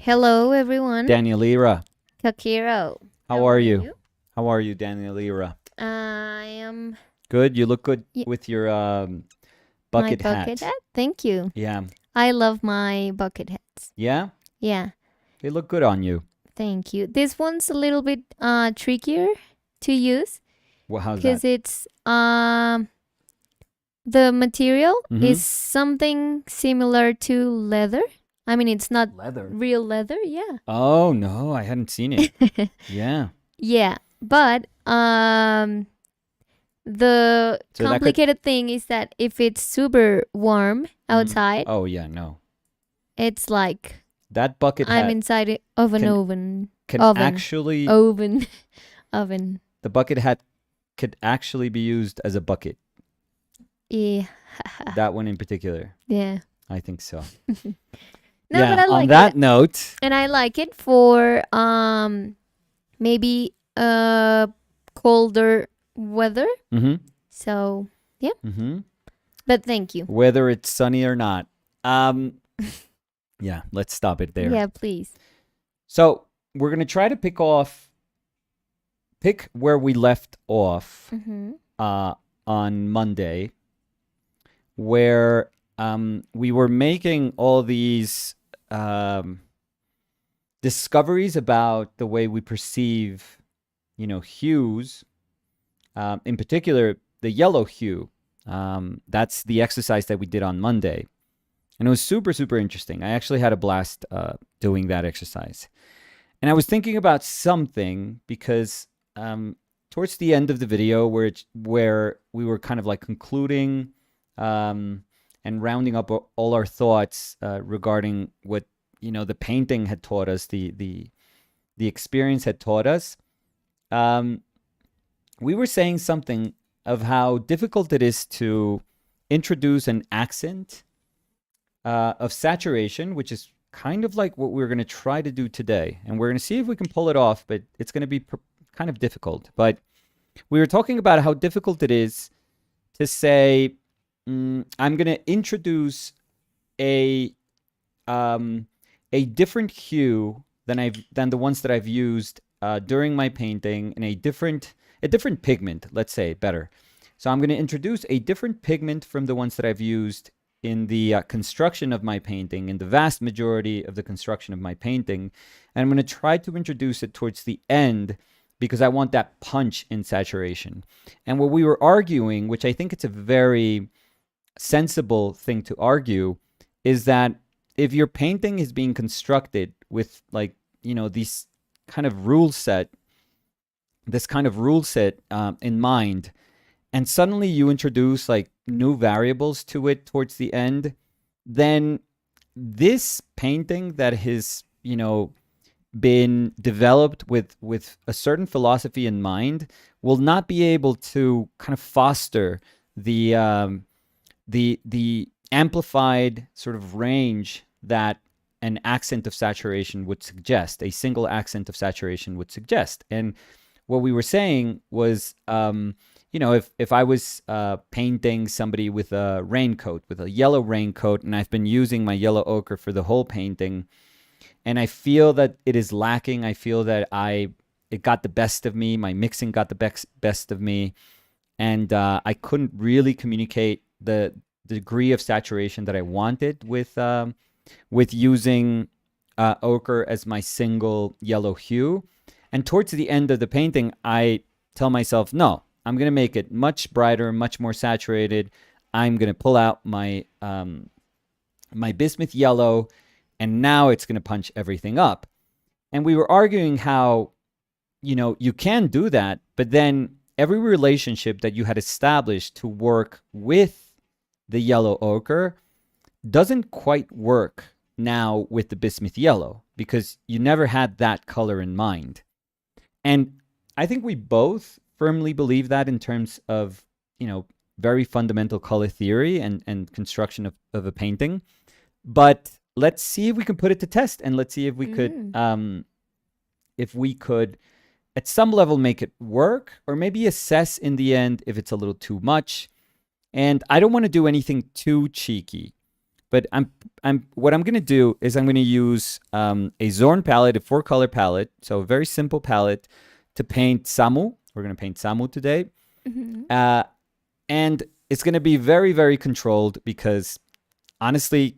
Hello, everyone. Danielira, Kakiro. how are you? How are you, Danielira? I am Good. You look good Ye- with your my bucket bucket hat. hat. Thank you. Yeah. I love my bucket hats. Yeah. Yeah, They look good on you. thank you. This one's a little bit trickier to use Well, how's because that? it's the material Mhm. is something similar to leather. I mean, it's not Leather. real leather. Yeah. Oh no, I hadn't seen it. Yeah. Yeah, but the So that could- complicated thing is that if it's super warm outside, Oh yeah, no. it's like That bucket I'm hat inside of an can- oven. can oven. actually Oven. Oven. the bucket hat could actually be used as a bucket. Yeah. That one in particular. Yeah. I think so. No, yeah. but I like on that it. note, And I like it for maybe colder weather. mhm. So, Mhm. but thank you. Whether it's sunny or not. Yeah, let's stop it there. Yeah, please. So we're gonna try to pick where we left off Mm-hmm. on Monday, where we were making all these discoveries about the way we perceive, hues. In particular, the yellow hue. That's the exercise that we did on Monday. And it was super, super interesting. I actually had a blast doing that exercise. And I was thinking about something because towards the end of the video where we were kind of like concluding and rounding up all our thoughts regarding what, the painting had taught us, the experience had taught us, we were saying something of how difficult it is to introduce an accent of saturation, which is kind of like what we're going to try to do today. And we're going to see if we can pull it off, but it's going to be kind of difficult. But we were talking about how difficult it is to say, I'm going to introduce a different hue than the ones that I've used during my painting, and a different pigment, let's say, better. So I'm going to introduce a different pigment from the ones that I've used in the construction of my painting, in the vast majority of the construction of my painting. And I'm going to try to introduce it towards the end because I want that punch in saturation. And what we were arguing, which I think it's a very sensible thing to argue, is that if your painting is being constructed with this kind of rule set in mind, and suddenly you introduce like new variables to it towards the end, then this painting that has, been developed with a certain philosophy in mind will not be able to kind of foster the amplified sort of range that an accent of saturation would suggest, a single accent of saturation would suggest. And what we were saying was, if I was painting somebody with a raincoat, with a yellow raincoat, and I've been using my yellow ochre for the whole painting, and I feel that it is lacking, I feel that it got the best of me, my mixing got the best of me, and I couldn't really communicate the degree of saturation that I wanted with using ochre as my single yellow hue. And towards the end of the painting, I tell myself, no, I'm going to make it much brighter, much more saturated. I'm going to pull out my my bismuth yellow, and now it's going to punch everything up. And we were arguing how, you can do that, but then every relationship that you had established to work with the yellow ochre doesn't quite work now with the bismuth yellow because you never had that color in mind. And I think we both firmly believe that in terms of, very fundamental color theory and construction of a painting. But let's see if we can put it to test, and let's see if we could at some level make it work, or maybe assess in the end if it's a little too much. And I don't want to do anything too cheeky. But what I'm gonna do is I'm gonna use a Zorn palette, a 4-color palette, so a very simple palette to paint Samu. We're gonna paint Samu today, and it's gonna be very, very controlled because honestly,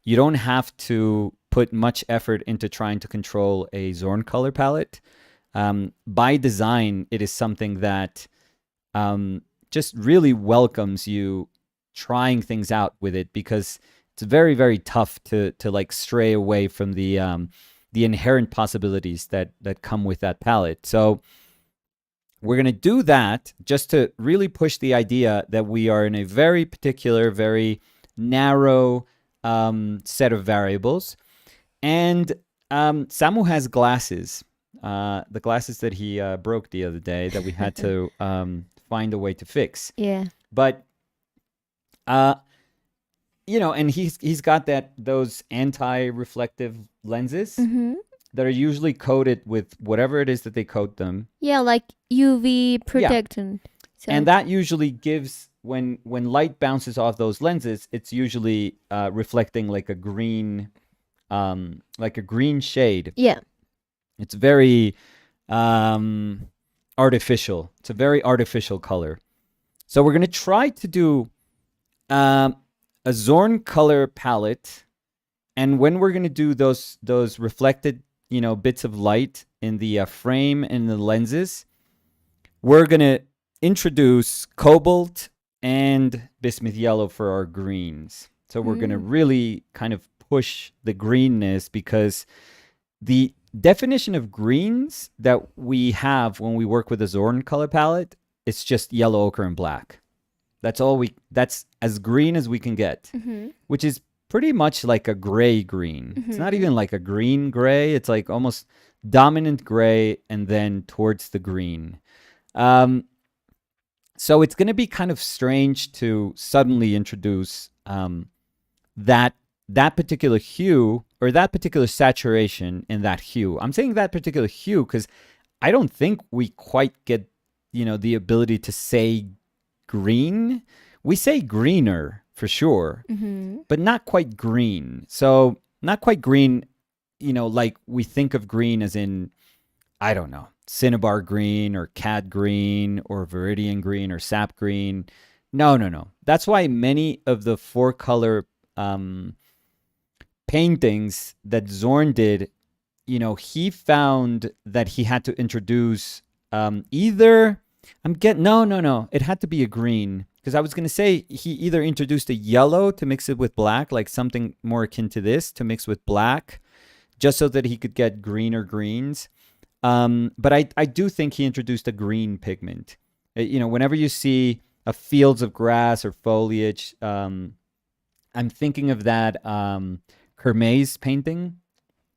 you don't have to put much effort into trying to control a Zorn color palette. By design, it is something that just really welcomes you trying things out with it because it's very, very tough to like stray away from the inherent possibilities that come with that palette. So we're going to do that just to really push the idea that we are in a very particular, very narrow set of variables. And Samu has glasses, the glasses that he broke the other day that we had to find a way to fix. Yeah. But and he's got those anti-reflective lenses that are usually coated with whatever it is that they coat them. Yeah, like UV protectant. So. And that usually gives when light bounces off those lenses, it's usually reflecting like a green shade. Yeah. It's very artificial. It's a very artificial color. So we're gonna try to do a Zorn color palette, and when we're gonna do those reflected bits of light in the frame and the lenses, we're gonna introduce cobalt and bismuth yellow for our greens. So we're gonna really kind of push the greenness because the definition of greens that we have when we work with a Zorn color palette, it's just yellow, ochre, and black. That's as green as we can get, which is pretty much like a gray green. It's not even like a green gray. It's like almost dominant gray and then towards the green. So it's going to be kind of strange to suddenly introduce that particular hue or that particular saturation in that hue. I'm saying that particular hue because I don't think we quite get, the ability to say green. We say greener for sure, but not quite green. So not quite green, like we think of green as in, I don't know, cinnabar green or cad green or viridian green or sap green. No. That's why many of the 4-color paintings that Zorn did, he found that he had to introduce either it had to be a green, because I was going to say he either introduced a yellow to mix it with black, like something more akin to this to mix with black, just so that he could get greener greens. But I do think he introduced a green pigment. Whenever you see a fields of grass or foliage, I'm thinking of that Kermes painting.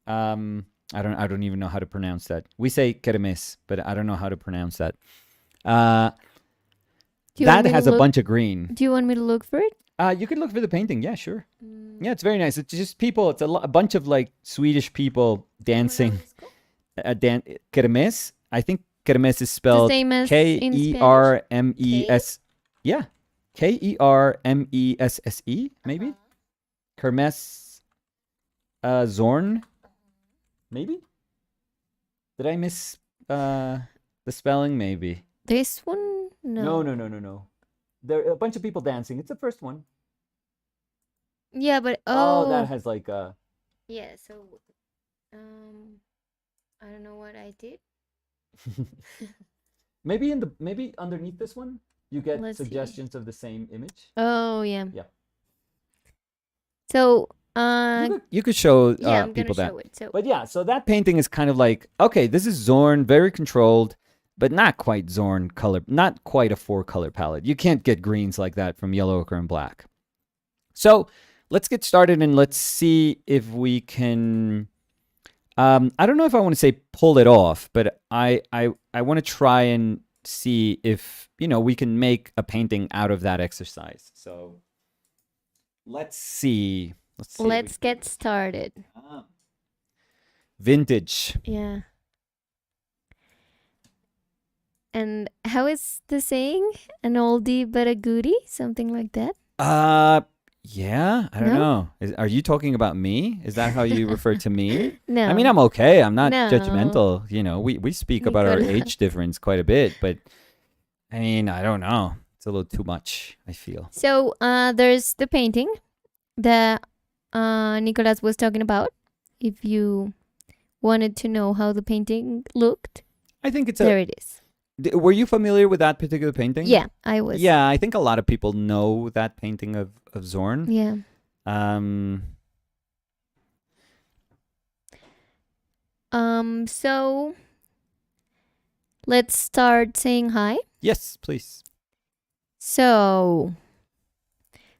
I don't even know how to pronounce that. We say Kermes, but I don't know how to pronounce that. That has a bunch of green. Do you want me to look for it? You could look for the painting. Yeah, sure. Yeah, it's very nice. It's just people. It's a bunch of like Swedish people dancing. Kermes. I think Kermes is spelled Kermes. Yeah, Kermesse. Maybe Kermes. Zorn. Maybe. Did I miss the spelling? Maybe. This one? No. No. There are a bunch of people dancing. It's the first one. Yeah, but that has like a. Yeah, so I don't know what I did. maybe underneath this one you get suggestions of the same image. Oh yeah. Yeah. So you could show I'm people that. show it, so. But yeah, so that painting is kind of like, okay, this is Zorn, very controlled, but not quite Zorn color, not quite a 4-color palette. You can't get greens like that from yellow, ochre, and black. So let's get started and let's see if we can. I don't know if I want to say pull it off, but I want to try and see if we can make a painting out of that exercise. So let's see. Let's get started. Vintage. Yeah. And how is the saying? An oldie but a goodie? Something like that? Yeah, I don't No? know. Are you talking about me? Is that how you refer to me? No. I mean, I'm okay. I'm not No. judgmental. You know, we speak about our Nicolas. age difference quite a bit, but I mean, I don't know. It's a little too much, I feel. So there's the painting that Nicolas was talking about. If you wanted to know how the painting looked, I think it's there it is. Were you familiar with that particular painting? Yeah, I was. Yeah, I think a lot of people know that painting of Zorn. Yeah. So let's start saying hi. Yes, please. So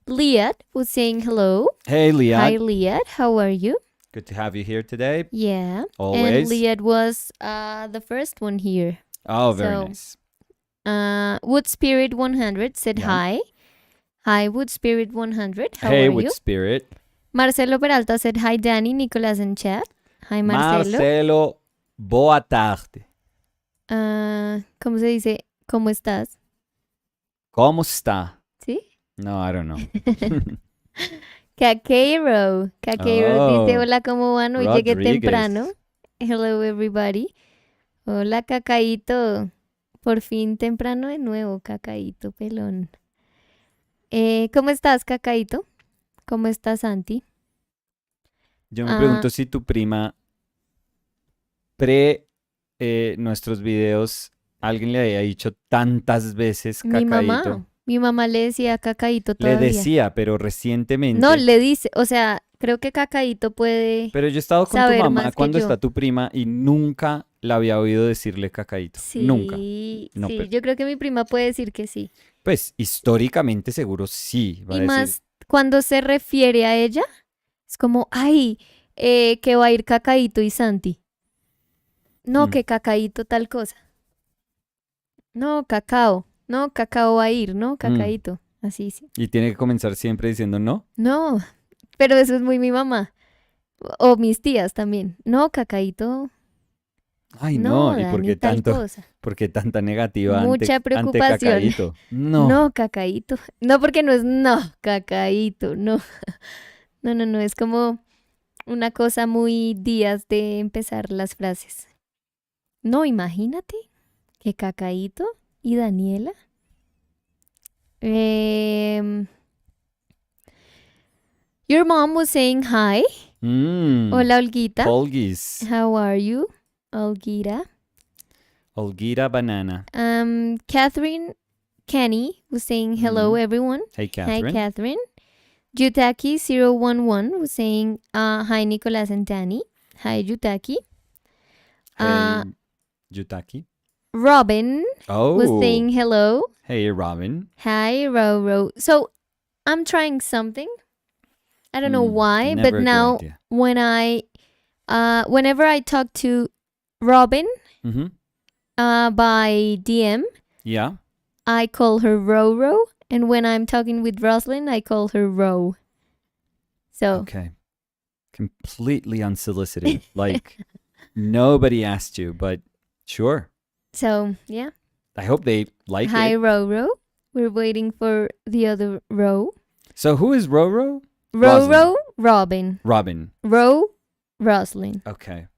Liat was saying hello. Hey, Liat. Hi, Liat. How are you? Good to have you here today. Yeah. And Always. Liat was the first one here. Oh, very So, nice. Wood Spirit 100 said Yeah. hi. Hi, Wood Spirit 100. How Hey, are with you? spirit. Marcelo Peralta said hi, Danny. Nicolas in chat. Hi, Marcelo. Marcelo, boa tarde. ¿Cómo se dice? ¿Cómo estás? ¿Cómo está? ¿Sí? No, I don't know. Caqueiro. Caqueiro Oh, dice hola, ¿cómo van? Hoy llegué Rodriguez. temprano. Hello, everybody. Hola, Cacaíto. Por fin temprano de nuevo, Cacaíto, pelón. ¿Cómo estás, Cacaíto? ¿Cómo estás, Santi? Yo me pregunto si tu prima nuestros videos alguien le había dicho tantas veces cacaíto. Mi mamá le decía Cacaíto Le todavía. decía, pero recientemente. No, le dice, o sea, creo que Cacaíto puede Pero yo he estado con tu saber mamá más que cuando yo. está tu prima y nunca la había oído decirle cacaíto. Sí, Nunca. No, sí, pero- yo creo que mi prima puede decir que sí. Pues históricamente seguro sí. Va Y a decir, más cuando se refiere a ella, es como, ay, que va a ir Cacaíto y Santi. No, Mm. que Cacaíto tal cosa. No, Cacao. No, Cacao va a ir, ¿no? Cacaíto. Así, sí. Y tiene que comenzar siempre diciendo no. No, pero eso es muy mi mamá. O mis tías también. No, Cacaíto. Ay, No, no. ¿Y por Dani, qué tal tanto? cosa. ¿Por qué tanta negativa Mucha ante preocupación. cacaíto? No. No, Cacaíto. No, porque no es no, Cacaíto. No. No. Es como una cosa muy días de empezar las frases. No, imagínate que Cacaíto y Daniela. Your mom was saying hi. Hola, Olguita. Polgis. How are you, Olguita? Olguita Banana. Catherine Kenny was saying hello, everyone. Hey, Catherine. Hi, Catherine. Jutaki011 was saying hi, Nicolas and Danny. Hi, Jutaki. Hey, Jutaki. Robin Oh. was saying hello. Hey, Robin. Hi, Roro. So I'm trying something. I don't know why, Never but a good now idea. when whenever I talk to Robin Mhm. by DM, Yeah. I call her Roro, and when I'm talking with Roslyn, I call her Ro. So Okay. Completely unsolicited. Like nobody asked you, but sure. yeah. I hope they like Hi, it. Roro. We're waiting for the other Ro. So who is Roro? Roro, Robin. Robin. Ro, Roslyn. Okay.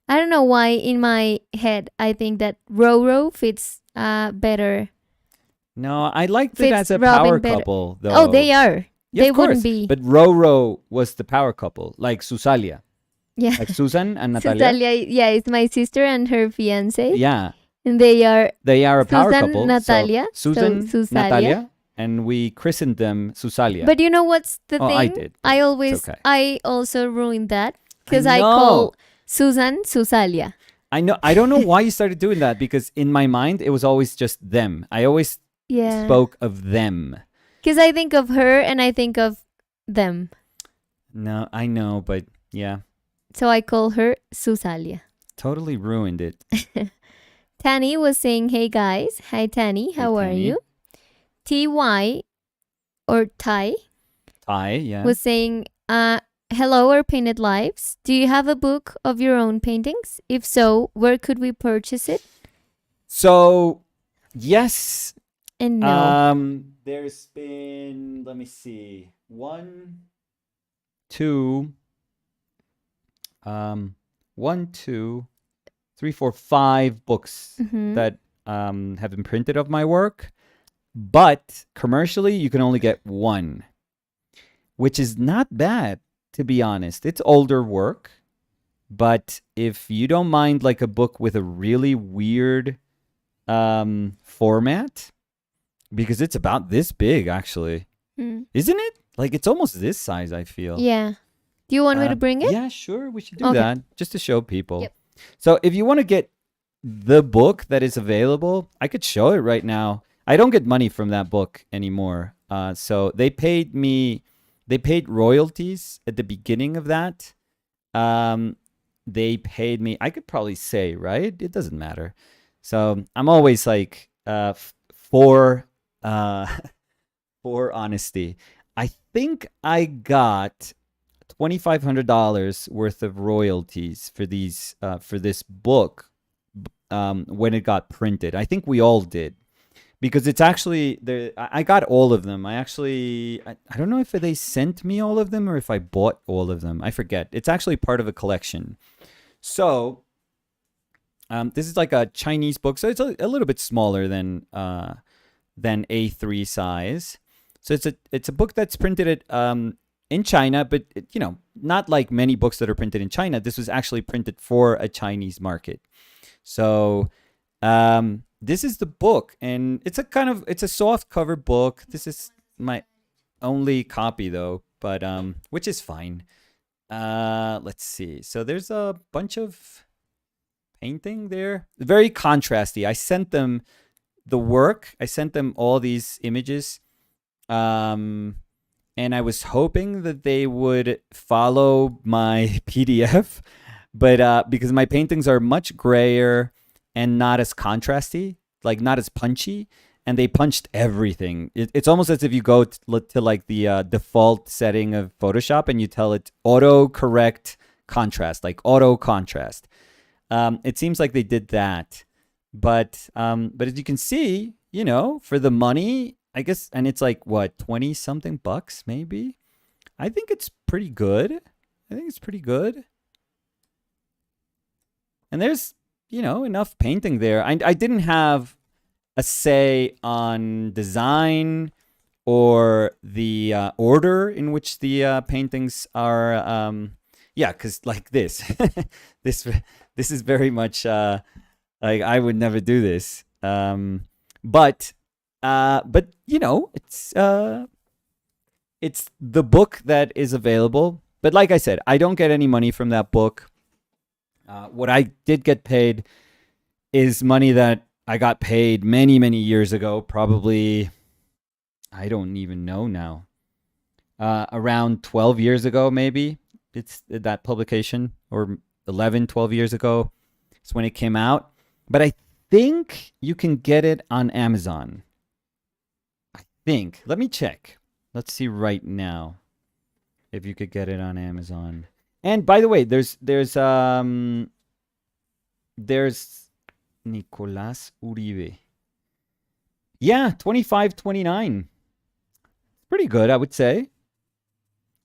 I don't know why in my head I think that Roro fits better. No, I liked it Fits as a Robin power better. couple, though. Oh, they are. Yeah, They of course. wouldn't be. But Roro was the power couple, like Susalia. Yeah. Like Susan and Natalia. Susalia, yeah, it's my sister and her fiance. Yeah. And they are They are a power Susan, couple. Natalia. So Susan, So Susalia. Natalia, and we christened them Susalia. But you know what's the Oh, thing? I did, but it's okay. I also ruined that because I I know. call Susan Susalia. I know. I don't know why you started doing that because in my mind it was always just them. I always Yeah. spoke of them. Because I think of her and I think of them. No, I know, but yeah, So I call her Susalia. totally ruined it. Tanny was saying, hey guys. Hi, Tanny. How are Tanny. you? TY or Ty Ty, yeah. was saying, hello, our painted lives. Do you have a book of your own paintings? If so, where could we purchase it? So, yes, And no. There's been, let me see, two, um, one, two, three, four, five books Mm-hmm. that have been printed of my work, but commercially you can only get one, which is not bad, to be honest. It's older work, but if you don't mind like a book with a really weird format, because it's about this big actually, Mm. isn't it? Like it's almost this size, I feel. Yeah. Do you want me to bring it? Yeah, sure, we should do Okay. that just to show people. Yep. So if you want to get the book that is available, I could show it right now. I don't get money from that book anymore. So they paid royalties at the beginning of that. They paid me, I could probably say, right? It doesn't matter. So I'm always like, for for honesty. I think I got $2,500 worth of royalties for this book when it got printed. I think we all did, because it's actually there. I got all of them. I don't know if they sent me all of them or if I bought all of them. I forget. It's actually part of a collection. So this is like a Chinese book, so it's a little bit smaller than A3 size. So it's a book that's printed at in China, but not like many books that are printed in China. This was actually printed for a Chinese market. So this is the book, and it's a soft cover book. This is my only copy though, but which is fine. Let's see. So there's a bunch of painting there. Very contrasty. I sent them the work. I sent them all these images. And I was hoping that they would follow my PDF, but because my paintings are much grayer and not as contrasty, like not as punchy, and they punched everything. It's almost as if you go to like the default setting of Photoshop and you tell it auto correct contrast, like auto contrast. It seems like they did that, but as you can see, for the money, I guess, and it's like what, 20 something bucks maybe. I think it's pretty good. And there's enough painting there. I didn't have a say on design or the order in which the paintings are. Yeah, because like this, this is very much like I would never do this. But it's the book that is available. But like I said, I don't get any money from that book. What I did get paid is money that I got paid many, many years ago. Probably, I don't even know now. Around 12 years ago, maybe. It's that publication, or 11, 12 years ago. It's when it came out. But I think you can get it on Amazon. Let me check. Let's see right now if you could get it on Amazon. And by the way, there's Nicolás Uribe. Yeah, 25.29. Pretty good, I would say.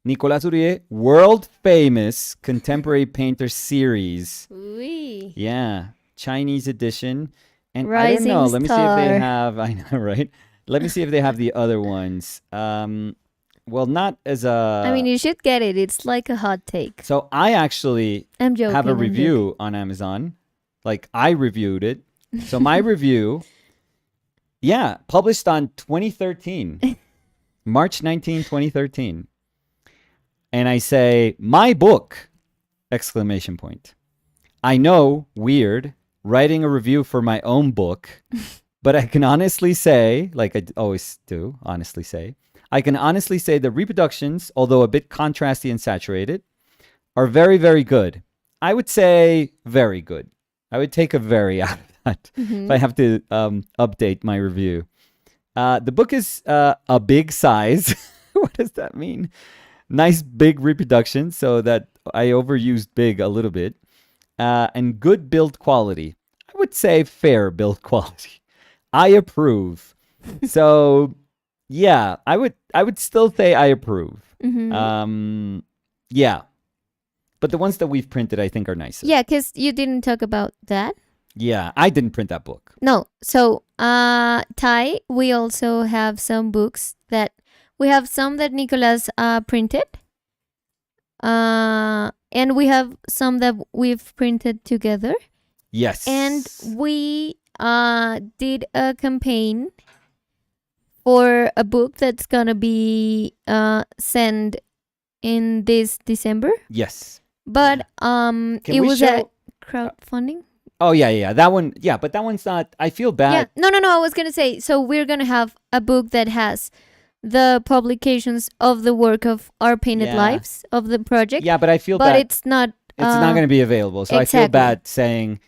Nicolás Uribe, world famous contemporary painter series. Oui. Yeah, Chinese edition. And Rising I don't know. Let me see if they star. have. I know, right? Let me see if they have the other ones. Well, not as a. I mean, you should get it. It's like a hot take. So I actually I'm joking. have a I'm joking. review on Amazon. Like I reviewed it. So my review, yeah, published on 2013, March 19, 2013. And I say, my book, exclamation point. I know, weird, writing a review for my own book, but I can honestly say, like I always do, I can honestly say the reproductions, although a bit contrasty and saturated, are very, very good. I would say very good. I would take a very out of that if I have to update my review. The book is a big size. What does that mean? Nice big reproduction, so that I overused big a little bit. And good build quality. I would say fair build quality. I approve. So yeah, I would still say I approve. Mm-hmm. Yeah, but the ones that we've printed, I think, are nicer. Yeah, because you didn't talk about that. Yeah, I didn't print that book. No. So, Thai, we also have some books that we have some that Nicolas printed. And we have some that we've printed together. Yes. And we did a campaign for a book that's gonna be sent in this December. Yes. But Can it we was a show? crowdfunding. Oh yeah. That one. Yeah, but that one's not. I feel Yeah. bad. No. I was gonna say, so we're gonna have a book that has the publications of the work of our painted Yeah. lives of the project. Yeah, but I feel But bad. it's not. It's not going to be available. So I feel exactly. bad saying,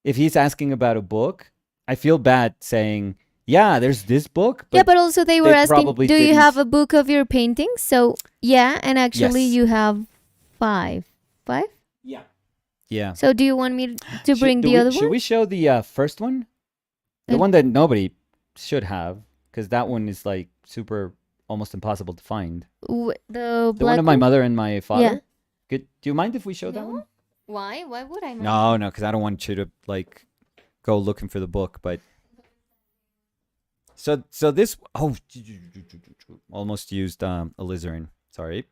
if he's asking about a book, I feel bad saying, yeah, there's this book. Yeah, but also they were they asking, probably do you have didn't- a book of your paintings? So yeah, and actually Yes. you have five. Yeah. So do you want me to bring Do the we- other Should one? we show the first one? The Uh, one that nobody should have, because that one is like super, almost impossible to find. The The black one of my mother and my father. Yeah. Do you mind if we show that No? one? Why? Why would I? No, because I don't want you to like go looking for the book. But so this almost used alizarin. Sorry.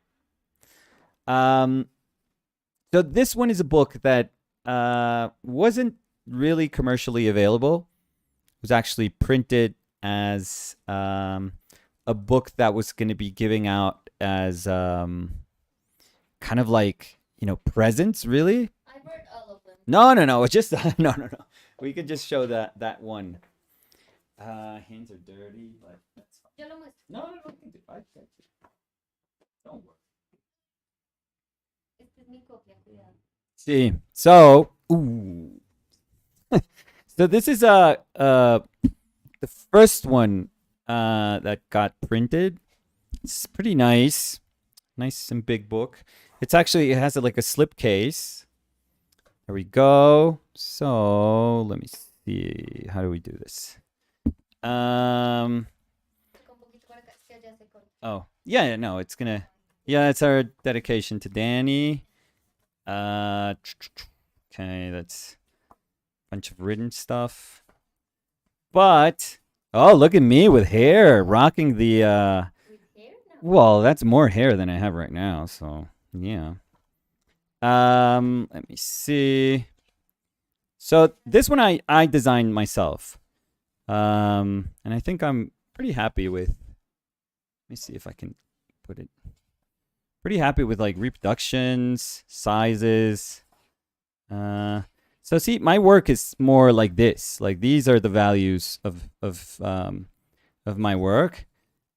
So this one is a book that wasn't really commercially available. It was actually printed as a book that was going to be giving out as kind of like, presents, really. I read all of them. No. It's just no. We could just show that one. Hands are dirty, but that's fine. No. I got you. Don't worry. See, so so this is the first one that got printed. It's pretty nice and big book. It has like a slip case. There we go. So let me see. How do we do this? Oh yeah, no, it's gonna. Yeah, it's our dedication to Danny. Okay, that's a bunch of written stuff. But look at me with hair, rocking the well, that's more hair than I have right now, so yeah. Let me see. So this one I designed myself. And I think I'm pretty happy with. Let me see if I can put it. Pretty happy with like reproductions, sizes. So see, my work is more like this. Like these are the values of my work.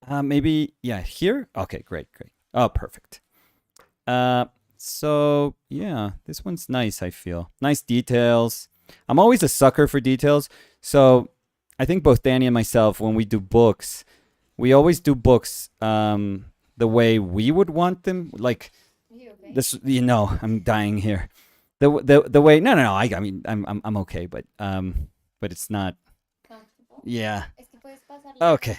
Maybe here. Okay, great. Oh, perfect. So yeah, this one's nice. I feel nice details. I'm always a sucker for details. So I think both Danny and myself, when we do books, we always do books the way we would want them. Like this, I'm dying here. The way. No. I mean, I'm okay, but it's not. Yeah. Okay.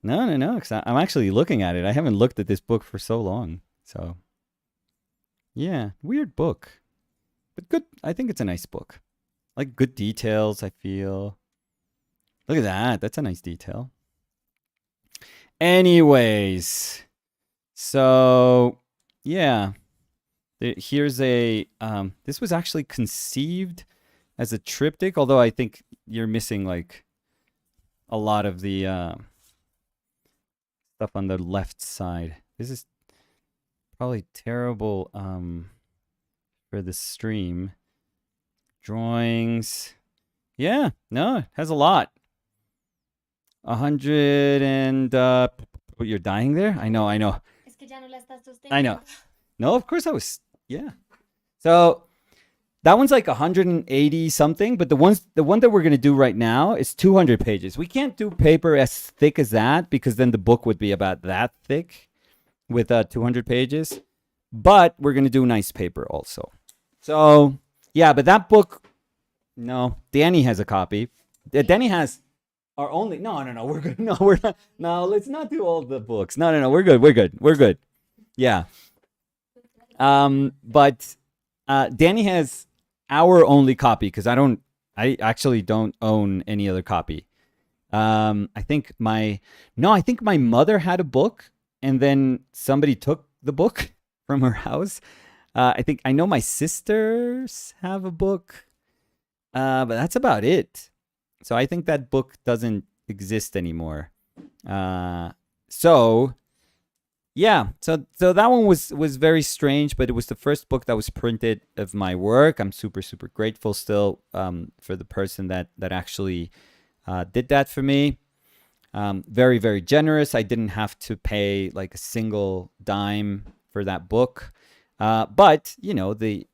No. Because I'm actually looking at it. I haven't looked at this book for so long. So. Yeah, weird book, but good. I think it's a nice book. Like good details. I feel. Look at that. That's a nice detail. Anyways, so yeah, here's a. This was actually conceived as a triptych, although I think you're missing like a lot of the stuff on the left side. This is probably terrible for the stream. Drawings. Yeah, no, it has a lot. 100 and you're dying there? I know. I know. No, of course I was. Yeah. So that one's like 180 something, but the one that we're gonna do right now is 200 pages. We can't do paper as thick as that because then the book would be about that thick with 200 pages. But we're gonna do nice paper also. So yeah, but that book, no, Danny has a copy. Danny has Our only no, we're good. No, we're not. No, let's not do all the books. No, we're good. We're good. We're good. Yeah. But Danny has our only copy because I actually don't own any other copy. I think my mother had a book and then somebody took the book from her house. I know my sisters have a book, but that's about it. So I think that book doesn't exist anymore. So yeah, so that one was very strange, but it was the first book that was printed of my work. I'm super grateful still for the person that actually did that for me. Very generous. I didn't have to pay like a single dime for that book. But you know the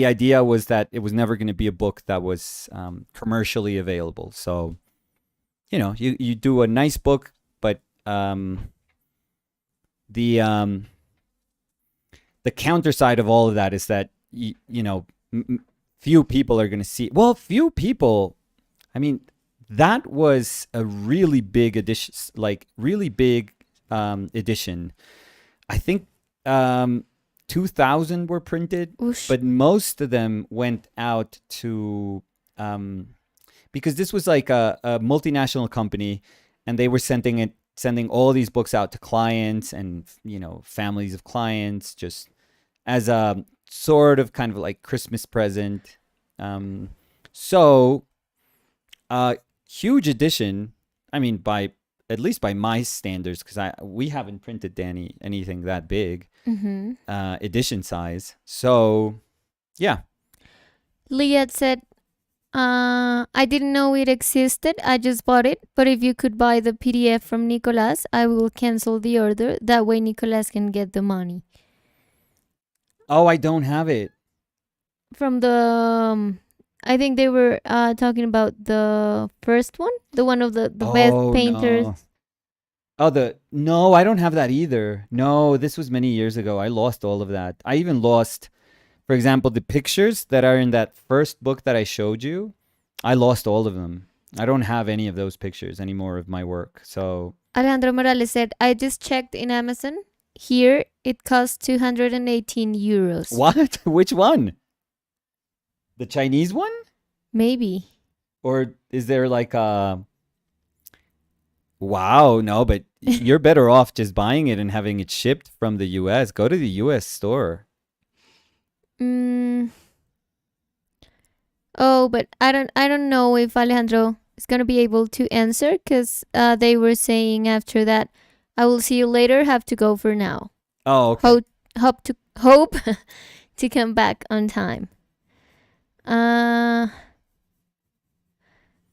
idea was that it was never going to be a book that was commercially available. So you know you do a nice book, but the counter side of all of that is that few people are going to see. Well, few people. I mean, that was a really big edition, like really big edition. I think 2,000 were printed, Oosh. but most of them went out to because this was like a multinational company, and they were sending all these books out to clients and families of clients, just as a sort of kind of like Christmas present. So huge edition. I mean, at least by my standards, because we haven't printed, Danny, anything that big. Edition size. So yeah. Leah said, I didn't know it existed. I just bought it. But if you could buy the PDF from Nicolas, I will cancel the order. That way Nicolas can get the money. Oh, I don't have it. From the... I think they were talking about the first one. The one of the best painters. No. No, I don't have that either. No, this was many years ago. I lost all of that. I even lost, for example, the pictures that are in that first book that I showed you. I lost all of them. I don't have any of those pictures anymore of my work. So Alejandro Morales said, I just checked in Amazon. Here, it costs 218 euros. What? Which one? The Chinese one? Maybe. Or is there like a... Wow, no, but you're better off just buying it and having it shipped from the US. Go to the US store. Oh, but I don't know if Alejandro is going to be able to answer, because they were saying after that, I will see you later, have to go for now. Oh, okay. Hope to come back on time.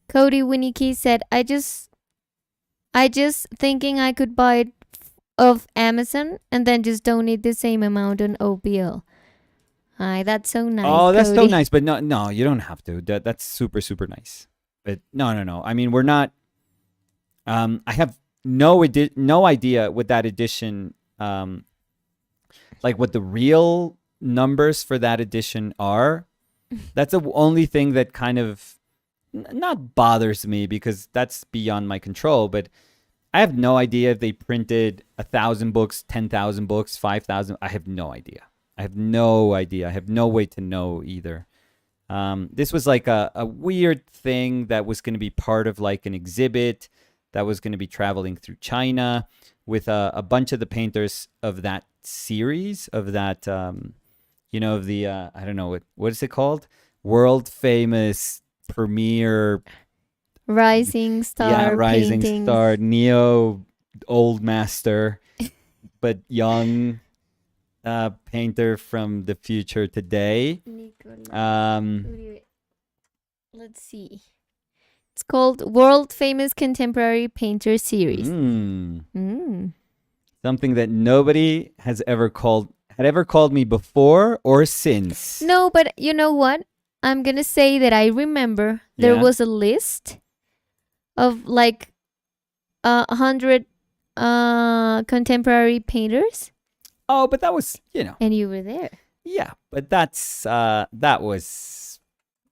Cody Winnicky said, I just thinking I could buy it of Amazon and then just donate the same amount on OBL. Hi, that's so nice. Oh, that's Cody. so nice. But no, you don't have to. That's super nice. But no. I mean, we're not. I have no idea what that edition, like what the real numbers for that edition are. That's the only thing that kind of not bothers me, because that's beyond my control. But I have no idea if they printed 1,000 books, 10,000 books, 5,000. I have no idea. I have no way to know either. This was like a weird thing that was going to be part of like an exhibit that was going to be traveling through China with a bunch of the painters of that series, of that, of the, I don't know, what is it called? World famous premier Rising Star Rising paintings. Star, Neo old master, but young painter from the future today. Let's see. It's called World Famous Contemporary Painter Series. Something that nobody had ever called me before or since. No, but you know what? I'm going to say that I remember there was a list of like 100 contemporary painters. Oh, but that was, And you were there. Yeah, but that was,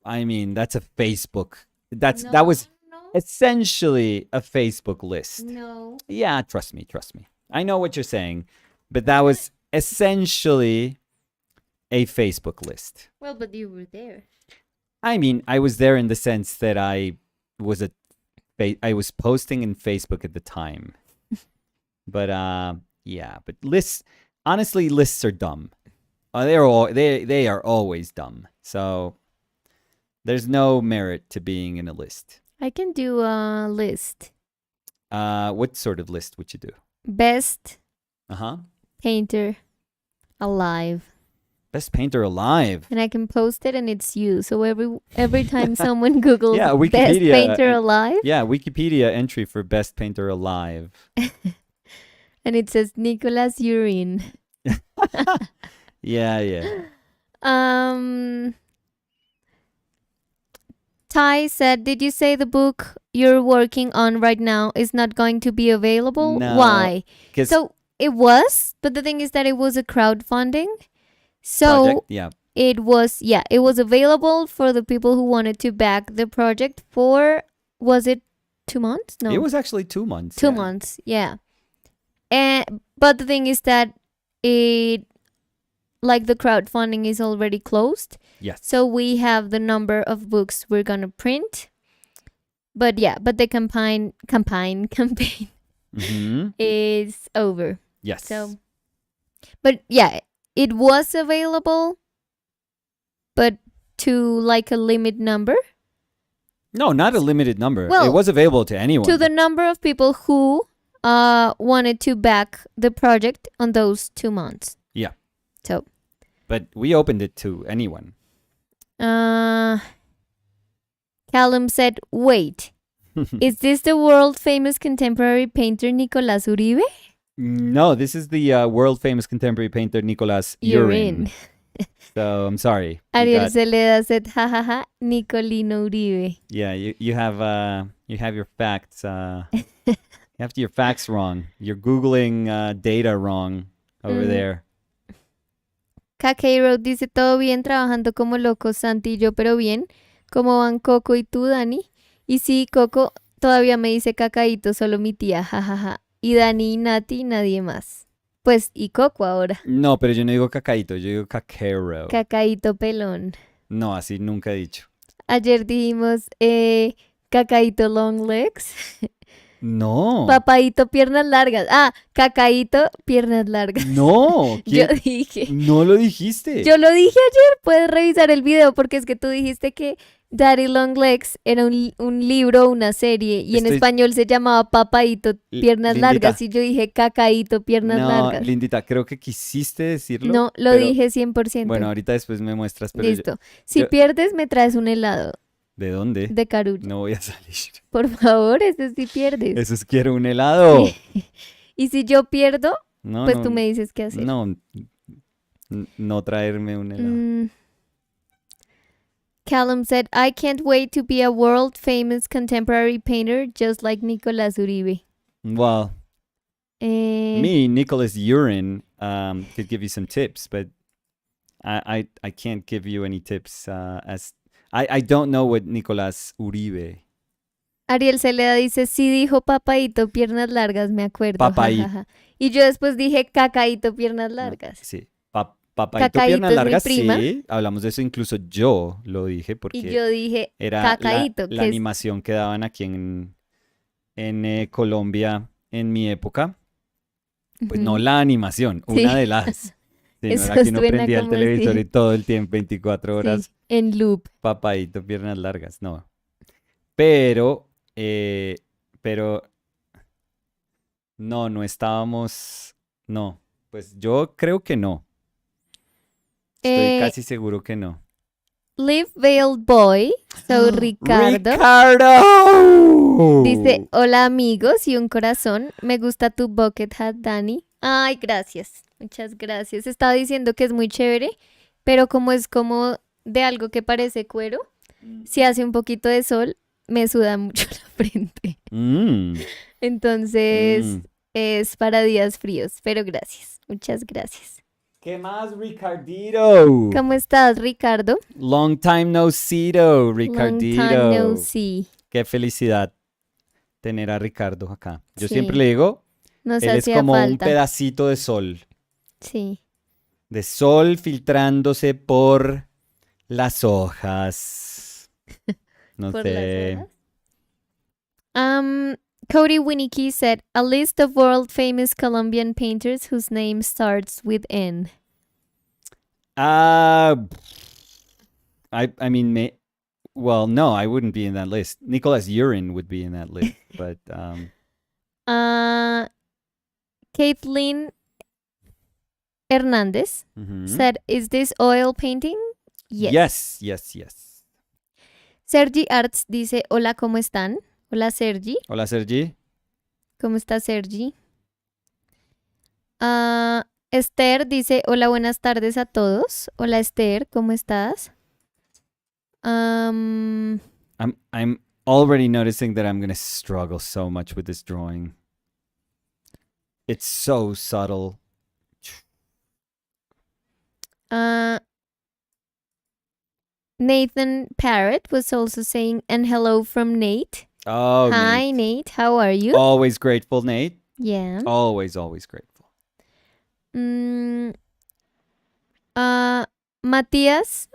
I mean, that's a Facebook that was No, essentially a Facebook list. no. Yeah, trust me. I know what you're saying, but that was essentially a Facebook list. Well, but you were there. I mean, I was there in the sense that I was posting in Facebook at the time. But yeah, but lists, honestly, lists are dumb. They are always dumb. So there's no merit to being in a list. I can do a list. What sort of list would you do? Best Uh-huh. painter alive. Best painter alive. And I can post it and it's you. So every time someone Googles Yeah, best Wikipedia, painter alive Yeah, Wikipedia entry for best painter alive. and it says Nicolas Urine. Yeah. Ty said, did you say the book you're working on right now is not going to be available? No, Why? 'Cause So it was, but the thing is that it was a crowdfunding. So project, yeah. it was available for the people who wanted to back the project for, was it 2 months? No. It was actually 2 months. 2 yeah. months, yeah. But the thing is that the crowdfunding is already closed. Yes. So we have the number of books we're going to print. But the campaign Mm-hmm. is over. Yes. So, but yeah, it was available, but to like a limit number. No, not a limited number. Well, it was available to anyone. To the number of people who wanted to back the project on those 2 months. Yeah. So. But we opened it to anyone. Callum said, wait, is this the world famous contemporary painter Nicolás Uribe? No, this is the world famous contemporary painter Nicolás Urine. So I'm sorry. Ariel Celeda said, jajaja, Nicolino Uribe. Yeah, you have your facts. You have your facts wrong. You're Googling data wrong over there. Cakeiro dice, todo bien, trabajando como locos, Santi y yo, pero bien. ¿Cómo van Coco y tú, Dani? Y sí, Coco todavía me dice cacaíto, solo mi tía, jajaja. Y Dani y Nati, nadie más. Pues, y Coco ahora. No, pero yo no digo cacaíto, yo digo caquero. Cacaíto pelón. No, así nunca he dicho. Ayer dijimos cacaíto long legs. No. Papaíto piernas largas. Ah, cacaíto piernas largas. No. Yo dije. No lo dijiste. Yo lo dije ayer. Puedes revisar el video porque es que tú dijiste que Daddy Long Legs era un libro, una serie y en español se llamaba Papaíto piernas Lindita. largas y yo dije cacaíto piernas largas. Lindita, creo que quisiste decirlo. No, lo dije 100%. Bueno, ahorita después me muestras. Pero listo. Si pierdes me traes un helado. ¿De dónde? De Carulla. No voy a salir. Por favor, eso sí pierdes. Eso es quiero un helado. Y si yo pierdo, no, pues tú me dices qué hacer. No traerme un helado. Callum said, I can't wait to be a world famous contemporary painter just like Nicolás Uribe. Well, me, Nicolas Urine, could give you some tips, but I can't give you any tips as I don't know what Nicolás Uribe. Ariel Celeda dice, sí dijo papaíto, piernas largas, me acuerdo. Papaíto. Y yo después dije cacaíto, piernas largas. No, sí, papaíto, piernas largas, sí. Hablamos de eso, incluso yo lo dije porque y yo dije era cacaíto. la animación que daban aquí en Colombia en mi época. Pues no la animación, una de las. Sí, no era que uno prendía el televisor y todo el tiempo, 24 horas. Sí, en loop. Papaíto, piernas largas, no. Pero no estábamos, no. Pues yo creo que no. Estoy casi seguro que no. Live Veiled Boy, so Ricardo. ¡Ricardo! Dice, hola amigos y un corazón. Me gusta tu bucket hat, Dani. Ay, gracias. Muchas gracias. Estaba diciendo que es muy chévere, pero como es como de algo que parece cuero, si hace un poquito de sol, me suda mucho la frente. Entonces, es para días fríos, pero gracias. Muchas gracias. ¿Qué más, Ricardito? ¿Cómo estás, Ricardo? Long time no see-do, Long Ricardito. time no see. Qué felicidad tener a Ricardo acá. Yo siempre Sí, le digo, nos él es hacía como un falta. pedacito de sol. Sí. De sol filtrándose por las hojas. No Por las sé. hojas. Cody Winnicky said, a list of world famous Colombian painters whose name starts with N. I mean, well, no, I wouldn't be in that list. Nicolas Urin would be in that list, but Kathleen Hernandez mhm. said, is this oil painting? Yes. Yes. Sergi Arts dice, hola, ¿cómo están? Hola, Sergi. Hola, Sergi. ¿Cómo está, Sergi? Esther dice, hola, buenas tardes a todos. Hola, Esther, ¿cómo estás? I'm already noticing that I'm gonna struggle so much with this drawing. It's so subtle. Nathan Parrott was also saying, and hello from Nate. Oh, Hi, Nate. How are you? Always grateful, Nate. Yeah. Always grateful. Matthias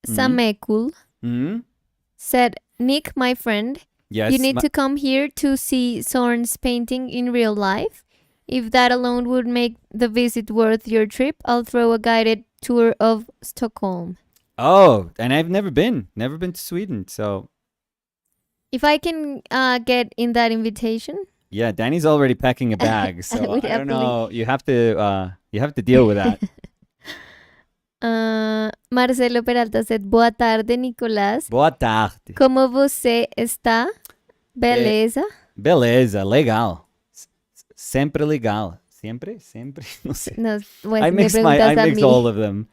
Samekul Hmm? said, Nick, my friend, Yes. you need to come here to see Zorn's painting in real life. If that alone would make the visit worth your trip, I'll throw a guided tour of Stockholm. Oh, and I've never been to Sweden, so If I can get in that invitation. yeah, Danny's already packing a bag, so would I don't happily- know. You have to deal with that. Marcelo Peralta said, boa tarde, Nicolás. Boa tarde. Como você está? Beleza? Beleza, legal. Sempre legal. Sempre? No sé. No, pues, I me mix preguntas a mí. all of them.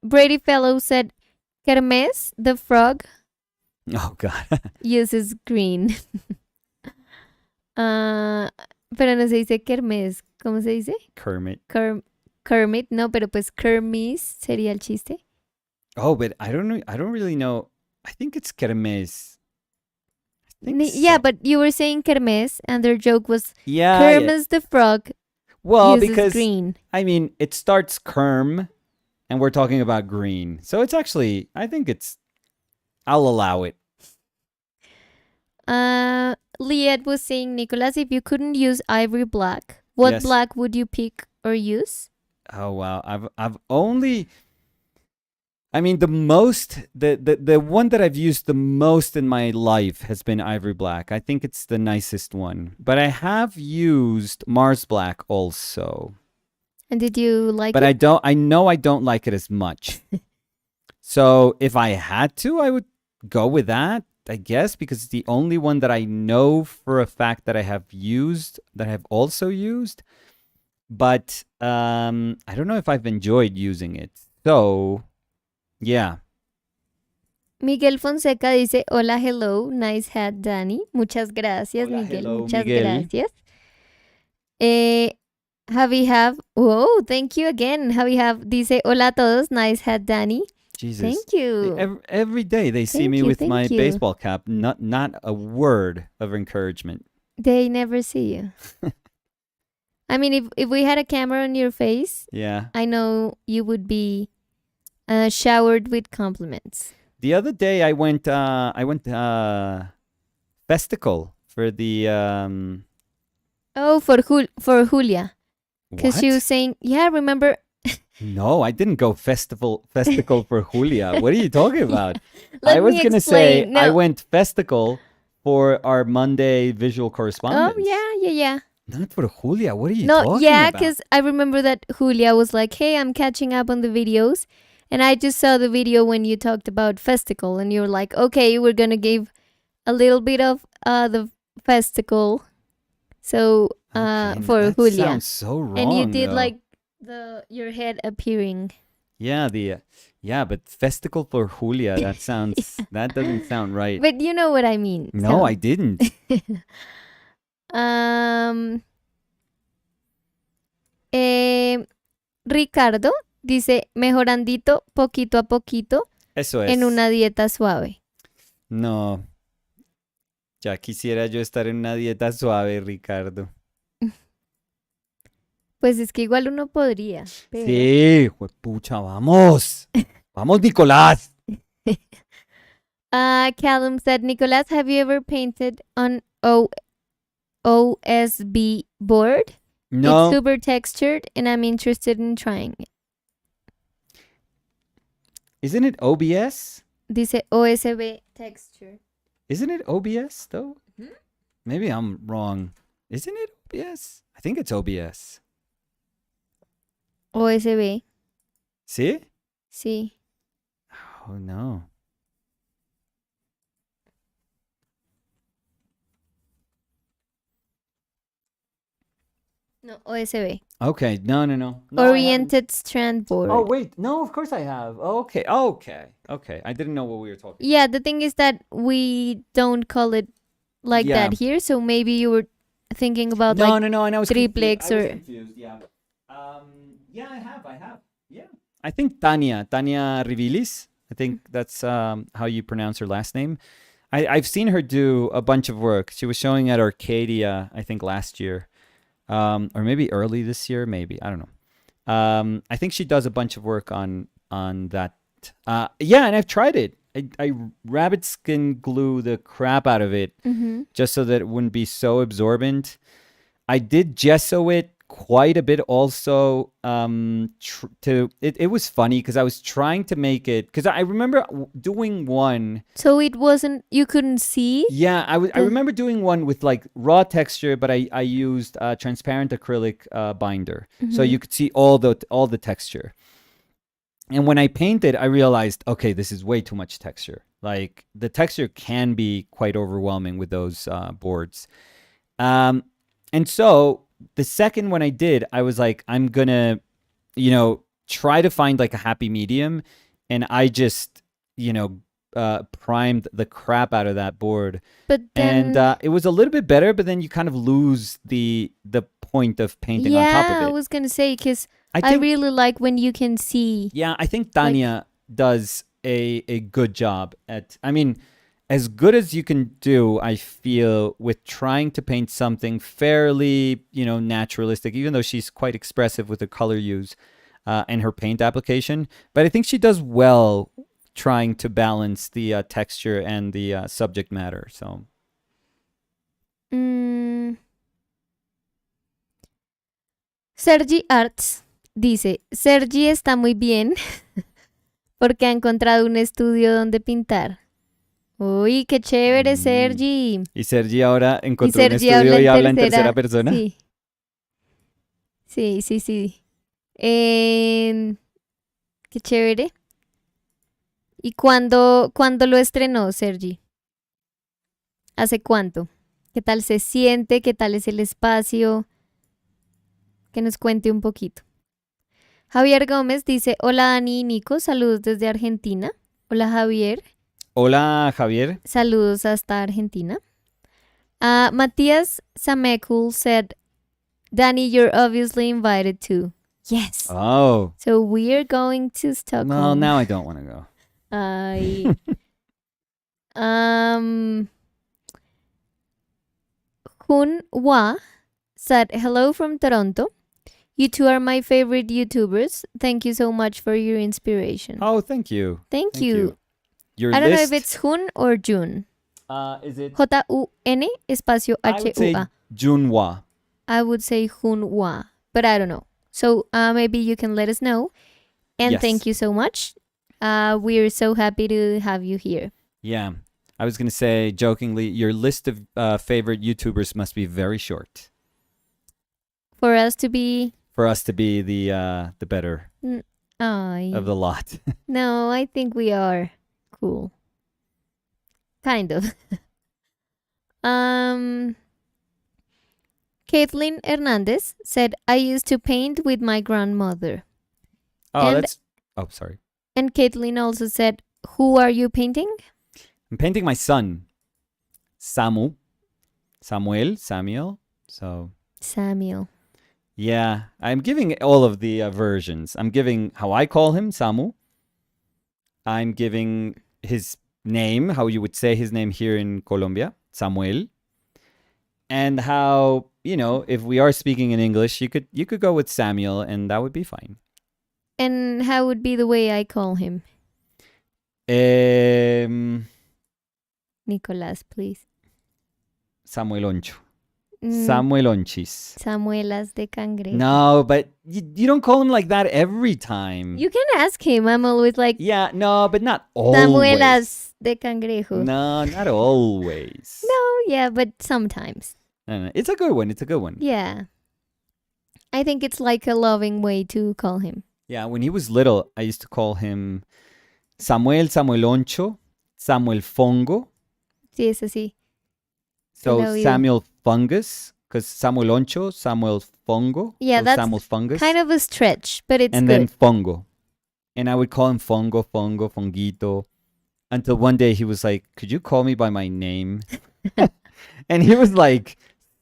Brady Fellow said, Kermes, the frog, Oh God. uses green. Pero no se dice Kermes. ¿Cómo se dice? Kermit. Kermit, no, pero pues Kermis sería el chiste. Oh, but I don't know. I don't really know. I think it's Kermes. I think Yeah, so. but you were saying Kermes, and their joke was Yeah. Kermes the frog Well, uses because green. I mean, it starts Kerm, and we're talking about green, so it's actually. I think it's. I'll allow it. Liet was saying, Nicholas, if you couldn't use ivory black, what Yes. black would you pick or use? Oh wow, I've only. I mean, the one that I've used the most in my life has been ivory black. I think it's the nicest one. But I have used Mars black also. And did you like But it? I know I don't like it as much. So if I had to, I would go with that, I guess, because it's the only one that I know for a fact that I have used, that I have also used. But I don't know if I've enjoyed using it. So, yeah. Miguel Fonseca dice, hola, hello, nice hat, Danny. Muchas gracias, Hola, Miguel. hello, Muchas Miguel. gracias. Thank you again. Javi dice, hola a todos, nice hat, Danny. Jesus. Thank you. Every day they see Thank me you, with thank my you. baseball cap, not a word of encouragement. They never see you. I mean, if we had a camera on your face, Yeah. I know you would be showered with compliments. The other day I went festival for the Oh, for Julia. Because she what? was saying, yeah, remember? No, I didn't go festival for Julia. What are you talking about? Let I was me gonna say explain. I No. went festival for our Monday visual correspondence. Oh, yeah. Not for Julia. What are you No, talking yeah, about? because I remember that Julia was like, hey, I'm catching up on the videos. And I just saw the video when you talked about festival. And you were like, okay, we're going to give a little bit of the festival. So, Okay, for that Julia. sounds so wrong. And you did though. like your head appearing. Yeah, but festival for Julia. That sounds that doesn't sound right. But you know what I mean. No, so. I didn't. Am, Ricardo dice, mejorandito poquito a poquito Eso es. en una dieta suave. No, ya quisiera yo estar en una dieta suave, Ricardo. Pues es que igual uno podría, pero... Sí, pucha, vamos. Vamos, Nicolás. Callum said, Nicolas, have you ever painted on OSB board? No. It's super textured and I'm interested in trying it. Isn't it OBS? Dice OSB texture. Isn't it OBS though? Mhm. Maybe I'm wrong. Isn't it OBS? I think it's OBS. OSB, See? sí. Oh no. No, OSB. Okay, no. I haven't. Oriented strand board. Oh wait, no, of course I have. Okay. I didn't know what we were talking. Yeah, the thing is that we don't call it like Yeah. that here, so maybe you were thinking about No, like and I was triplex I was or- confused. Yeah. Yeah, I have. Yeah. I think Tania Rivilis. I think that's how you pronounce her last name. I've seen her do a bunch of work. She was showing at Arcadia, I think last year, or maybe early this year. Maybe I don't know. I think she does a bunch of work on that. Yeah, and I've tried it. I rabbit skin glue the crap out of it Mhm. just so that it wouldn't be so absorbent. I did gesso it quite a bit also. It was funny because I was trying to make it because I remember doing one. So it wasn't, you couldn't see? Yeah, I remember doing one with like raw texture, but I used transparent acrylic binder, so Mhm. you could see all the texture. And when I painted, I realized, okay, this is way too much texture. Like the texture can be quite overwhelming with those boards. And so the second one I did, I was like, I'm gonna, try to find like a happy medium, and I just, primed the crap out of that board, But then... and it was a little bit better. But then you kind of lose the point of painting on top yeah, of I it. was gonna say, because I I think, really like when you can see. yeah, I think Tanya does a good job at. I mean, as good as you can do, I feel, with trying to paint something fairly, naturalistic, even though she's quite expressive with the color use and her paint application. But I think she does well trying to balance the texture and the subject matter. So, Sergi Arts dice, Sergi está muy bien porque ha encontrado un estudio donde pintar. Uy, qué chévere, Sergi. y Sergi ahora encontró un Sergi estudio y habla en tercera tercera persona. Sí. Sí. Qué chévere. ¿Y cuándo lo estrenó, Sergi? ¿Hace cuánto? ¿Qué tal se siente? ¿Qué tal es el espacio? Que nos cuente un poquito. Javier Gómez dice, hola Dani y Nico, saludos desde Argentina. Hola Javier, Hola, Javier. saludos hasta Argentina. Matías Samekul said, Danny, you're obviously invited too. Yes. Oh. So we're going to Stockholm. Well, now I don't want to go. Ay. Hun Hua said, hello from Toronto. You two are my favorite YouTubers. Thank you so much for your inspiration. Oh, thank you. Thank you. Your I don't know list, if it's Hun or Jun. is it? J-U-N espacio I would say H-U-A. Junhwa. I would say Hun Hua, but I don't know. So maybe you can let us know. And Yes. thank you so much. We're so happy to have you here. Yeah. I was going to say jokingly, your list of favorite YouTubers must be very short For us to be... for us to be the better Ay. of the lot. No, I think we are cool. Kind of. Caitlin Hernandez said, I used to paint with my grandmother. Oh, And- that's... Oh, sorry. And Caitlin also said, who are you painting? I'm painting my son, Samuel. So Samuel. yeah, I'm giving all of the versions. I'm giving how I call him, Samu. I'm giving his name, how you would say his name here in Colombia, Samuel. And how, if we are speaking in English, you could go with Samuel and that would be fine. And how would be the way I call him? Nicolás, please. Samuel Oncho. Mm, Samuel Onchis. Samuelas de cangrejo. No, but you don't call him like that every time. You can ask him. I'm always like, Yeah, no, but not always. Samuelas de cangrejo. No, not always. No, yeah, but sometimes. No. It's a good one. It's a good one. Yeah. I think it's like a loving way to call him. Yeah, when he was little, I used to call him Samuel, Samuel Oncho, Samuel Fongo. Sí, es así. So Lo he oído. Samuel Fungus, because Samuel Oncho, Samuel Fongo. Yeah, so that's Samuel Fungus. Kind of a stretch, but it's and good. then Fongo. And I would call him Fongo, Fongito. Until one day he was like, could you call me by my name? And he was like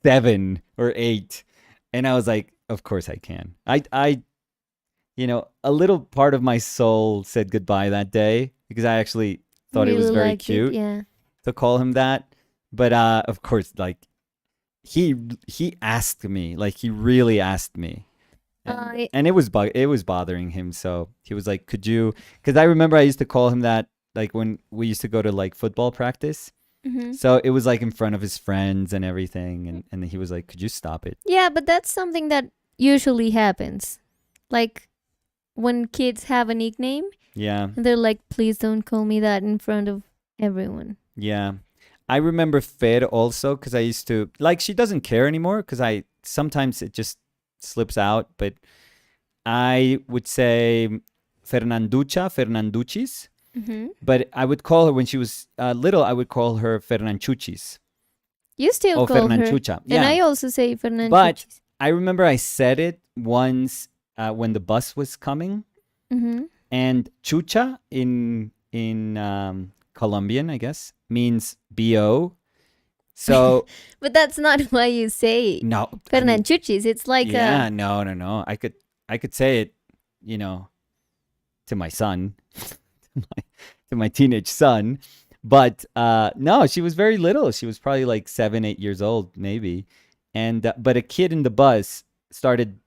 7 or 8. And I was like, of course I can. I a little part of my soul said goodbye that day because I actually thought it was Really very liked it, cute yeah. to call him that. But of course, like he asked me, like he really asked me. And it was bothering him. So he was like, could you, because I remember I used to call him that like when we used to go to like football practice. Mhm. So it was like in front of his friends and everything. And he was like, could you stop it? Yeah, but that's something that usually happens. Like when kids have a nickname Yeah. and they're like, please don't call me that in front of everyone. Yeah. I remember Fer also because I used to, like, she doesn't care anymore because sometimes it just slips out. But I would say Fernanduchis. Mm-hmm. But I would call her when she was little, I would call her Fernanchuchis. You still Oh, call her. Fernanchucha. And Yeah. I also say Fernanchuchis. But I remember I said it once when the bus was coming. Mm-hmm. And chucha in Colombian, I guess, means BO. So But that's not why you say no, I mean, Fernanchuchis. It's like yeah, no. I could say it, to my son, to my teenage son, but no, she was very little. She was probably like 7, 8 years old, maybe. And but a kid in the bus started,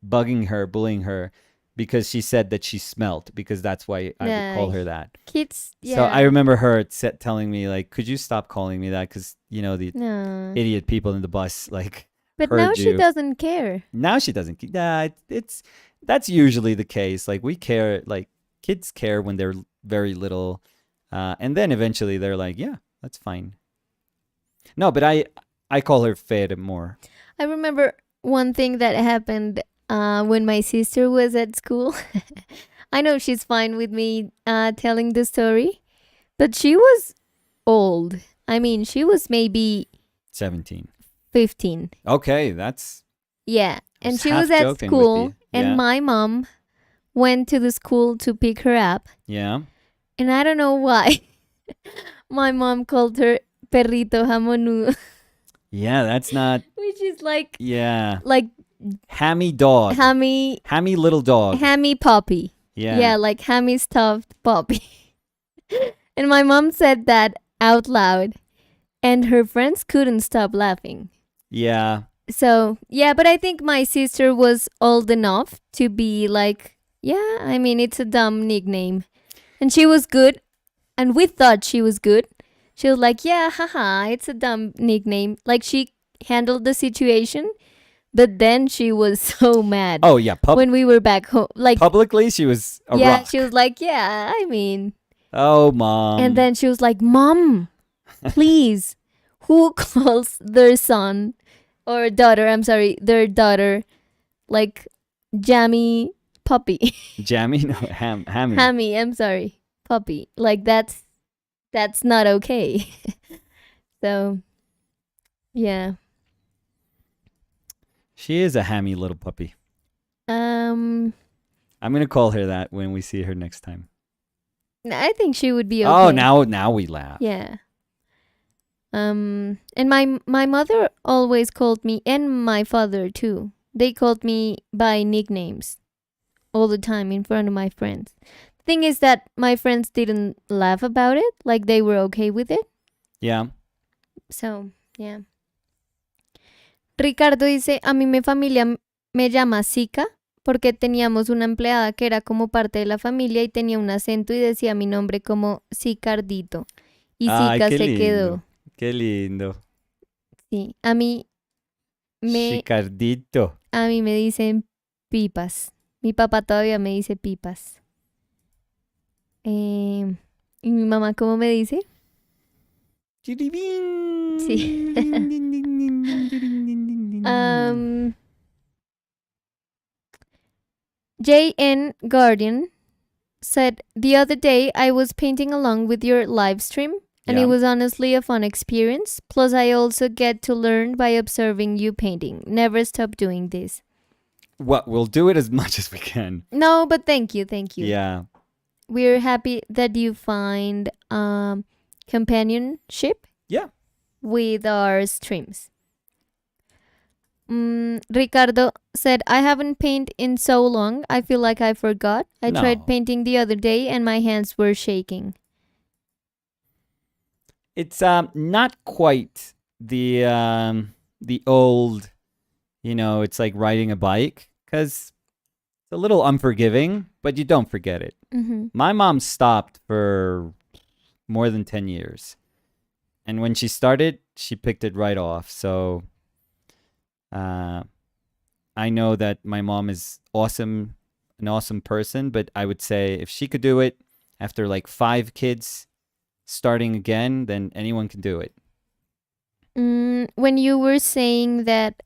bugging her, bullying her, because she said that she smelt, because that's why I would call her that. kids. Yeah. So I remember her telling me, like, could you stop calling me that? Because, the No. idiot people in the bus, like, But heard now she you. doesn't care. Now she doesn't. Yeah, that's usually the case. Like, we care, like, kids care when they're very little. And then eventually they're like, yeah, that's fine. No, but I call her Fer more. I remember one thing that happened when my sister was at school. I know she's fine with me telling the story, but she was old. I mean, she was maybe 17. 15. Okay, that's... Yeah, and was she half was at joking with school, you. and Yeah. my mom went to the school to pick her up, Yeah. and I don't know why. My mom called her Perrito Jamonudo, Yeah, that's not... which is like Yeah. hammy dog. hammy Hammy little dog. hammy puppy. Yeah. Yeah, like hammy stuffed puppy. And my mom said that out loud, and her friends couldn't stop laughing. Yeah. So, yeah, but I think my sister was old enough to be like, yeah, I mean, it's a dumb nickname. And she was good, and we thought she was good. She was like, yeah, haha, it's a dumb nickname. Like, she handled the situation, but then she was so mad Oh, yeah. when we were back home. Like, Publicly, she was a yeah, rock. she was like, yeah, I mean. Oh, Mom. And then she was like, Mom, please, who calls their son or daughter, I'm sorry, their daughter, like, Jammy Puppy? Jammy? No, Hammy. Hammy, I'm sorry, Puppy. Like, that's not okay. So, yeah. She is a hammy little puppy. Um, I'm going to call her that when we see her next time. I think she would be okay. Oh, now we laugh. Yeah. And my mother always called me, and my father too. They called me by nicknames all the time in front of my friends. Thing is that my friends didn't laugh about it, like they were okay with it. Yeah. So, yeah. Ricardo dice, a mí mi familia me llama Zika porque teníamos una empleada que era como parte de la familia y tenía un acento y decía mi nombre como Zicardito. Y Ay, Zika qué se lindo. quedó. Qué lindo. Sí, a mí Chicardito. me dicen Pipas. Mi papá todavía me dice Pipas. ¿Y mi mamá cómo me dice? Sí. JN Guardian said, the other day I was painting along with your live stream and Yeah. it was honestly a fun experience. Plus I also get to learn by observing you painting. Never stop doing this. Well, we'll do it as much as we can. No, but thank you. Yeah. We're happy that you find companionship Yeah. with our streams. Ricardo said, I haven't painted in so long. I feel like I forgot. I No. tried painting the other day and my hands were shaking. It's not quite the old, it's like riding a bike, because it's a little unforgiving, but you don't forget it. Mm-hmm. My mom stopped for more than 10 years. And when she started, she picked it right off. So I know that my mom is awesome, an awesome person, but I would say if she could do it after like 5 kids starting again, then anyone can do it. When you were saying that,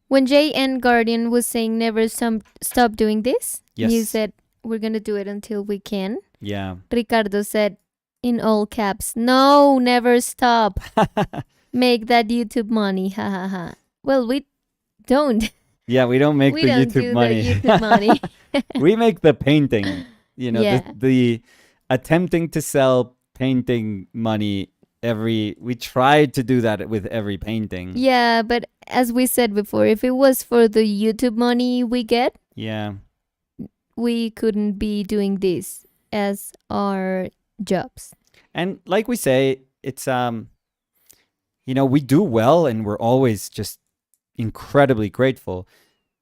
when JN Guardian was saying never stop doing this, Yes. you said we're going to do it until we can. Yeah. Ricardo said in all caps, no, never stop. Make that YouTube money. Ha ha ha. Well, we don't. Yeah, we don't make We the don't YouTube do money. the YouTube money. We make the painting. Yeah. The attempting to sell painting money we tried to do that with every painting. Yeah, but as we said before, if it was for the YouTube money we get, Yeah. we couldn't be doing this as our jobs. And like we say, it's we do well and we're always just incredibly grateful.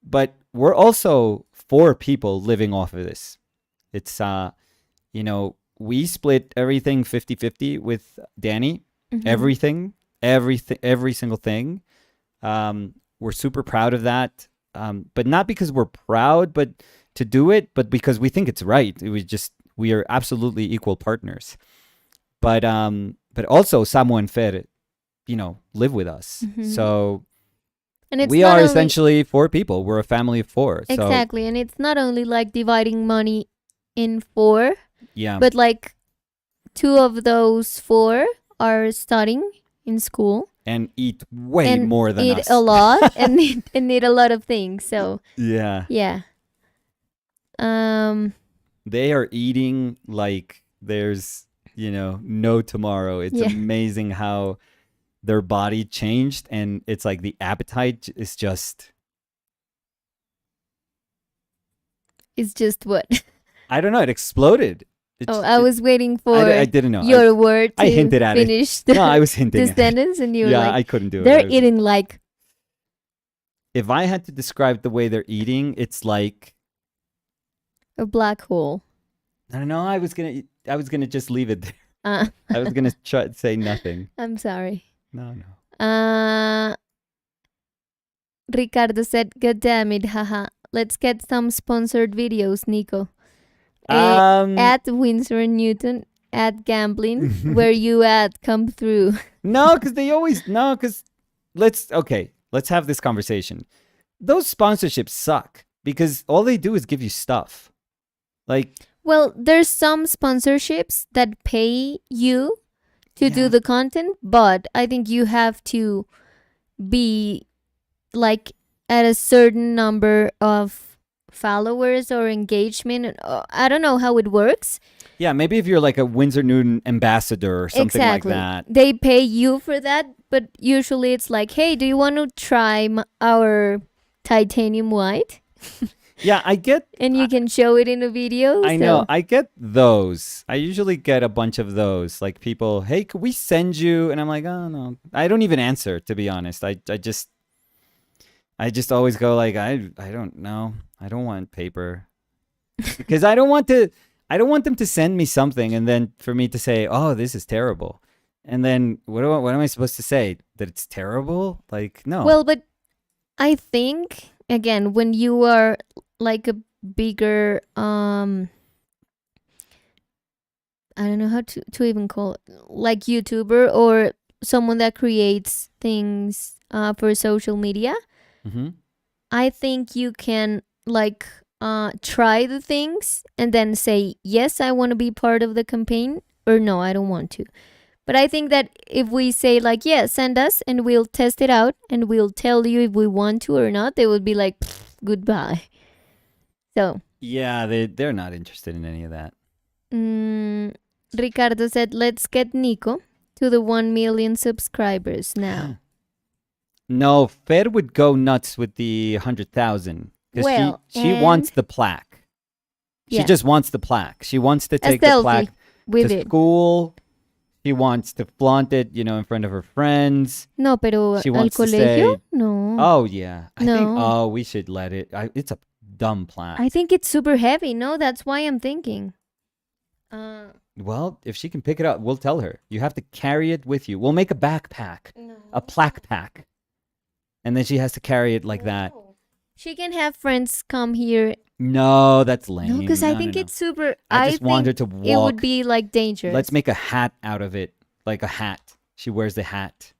But we're also 4 people living off of this. It's we split everything 50-50 with Danny. Mhm. Every single thing. We're super proud of that. But not because we're proud, but to do it, but because we think it's right. We are absolutely equal partners. But also Samu and Fer, live with us. Mhm. So And it's we not are only- essentially 4 people. We're a family of 4. Exactly. And it's not only like dividing money in 4, Yeah. but like 2 of those 4 are studying in school And eat way and more than eat us. a lot and need a lot of things. So Yeah. yeah. They are eating like there's, no tomorrow. It's Yeah. amazing how their body changed, and it's like the appetite is just, It's just what? I don't know, it exploded. I was waiting for I didn't know. your word to I hinted at it. finish the, No, I was hinting the at it. sentence, and you were Yeah, like, I couldn't do it. they're eating like If I had to describe the way they're eating, it's like, a black hole. I don't know, I was gonna just leave it there. Uh, I was gonna try to say nothing. I'm sorry. No. Ricardo said, God damn it, haha. Let's get some sponsored videos, Nico. At Winsor Newton, at Gambling, where you at? Come through. No, because let's have this conversation. Those sponsorships suck because all they do is give you stuff. Like, Well, there's some sponsorships that pay you to do Yeah. the content, but I think you have to be like at a certain number of followers or engagement. I don't know how it works. Yeah, maybe if you're like a Windsor Newton ambassador or something Exactly. like that. They pay you for that, but usually it's like, hey, do you want to try our titanium white? Yeah, I get. And you can show it in a video. I know. I get those. I usually get a bunch of those. Like people, hey, could we send you? And I'm like, oh no, I don't even answer, to be honest. I just always go like, I don't know. I don't want paper because I don't want them to send me something and then for me to say, oh, this is terrible. And then what am I supposed to say? That it's terrible? Like, no. Well, but I think again, when you are like a bigger I don't know how to even call it, like YouTuber or someone that creates things for social media, Mm-hmm. I think you can like try the things and then say, yes, I want to be part of the campaign, or no, I don't want to. But I think that if we say like, yeah, send us and we'll test it out and we'll tell you if we want to or not, they would be like, goodbye. So. Yeah, they're not interested in any of that. Ricardo said, let's get Nico to the 1 million subscribers now. No, Fer would go nuts with the 100,000 because Well, she wants the plaque. She Yeah. just wants the plaque. She wants to A take the selfie plaque with to it. school. She wants to flaunt it, in front of her friends. No, pero She al wants to colegio? say, No. oh, yeah. I think, No. we should let it. It's a dumb plaque. I think it's super heavy. No, that's why I'm thinking. Well, if she can pick it up, we'll tell her. You have to carry it with you. We'll make a backpack, a plaque pack. And then she has to carry it like that. She can have friends come here. No, that's lame. No, because I No, think no. it's super. I just want her think to walk. it would be like dangerous. Let's make a hat out of it, like a hat. She wears the hat.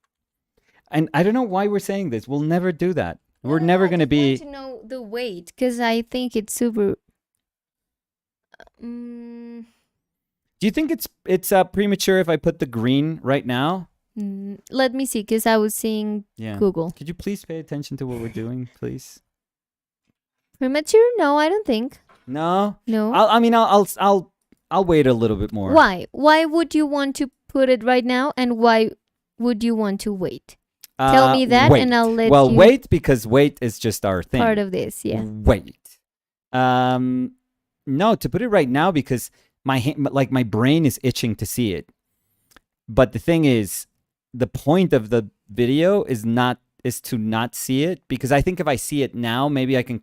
And I don't know why we're saying this. We'll never do that. We're never going to be. I want to know the weight because I think it's super. Do you think it's premature if I put the green right now? Let me see, because I was seeing Yeah. Google. Could you please pay attention to what we're doing, please? Premature? No, I don't think. No. No. I'll wait a little bit more. Why? Why would you want to put it right now, and why would you want to wait? Tell me that, wait. and I'll let Well, you wait because wait is just our thing. part of this. Yeah. Wait. No, to put it right now because my brain is itching to see it. But the thing is, the point of the video is to not see it, because I think if I see it now, maybe I can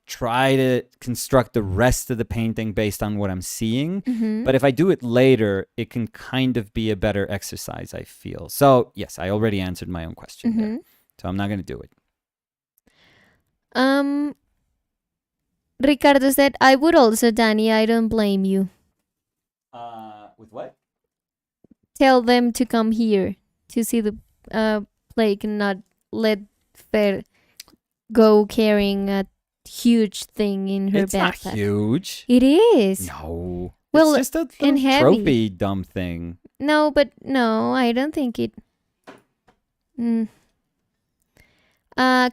try to construct the rest of the painting based on what I'm seeing. Mm-hmm. But if I do it later, it can kind of be a better exercise, I feel. So yes, I already answered my own question there. So I'm not going to do it. Ricardo said, I would also, Danny, I don't blame you. With what? Tell them to come here to see the plague and not let Fer go carrying a huge thing in her It's not backpack. huge. It is. No. Well, it's just a and little heavy. trophy dumb thing. No, but no, I don't think it.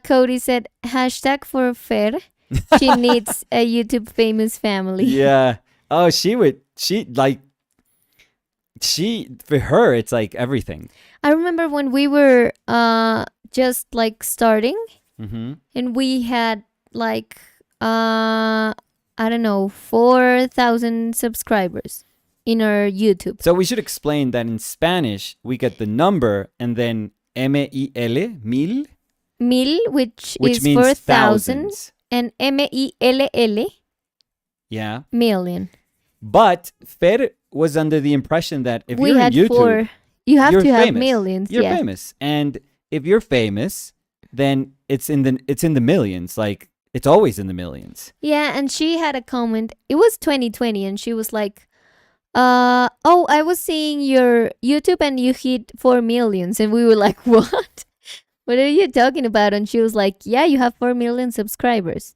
Cody said, hashtag for Fer. She needs a YouTube famous family. Yeah. Oh, for her, it's like everything. I remember when we were just like starting, Mm-hmm. and we had like I don't know, 4,000 subscribers in our YouTube. So we should explain that in Spanish, we get the number and then M-I-L, mil, Mil, which is means 4,000, thousands. and M-I-L-L, Yeah. million. But Fer was under the impression that if We you're had in YouTube, four. You have you're to have famous. millions. You're Yeah. famous. And if you're famous, then it's in the millions. Like, it's always in the millions. Yeah, and she had a comment. It was 2020, and she was like, oh, I was seeing your YouTube and you hit 4 millions. And we were like, what? What are you talking about? And she was like, yeah, you have 4 million subscribers.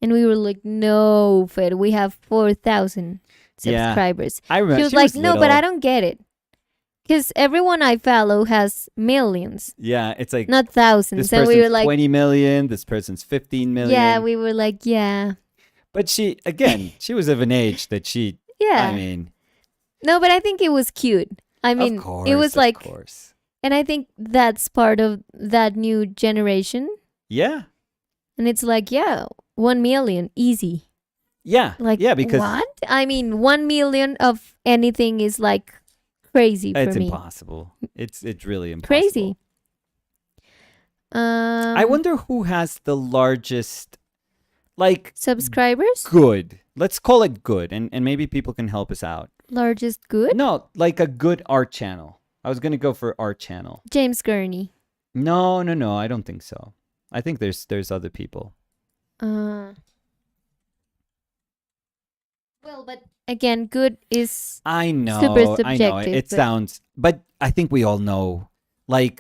And we were like, no, Fer, we have 4,000 Yeah. subscribers. I remember. She was like, no, but little. I don't get it. Because everyone I follow has millions, Yeah, it's like not thousands. this And person's we were like, 20 million, this person's 15 million. yeah, we were like, yeah. But she was of an age that I Yeah. mean, No, but I think it was cute. I of mean, course, it was of like, course. and I think that's part of that new generation. Yeah. And it's like, yeah, 1 million, easy. Yeah. Like, yeah, because what? I mean, 1 million of anything is like crazy for it's me. impossible. It's really impossible. Crazy. I wonder who has the largest, like, Subscribers? good. Let's call it good, and maybe people can help us out. Largest good? No, like a good art channel. I was gonna go for art channel. James Gurney. No, I don't think so. I think there's other people. Well, but again, good is I know. super I know. subjective. It but- sounds, but I think we all know, like,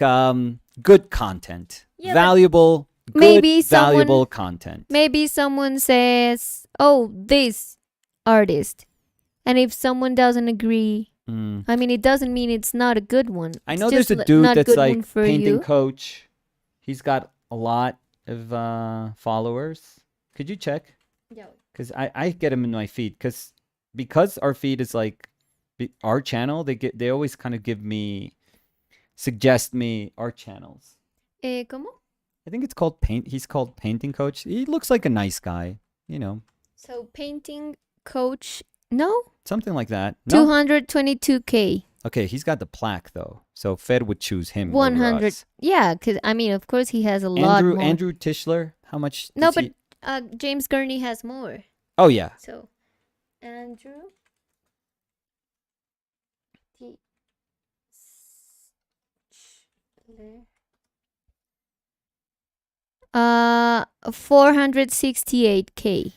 good content, Yeah, but valuable, good, maybe someone- valuable content. Maybe someone says, "Oh, this artist," and if someone doesn't agree, Mm. I mean, it doesn't mean it's not a good one. I It's know there's just a dude not that's good like one for painting you. coach. He's got a lot of followers. Could you check? Because I get him in my feed because our feed is like our channel. They always kind of suggest me art channels. ¿Cómo? I think it's called He's called Painting Coach. He looks like a nice guy, So painting coach, no, something like that. No? 222K, Okay, he's got the plaque though, so Fed would choose him. over 100. us. Yeah, because I mean, of course, he has a lot more. Andrew Tischler. How much? No, does but he- James Gurney has more. oh yeah. So, Andrew. Tischler. 468K.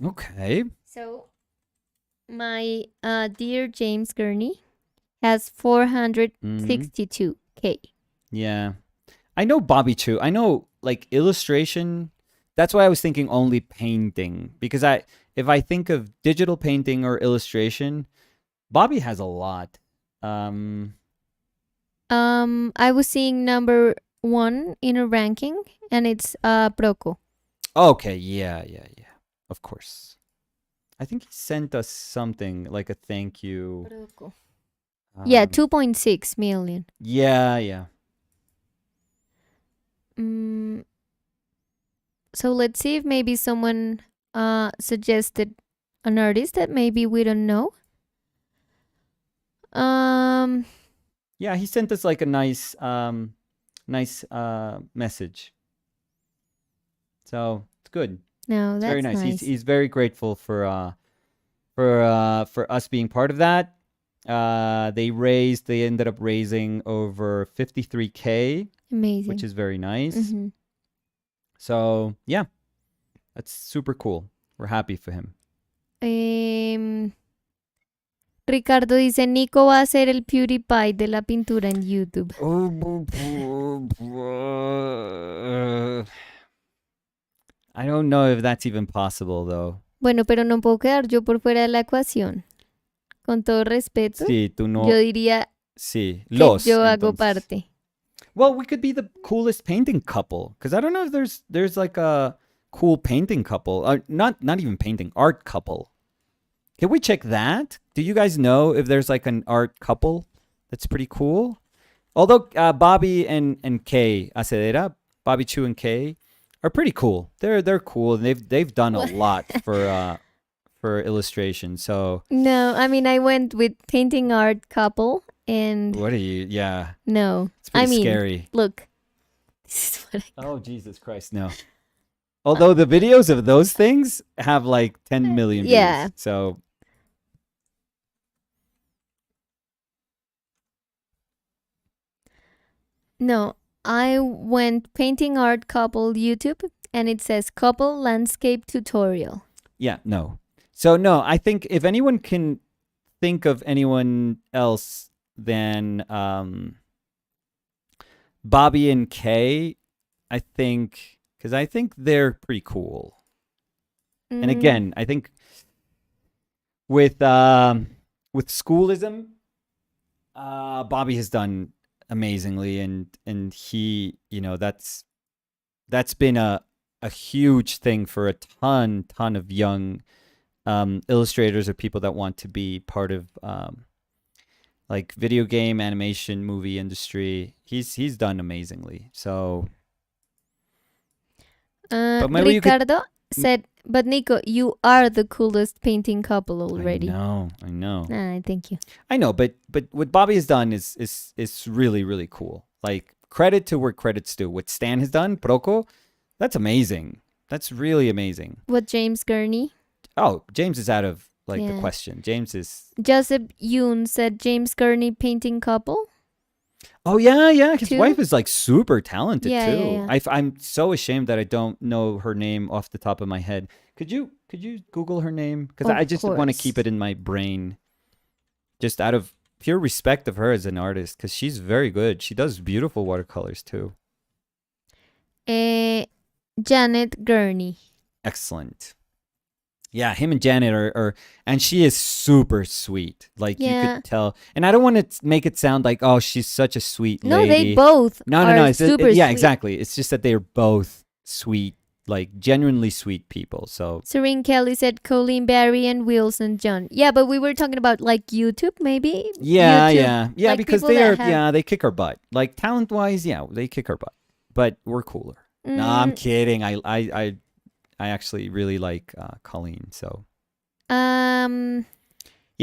Okay. So, my dear James Gurney has 462K. Yeah. I know Bobby too. I know like illustration. That's why I was thinking only painting because if I think of digital painting or illustration, Bobby has a lot. I was seeing number 1 in a ranking, and it's Proco. Okay, yeah. Of course. I think he sent us something like a thank you. Proco. Yeah, um, 2.6 million. Yeah. So let's see if maybe someone suggested an artist that maybe we don't know. Yeah, he sent us like a nice message. So it's good. No, It's that's very nice. nice. He's very grateful for us being part of that. They ended up raising over 53K, Amazing. which is very nice. Mhm. So yeah, that's super cool. We're happy for him. Ricardo dice, Nico va a ser el PewDiePie de la pintura en YouTube. I don't know if that's even possible though. Bueno, pero no puedo quedar yo por fuera de la ecuación. Con todo respeto, Sí, tú no. yo diría Sí, que los. yo hago entonces. parte. Well, we could be the coolest painting couple because I don't know if there's like a cool painting couple, not even painting art couple. Can we check that? Do you guys know if there's like an art couple that's pretty cool? Although Bobby and Kay Acedera, Bobby Chu and Kay, are pretty cool. They're cool and they've done a lot for illustration. So No, I mean, I went with painting art couple and what are you? Yeah, no. it's pretty I mean, scary. look. This is what I Oh, Jesus Christ, no. Although the videos of those things have like 10 million views. Yeah. So, No, I went painting art couple YouTube and it says couple landscape tutorial. yeah, no. So, no, I think if anyone can think of anyone else than Bobby and Kay, I think, because I think they're pretty cool. And Mm, again, I think with schoolism, Bobby has done amazingly, and he, that's been a a huge thing for a ton of young illustrators or people that want to be part of like video game, animation, movie industry. He's done amazingly. So, but maybe you could. Ricardo said, but Nico, you are the coolest painting couple already. I know. Thank you. I know, but what Bobby has done is really, really cool. Like, credit to where credit's due. What Stan has done, Proco, that's amazing. That's really amazing. What James Gurney? Oh, James is out of the Yeah. question. James is. Joseph Yoon said James Gurney painting couple. Oh yeah. His Too? wife is like super talented Yeah, too. yeah, yeah. I'm so ashamed that I don't know her name off the top of my head. Could you Google her name? Because Of I just want to keep course. it in my brain, just out of pure respect of her as an artist, because she's very good. She does beautiful watercolors too. Janet Gurney. Excellent. Yeah, him and Janet are and she is super sweet. Like, you Yeah. could tell. And I don't want to make it sound like, oh, she's such a sweet No, lady. they both No. are It's super yeah, sweet. exactly. It's just that they're both sweet, like genuinely sweet people. So Serene Kelly said Colleen Barry and Wilson John. Yeah, but we were talking about like YouTube, maybe. yeah, YouTube, yeah, like because people they are that have- they kick our butt. Like, talent wise, yeah, they kick our butt. But we're cooler. No, I'm Mm, kidding. I actually really like Colleen. So yeah,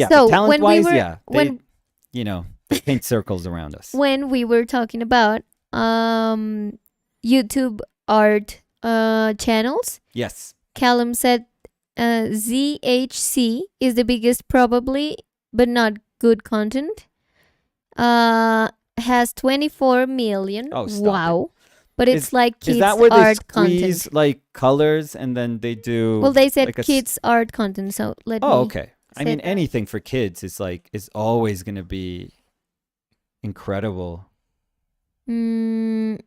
So talent when we wise, were yeah, they, when they paint circles around us. when we were talking about YouTube art channels, Yes. Callum said ZHC is the biggest probably, but not good content. Has 24 million. Oh, stop wow. But it's like Is kids that where they art squeeze content. like colors and then they do? Well, they said like a s- kids art content, so let Oh, me okay. I say mean, that. anything for kids is always gonna be incredible. Mm,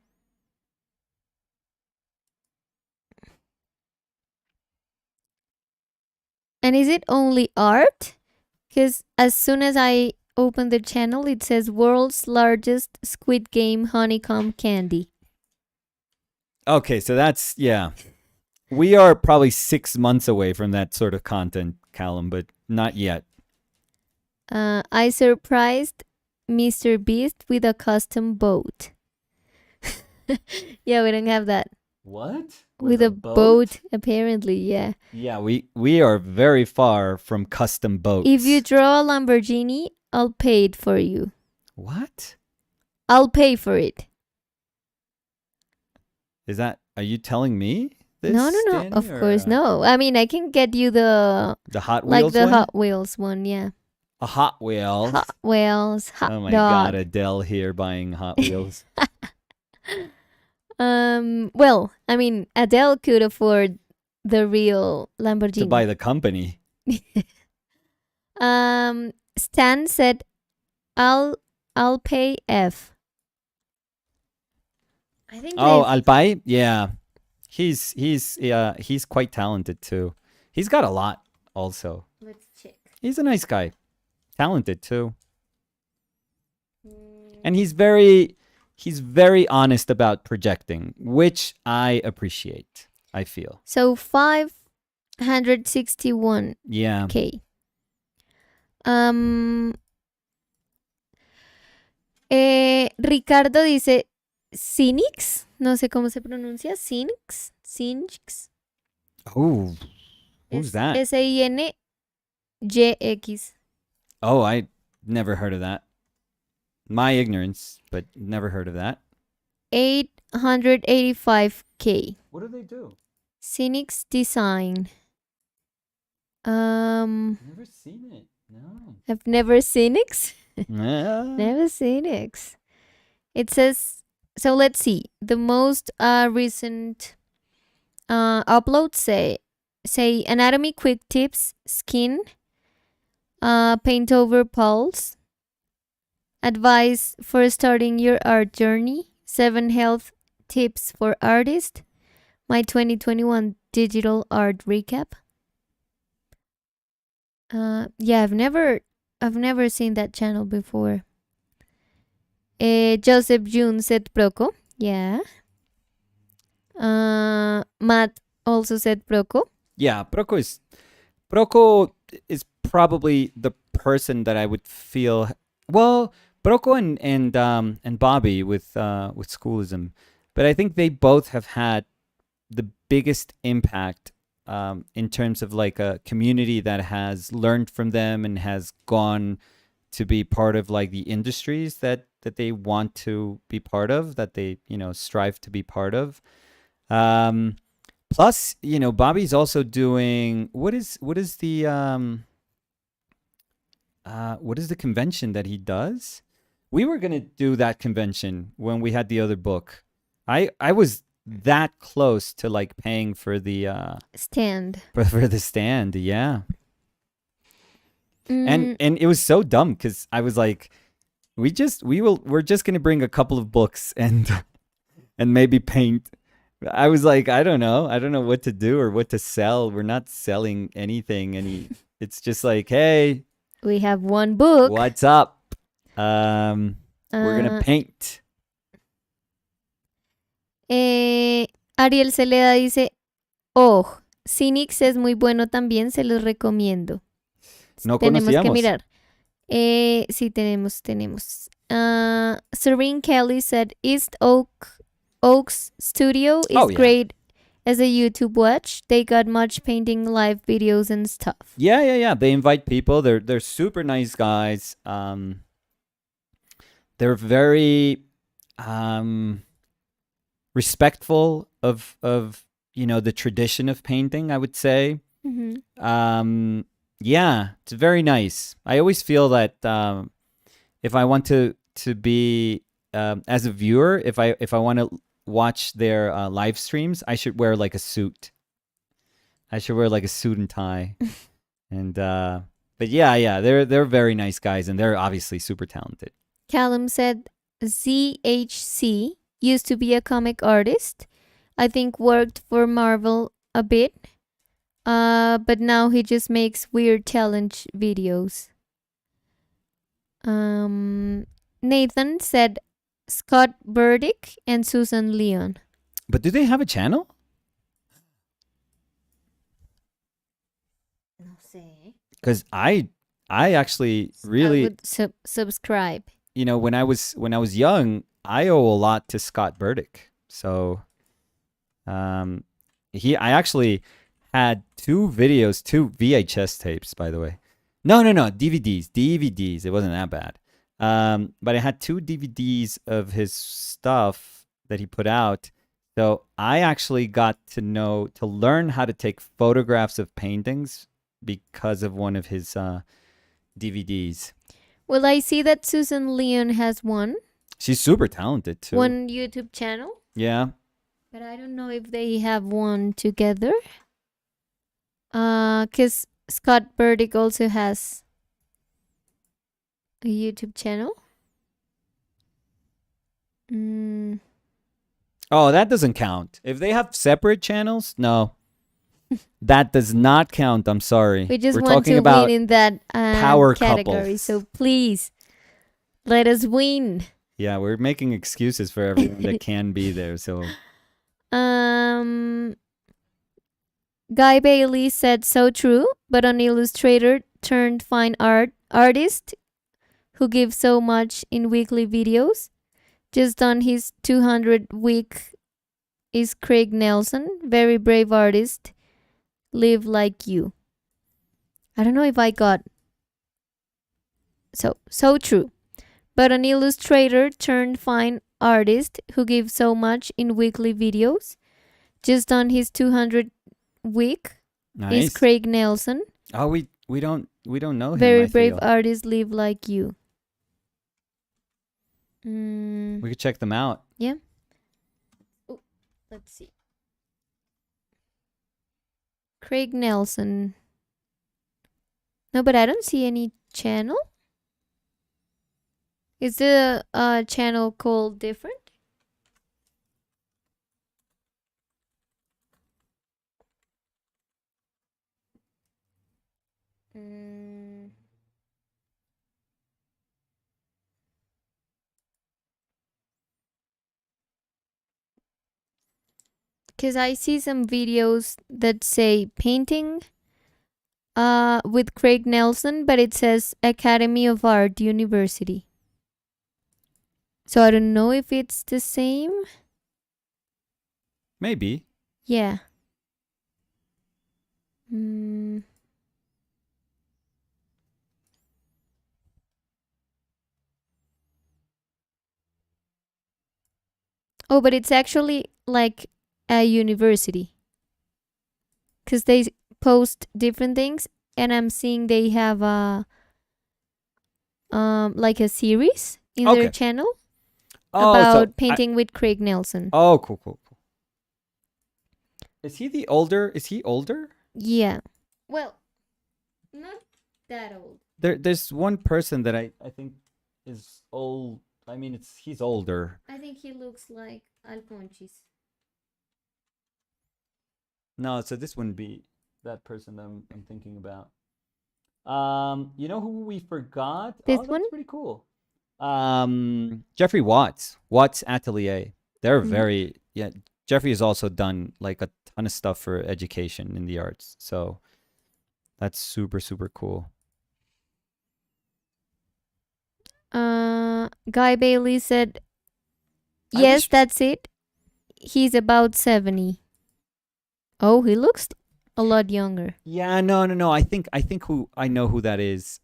and is it only art? Because as soon as I open the channel, it says world's largest Squid Game honeycomb candy. Okay, so that's We are probably 6 months away from that sort of content, Callum, but not yet. I surprised Mr. Beast with a custom boat. Yeah, we don't have that. What? With a boat, apparently, yeah. Yeah, we are very far from custom boats. If you draw a Lamborghini, I'll pay it for you. What? I'll pay for it. Are you telling me this? No. Danny, Of or, course, no. I mean, I can get you the The Hot Wheels one? Hot Wheels one, yeah. A Hot Wheels. Hot Wheels, hot Oh my dog. god, Adele here buying Hot Wheels. Well, I mean, Adele could afford the real Lamborghini. to buy the company. Stan said, "I'll pay F." I think. Oh, they've- Alpay? Yeah. He's quite talented too. He's got a lot also. Let's check. He's a nice guy. Talented too. And he's very honest about projecting, which I appreciate, I feel. So 561K. Yeah. Ricardo dice Cinix, no sé cómo se pronuncia, Cinx. Oh. Who's that? SINJX. Oh, I never heard of that. My ignorance, but never heard of that. 885K. What do they do? Cinix Design. Never seen it. No. I've never Cinix. Ah. Never Cinix. It says, so let's see. The most recent uploads say anatomy quick tips, skin, paint over pulse, advice for starting your art journey, 7 health tips for artists, my 2021 digital art recap. Yeah, I've never seen that channel before. Joseph June said Proco. Yeah. Matt also said Proco. Yeah, Proco is probably the person that I would feel. Well, Proco and Bobby with Schoolism, but I think they both have had the biggest impact in terms of like a community that has learned from them and has gone to be part of like the industries that they want to be part of, that they strive to be part of. Um, Plus, Bobby's also doing what is the convention that he does? We were gonna do that convention when we had the other book. I was that close to like paying for the Stand. for the stand, yeah. Mm, And it was so dumb because I was like, we're just gonna bring a couple of books and and maybe paint. I was like, I don't know what to do or what to sell. We're not selling anything. It's just like, hey, we have one book. what's up? We're gonna paint. Ariel Celeda dice, oh, Cynics es muy bueno también, se los recomiendo. No Tenemos que conocíamos. mirar. Sí, tenemos. Serene Kelly said East Oaks Studio is Oh, yeah. great as a YouTube watch. They got much painting live videos and stuff. Yeah. They invite people. They're super nice guys. They're very respectful of the tradition of painting, I would say. Mhm. Yeah, it's very nice. I always feel that if I want to be as a viewer, if I want to watch their live streams, I should wear like a suit. I should wear like a suit and tie. And but yeah, they're very nice guys, and they're obviously super talented. Callum said ZHC used to be a comic artist. I think worked for Marvel a bit. But now he just makes weird challenge videos. Nathan said Scott Burdick and Susan Leon. But do they have a channel? No sé. Because I actually really, I would subscribe. when I was young, I owe a lot to Scott Burdick. So I actually had two VHS tapes, by the way. No, DVDs. It wasn't that bad. But I had two DVDs of his stuff that he put out. So I actually got to learn how to take photographs of paintings because of one of his DVDs. Well, I see that Susan Leon has one. She's super talented too. One YouTube channel. Yeah. But I don't know if they have one together. Because Scott Burdick also has a YouTube channel. Oh, that doesn't count. If they have separate channels, no. That does not count. I'm sorry. We just We're want talking to about win in that power category. couples. So please, let us win. Yeah, we're making excuses for everyone that can be there. So Guy Bailey said so true, but an illustrator turned fine artist who gives so much in weekly videos. Just on his 200 week is Craig Nelson, very brave artist. Live like you. I don't know if I got so true. But an illustrator turned fine artist who gives so much in weekly videos. Just on his 200 week nice. is Craig Nelson. Oh, we don't know him. Very I brave feel. artist live like you. We could check them out. Yeah. Oh, let's see. Craig Nelson. No, but I don't see any channel. Is the channel called different? Because I see some videos that say painting with Craig Nelson, but it says Academy of Art University. So I don't know if it's the same. Maybe. Yeah. Mm. Oh, but it's actually like a university. Because they post different things, and I'm seeing they have like a series in their Okay. channel Oh, about painting with Craig Nelson. oh, cool. Is he older? Yeah. Well, not that old. There's one person that I think is old. I mean, he's older. I think he looks like Alconchis. No, so this wouldn't be that person that I'm thinking about. You know who we forgot? This That's one? pretty cool. Jeffrey Watts Atelier. They're Mhm. very yeah. Jeffrey has also done like a ton of stuff for education in the arts, so that's super cool. Guy Bailey said, I yes, wish- that's it. He's about 70. Oh, he looks a lot younger. Yeah, no. I think I know who that is.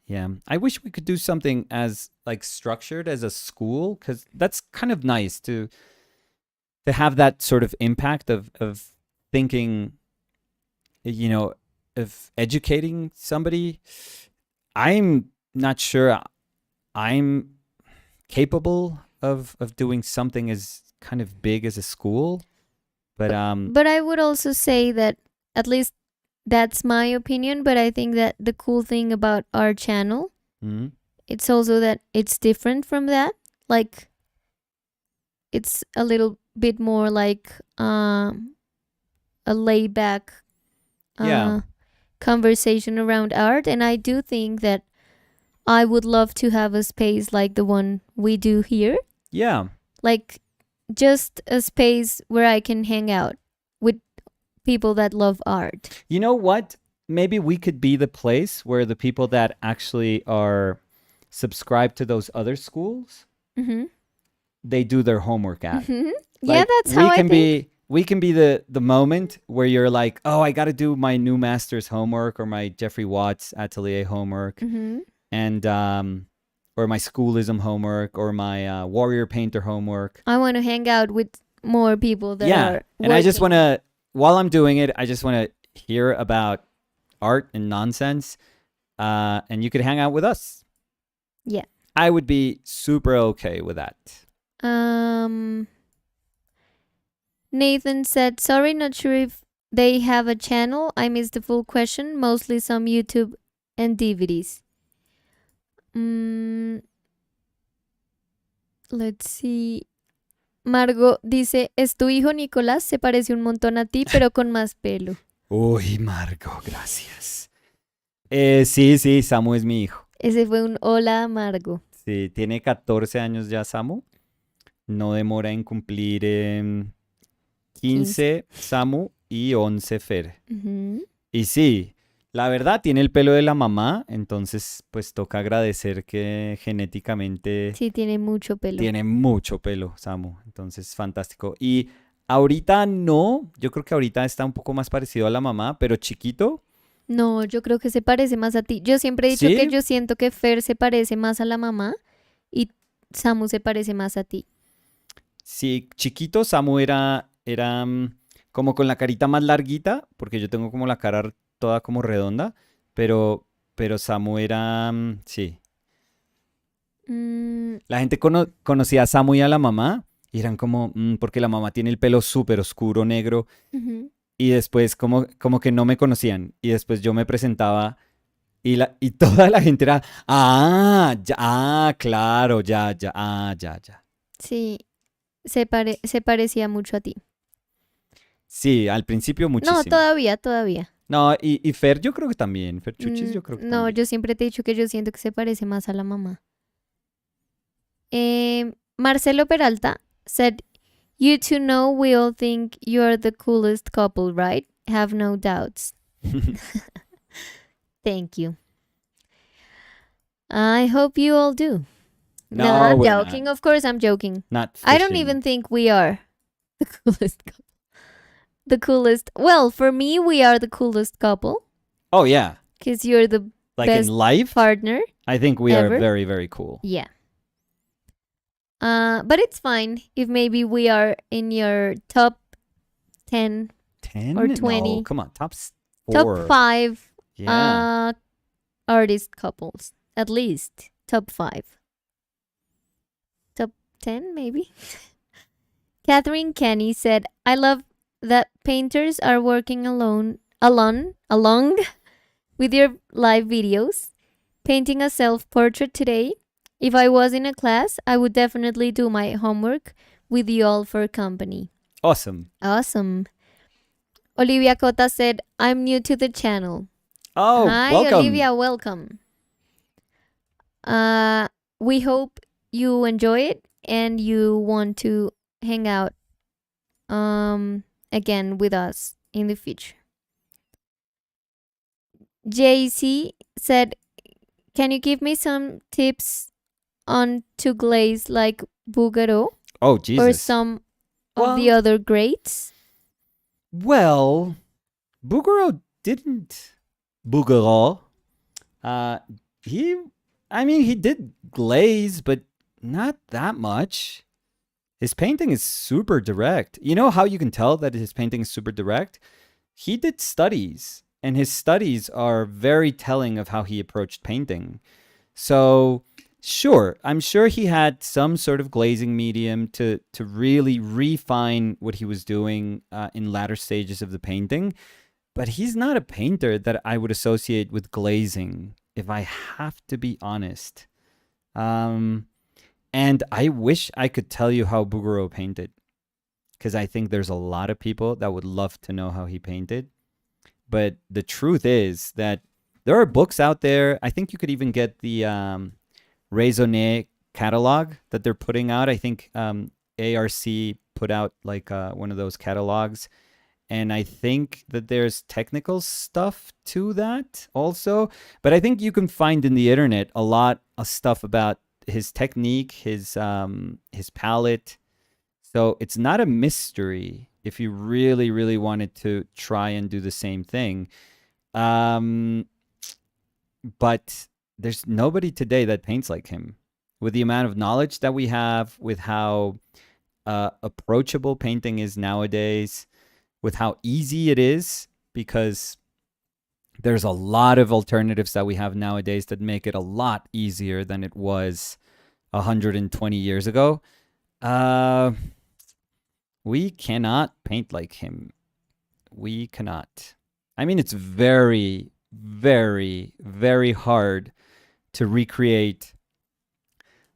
Yeah, I wish we could do something as like structured as a school, because that's kind of nice to have that sort of impact of thinking, you know, of educating somebody. I'm not sure I'm capable of doing something as kind of big as a school, but But I would also say that, at least that's my opinion, but I think that the cool thing about our channel, mhm. it's also that it's different from that. Like, it's a little bit more like a laid back Yeah. conversation around art. And I do think that I would love to have a space like the one we do here. Yeah. Like, just a space where I can hang out with people that love art. You know what? Maybe we could be the place where the people that actually are subscribed to those other schools, Mm-hmm. they do their homework at. Mm-hmm. Yeah, Like, that's how I think. we can be the moment where you're like, oh, I got to do my new master's homework or my Jeffrey Watts Atelier homework, Mm-hmm. and or my schoolism homework or my warrior painter homework. I want to hang out with more people that Yeah, are and I just working. want to, while I'm doing it, I just want to hear about art and nonsense, and you could hang out with us. Yeah. I would be super okay with that. Nathan said, sorry, not sure if they have a channel. I missed the full question. Mostly some YouTube and DVDs. Let's see. Margo dice, es tu hijo Nicolás, se parece un montón a ti, pero con más pelo. Uy, Margo, gracias. Sí, Samu es mi hijo. Ese fue un hola, Margo. Sí, tiene 14 años ya Samu. No demora en cumplir 15 Samu y 11 Fer. Ujú. Y sí, la verdad tiene el pelo de la mamá, entonces pues toca agradecer que genéticamente Sí, tiene mucho pelo. tiene mucho pelo Samu, entonces fantástico. Y ahorita no, yo creo que ahorita está un poco más parecido a la mamá, pero chiquito, No, yo creo que se parece más a ti. Yo siempre he dicho ¿sí? que yo siento que Fer se parece más a la mamá y Samu se parece más a ti. Sí, chiquito Samu era como con la carita más larguita, porque yo tengo como la cara toda como redonda, pero Samu era, sí. Mm, La gente conocía a Samu y a la mamá y eran como, porque la mamá tiene el pelo súper oscuro, negro, ujú. y después como que no me conocían, y después yo me presentaba y toda la gente era, claro, ya. Sí, se parecía mucho a ti. Sí, al principio No, muchísimo. todavía. No, y Fer yo creo que también, Fer Chuchis yo creo que No, también. yo siempre te he dicho que yo siento que se parece más a la mamá. Marcelo Peralta said You two know we all think you're the coolest couple, right? Have no doubts. Thank you. I hope you all do. No, No, I'm we're not. joking. Of course, I'm joking. Not I don't fishing. even think we are the coolest couple. The coolest. Well, for me, we are the coolest couple Oh yeah, because you're the like best in life, partner. I think we ever. are very, very cool. Yeah. But it's fine if maybe we are in your top 10, 10 or No, 20. come on, top 4. top 5 Yeah. artist couples. At least top 5. Top 10, maybe? Catherine Kenny said, I love that painters are working along with your live videos. Painting a self-portrait today. If I was in a class, I would definitely do my homework with you all for company. Awesome. Awesome. Olivia Cota said, I'm new to the channel. Oh, Hi, welcome. Olivia, welcome. We hope you enjoy it and you want to hang out again with us in the future. JC said, can you give me some tips on to glaze like Bouguereau Oh, or Jesus. some of the other greats? Well, Bouguereau didn't. Bouguereau. He did glaze, but not that much. His painting is super direct. You know how you can tell that his painting is super direct? He did studies, and his studies are very telling of how he approached painting. So, sure, I'm sure he had some sort of glazing medium to really refine what he was doing in latter stages of the painting. But he's not a painter that I would associate with glazing, if I have to be honest. And I wish I could tell you how Bouguereau painted, because I think there's a lot of people that would love to know how he painted. But the truth is that there are books out there. I think you could even get the Raisonné catalog that they're putting out. I think ARC put out like one of those catalogs. And I think that there's technical stuff to that also. But I think you can find in the internet a lot of stuff about his technique, his palette. So it's not a mystery if you really, really wanted to try and do the same thing. But there's nobody today that paints like him. With the amount of knowledge that we have, with how approachable painting is nowadays, with how easy it is, because there's a lot of alternatives that we have nowadays that make it a lot easier than it was 120 years ago. We cannot paint like him. We cannot. I mean, it's very, very, very hard to recreate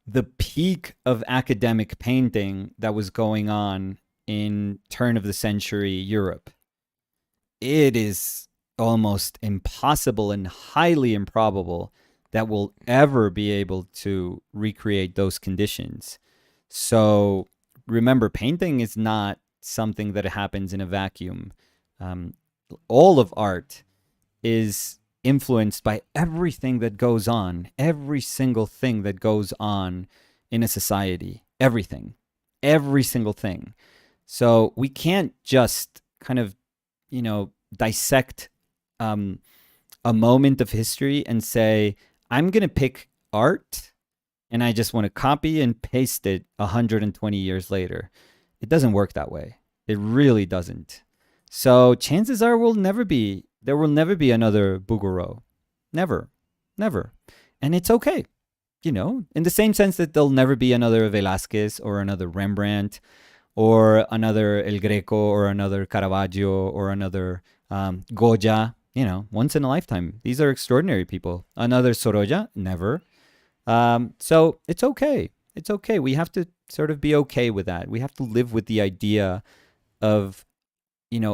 the peak of academic painting that was going on in turn of the century Europe. It is almost impossible and highly improbable that we'll ever be able to recreate those conditions. So remember, painting is not something that happens in a vacuum. All of art is influenced by everything that goes on, every single thing that goes on in a society, everything, every single thing. So we can't just kind of, dissect a moment of history and say, I'm going to pick art and I just want to copy and paste it 120 years later. It doesn't work that way. It really doesn't. So chances are there will never be another Bouguereau. Never. And it's okay. In the same sense that there'll never be another Velázquez or another Rembrandt or another El Greco or another Caravaggio or another Goya, once in a lifetime. These are extraordinary people. Another Sorolla, never. So it's okay. It's okay. We have to sort of be okay with that. We have to live with the idea of,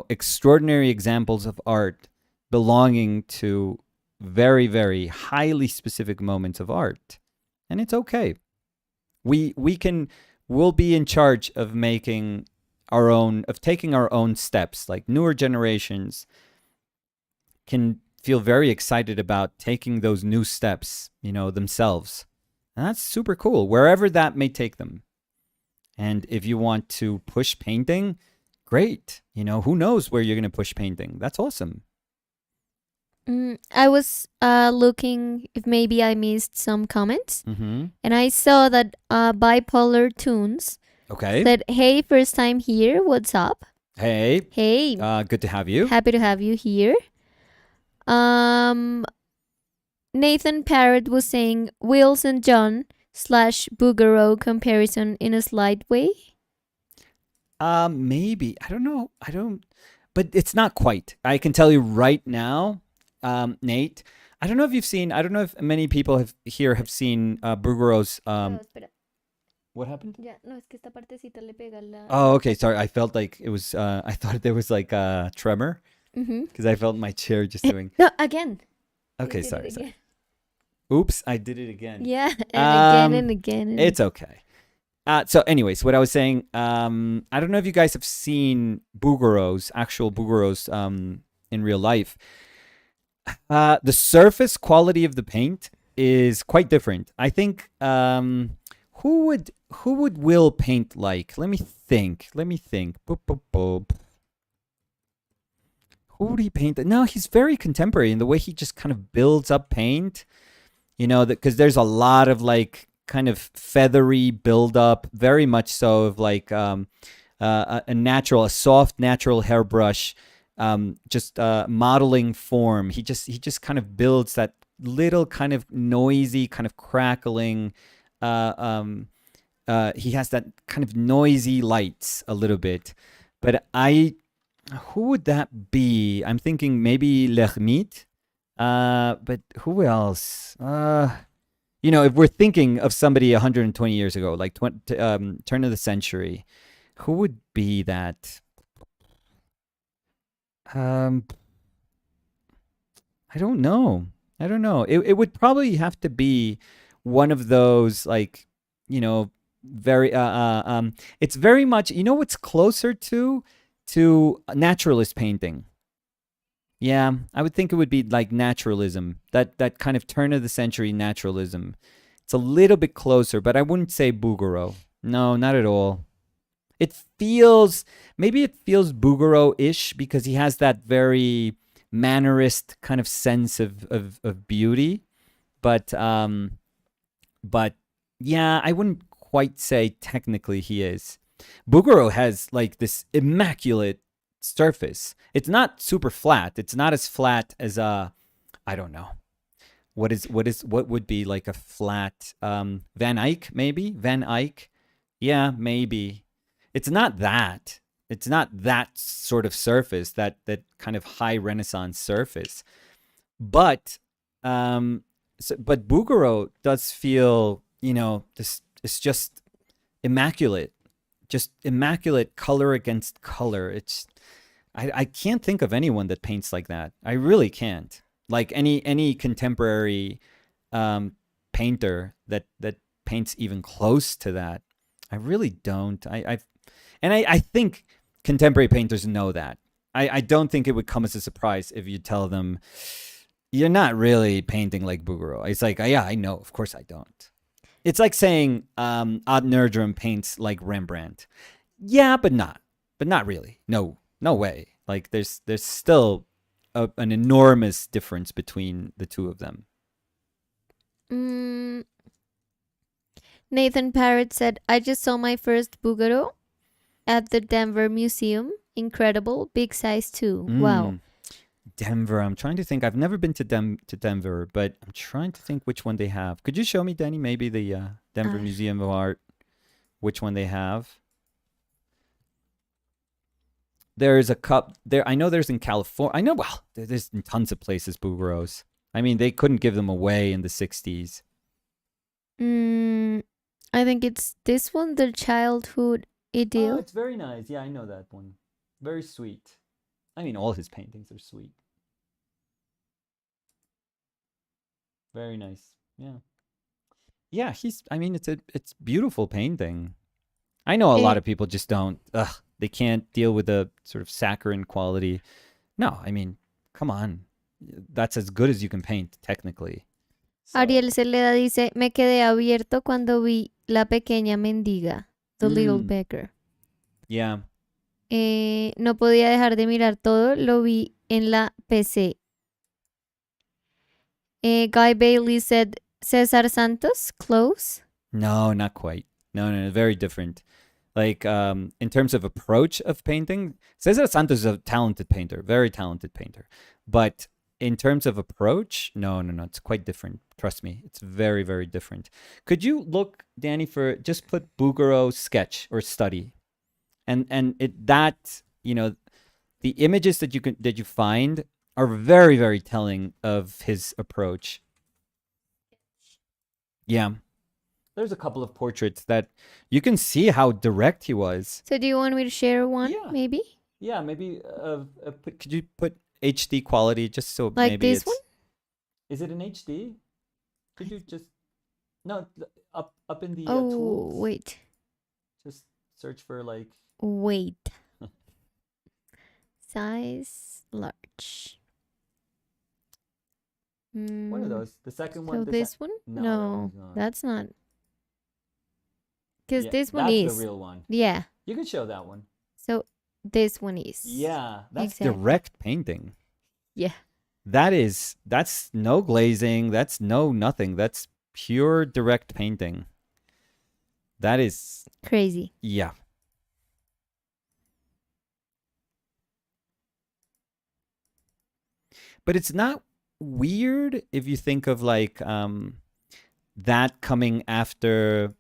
extraordinary examples of art belonging to very, very highly specific moments of art. And it's okay. We'll be in charge of making taking our own steps. Like newer generations can feel very excited about taking those new steps, themselves. And that's super cool, wherever that may take them. And if you want to push painting, great. Who knows where you're going to push painting? That's awesome. I was looking if maybe I missed some comments, Mm-hmm. and I saw that Bipolar Tunes Okay. said, "Hey, first time here. What's up? Hey, Hey, good to have you. happy to have you here." Um, Nathan Parrott was saying Wilson John / Bouguereau comparison in a slight way. Maybe. I don't know. But it's not quite. I can tell you right now, Nate. I don't know if many people here have seen Bouguereau's. Espera. What happened? Ya, no, es que esta partecita le pega la. Oh, okay. Sorry. I felt like it was. I thought there was like a tremor because I felt my chair just doing. No, again. Okay, You did it sorry. again. Oops, I did it again. Yeah, and again Um, and again. And It's okay. So, anyways, what I was saying, I don't know if you guys have seen actual Bouguereau's, in real life. The surface quality of the paint is quite different. I think, who would Will paint like? Let me think. Boop, boop, boop. Who would he paint? No, he's very contemporary in the way he just kind of builds up paint. Because there's a lot of like kind of feathery buildup, very much so of like a soft natural hairbrush, just modeling form. He just kind of builds that little kind of noisy, kind of crackling. He has that kind of noisy lights a little bit, but who would that be? I'm thinking maybe L'Hermite. But who else? If we're thinking of somebody 120 years ago, like turn of the century, who would be that? I don't know. It would probably have to be one of those like, very it's very much, what's closer to naturalist painting. Yeah, I would think it would be like naturalism, that kind of turn of the century naturalism. It's a little bit closer, but I wouldn't say Bouguereau. No, not at all. Maybe it feels Bouguereau-ish because he has that very mannerist kind of sense of beauty. But yeah, I wouldn't quite say technically he is. Bouguereau has like this immaculate surface. It's not super flat. It's not as flat as I don't know. What would be like a flat Van Eyck, maybe? Van Eyck? Yeah, maybe. It's not that. It's not that sort of surface, that kind of high Renaissance surface. But but Bouguereau does feel, this it's just immaculate. Just immaculate color against color. I can't think of anyone that paints like that. I really can't. Like any contemporary painter that paints even close to that. I really don't. I think contemporary painters know that. I don't think it would come as a surprise if you tell them you're not really painting like Bouguereau. It's like, yeah, I know. Of course I don't. It's like saying Odd Nerdrum paints like Rembrandt. Yeah, but not really. No way. Like there's still an enormous difference between the two of them. Nathan Parrott said, "I just saw my first Bouguereau at the Denver Museum. Incredible, big size too. Wow." Denver. I'm trying to think. I've never been to Denver, but I'm trying to think which one they have. Could you show me, Danny, maybe the Denver Museum of Art, which one they have? There's a cup there. I know there's in California. I know, well, there's in tons of places Bouguereau's. I mean, they couldn't give them away in the 60s. I think it's this one, the childhood idyll. Oh, it's very nice. Yeah, I know that one. Very sweet. I mean, all his paintings are sweet. Very nice. Yeah. Yeah, I mean, it's beautiful painting. I know a lot of people just don't. Ugh, They can't deal with the sort of saccharine quality. No, I mean, come on. That's as good as you can paint, technically. So, Ariel Celeda dice, me quedé abierto cuando vi La Pequeña Mendiga, The Little Beggar. yeah. No podía dejar de mirar todo, lo vi en la PC. Guy Bailey said, Cesar Santos, close? No, not quite. No, very different. Like, in terms of approach of painting, Cesar Santos is a talented painter, very talented painter. But in terms of approach, no, it's quite different. Trust me, it's very, very different. Could you look, Danny, for just put Bouguereau sketch or study, and that the images that you find are very, very telling of his approach. Yeah. There's a couple of portraits that you can see how direct he was. So do you want me to share one, Yeah. maybe? Yeah, maybe could you put HD quality just so Like maybe this it's... one? Is it in HD? Could you just... No, up in the Oh, tools. wait. Just search for like... Wait. Size large. One of those. The second one. So the this one? No, No, that one's not. that's not. Because Yeah, this one that's is. the real one. Yeah. You could show that one. So this one is. Yeah, that's Exactly. direct painting. Yeah. That's no glazing. That's no nothing. That's pure direct painting. That is, Crazy. yeah. But it's not weird if you think of like that coming after,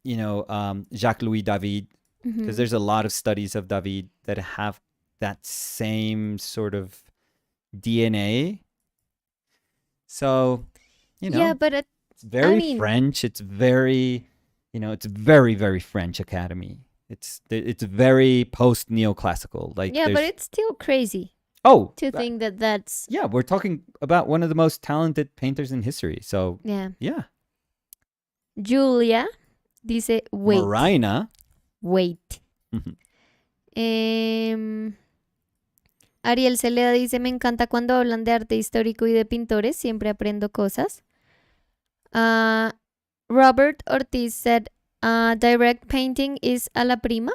Jacques-Louis David, because Mhm. there's a lot of studies of David that have that same sort of DNA. So, Yeah, but it's very mean- French. It's very, it's very, very French Academy. It's very post neoclassical. Like, yeah, but there's- it's still crazy oh, to think that that's. yeah, we're talking about one of the most talented painters in history. So, Yeah. yeah. Julia dice, wait. Marina. Wait. Mhm. Ariel Celeda dice, me encanta cuando hablan de arte histórico y de pintores, siempre aprendo cosas. Robert Ortiz said, direct painting is a la prima.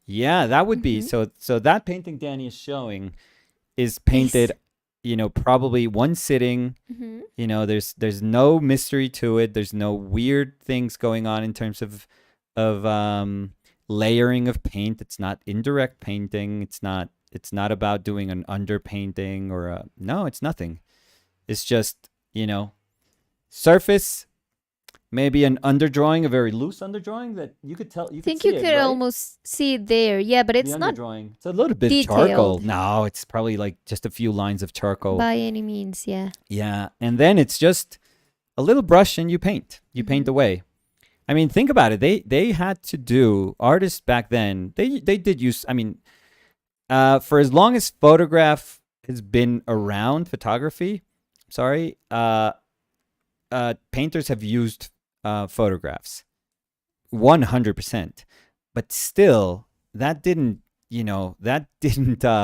Yeah, that would be. Mhm. So that painting Danny is showing is painted, probably one sitting. Mhm. There's no mystery to it. There's no weird things going on in terms of layering of paint. It's not indirect painting. It's not about doing an underpainting or no, it's nothing. It's just, surface, maybe an underdrawing, a very loose underdrawing that you could tell. I think you could almost see it there. Yeah, but it's the not underdrawing. It's a little bit charcoal. detailed. No, it's probably like just a few lines of charcoal. by any means. Yeah. Yeah, and then it's just a little brush and you paint. You paint Mhm. away. I mean, think about it. They had to do, artists back then. They did use. I mean, for as long as photograph has been around, photography. Sorry, painters have used photographs, 100%. But still, that didn't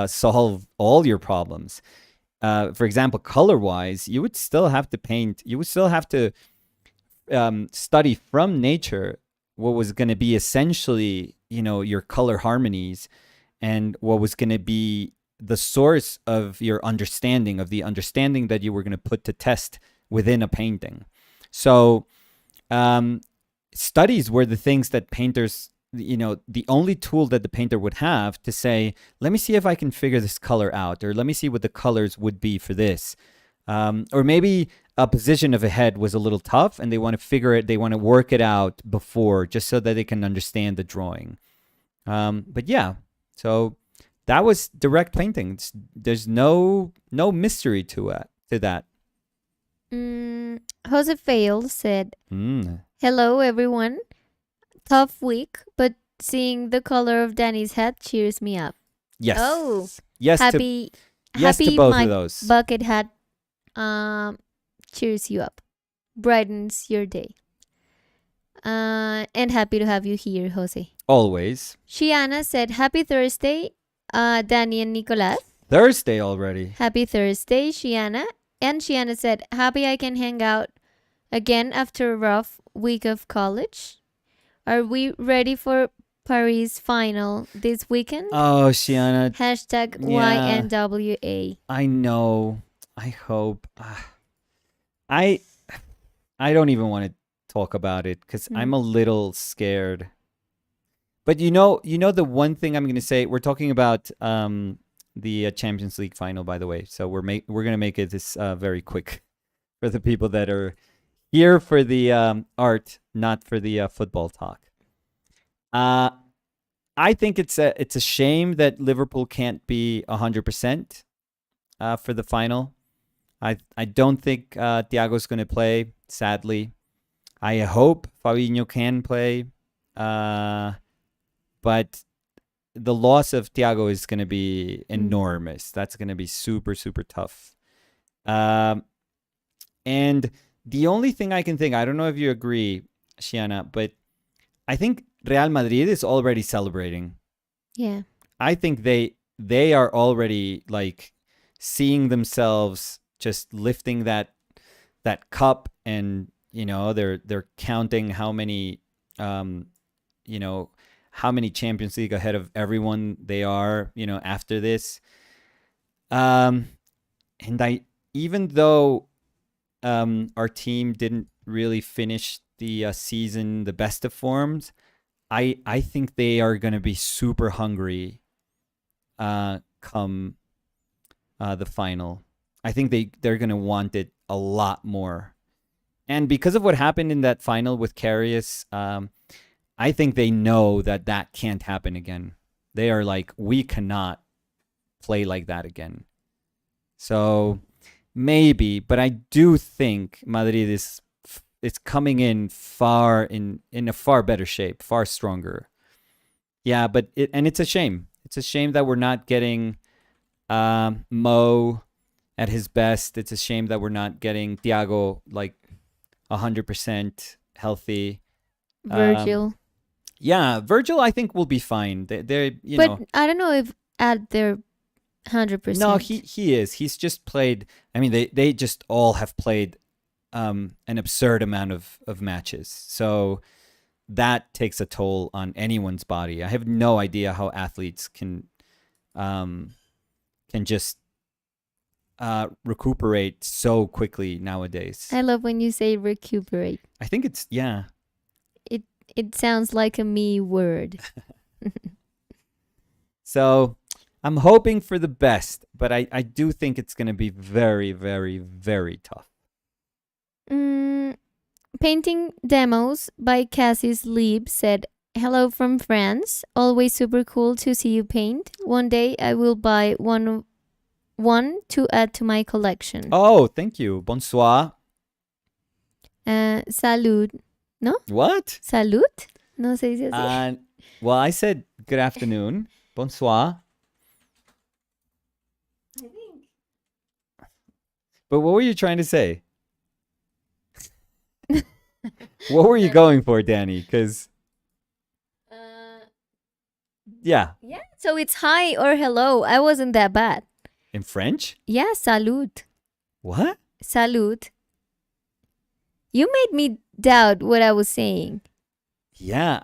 solve all your problems. For example, color-wise, you would still have to paint. You would still have to study from nature what was going to be essentially, your color harmonies, and what was going to be the source of your understanding, of the understanding that you were going to put to test within a painting. So studies were the things that painters, the only tool that the painter would have to say, let me see if I can figure this color out, or let me see what the colors would be for this. Or maybe a position of a head was a little tough and they want to work it out before, just so that they can understand the drawing. But yeah, so that was direct painting. There's no mystery to that. Jose Fail said, Mm. hello, everyone. Tough week, but seeing the color of Danny's hat cheers me up. Yes. Oh, yes happy to both my of those. bucket hat cheers you up, brightens your day. And happy to have you here, Jose. Always. Shiana said, Happy Thursday, Danny and Nicolas. Thursday already. Happy Thursday, Shiana. And Shiana said, Happy I can hang out again after a rough week of college. Are we ready for Paris final this weekend? Oh, Shiana. Hashtag Yeah. YNWA. I know. I hope. I don't even want to talk about it because I'm a little scared. But you know the one thing I'm going to say. We're talking about the Champions League final, by the way. So we're going to make it this very quick for the people that are here for the art, not for the football talk. I think it's a shame that Liverpool can't be 100% for the final. I don't think Thiago's going to play, sadly. I hope Fabinho can play, but the loss of Thiago is going to be enormous. That's going to be super, super tough. And the only thing I can think, I don't know if you agree, Shiana, but I think Real Madrid is already celebrating. Yeah. I think they are already like seeing themselves just lifting that cup, and they're counting how many how many Champions League ahead of everyone they are after this. And even though our team didn't really finish the season the best of forms, I think they are going to be super hungry come the final. I think they're going to want it a lot more. And because of what happened in that final with Karius, I think they know that can't happen again. They are like, we cannot play like that again. So maybe, but I do think Madrid is coming in in a far better shape, far stronger. Yeah, but it's a shame. It's a shame that we're not getting Mo at his best. It's a shame that we're not getting Thiago like 100% healthy. Virgil. Yeah, Virgil I think will be fine. They're but I don't know if at their 100%. No, he is. He's just played. I mean, they just all have played an absurd amount of matches. So that takes a toll on anyone's body. I have no idea how athletes can just recuperate so quickly nowadays. I love when you say recuperate. I think it's, yeah. It sounds like a me word. So I'm hoping for the best, but I do think it's going to be very, very, very tough. Painting Demos by Cassis Lieb said, Hello from France. Always super cool to see you paint. One day I will buy one to add to my collection. Oh, thank you. Bonsoir. Salud. ¿No? What? Salud? No se dice así. Well, I said good afternoon. Bonsoir. I think. But what were you trying to say? What were you going for, Danny? Because yeah. Yeah, so it's hi or hello. I wasn't that bad. In French? Yeah, salud. What? Salud. You made me doubt what I was saying. Yeah,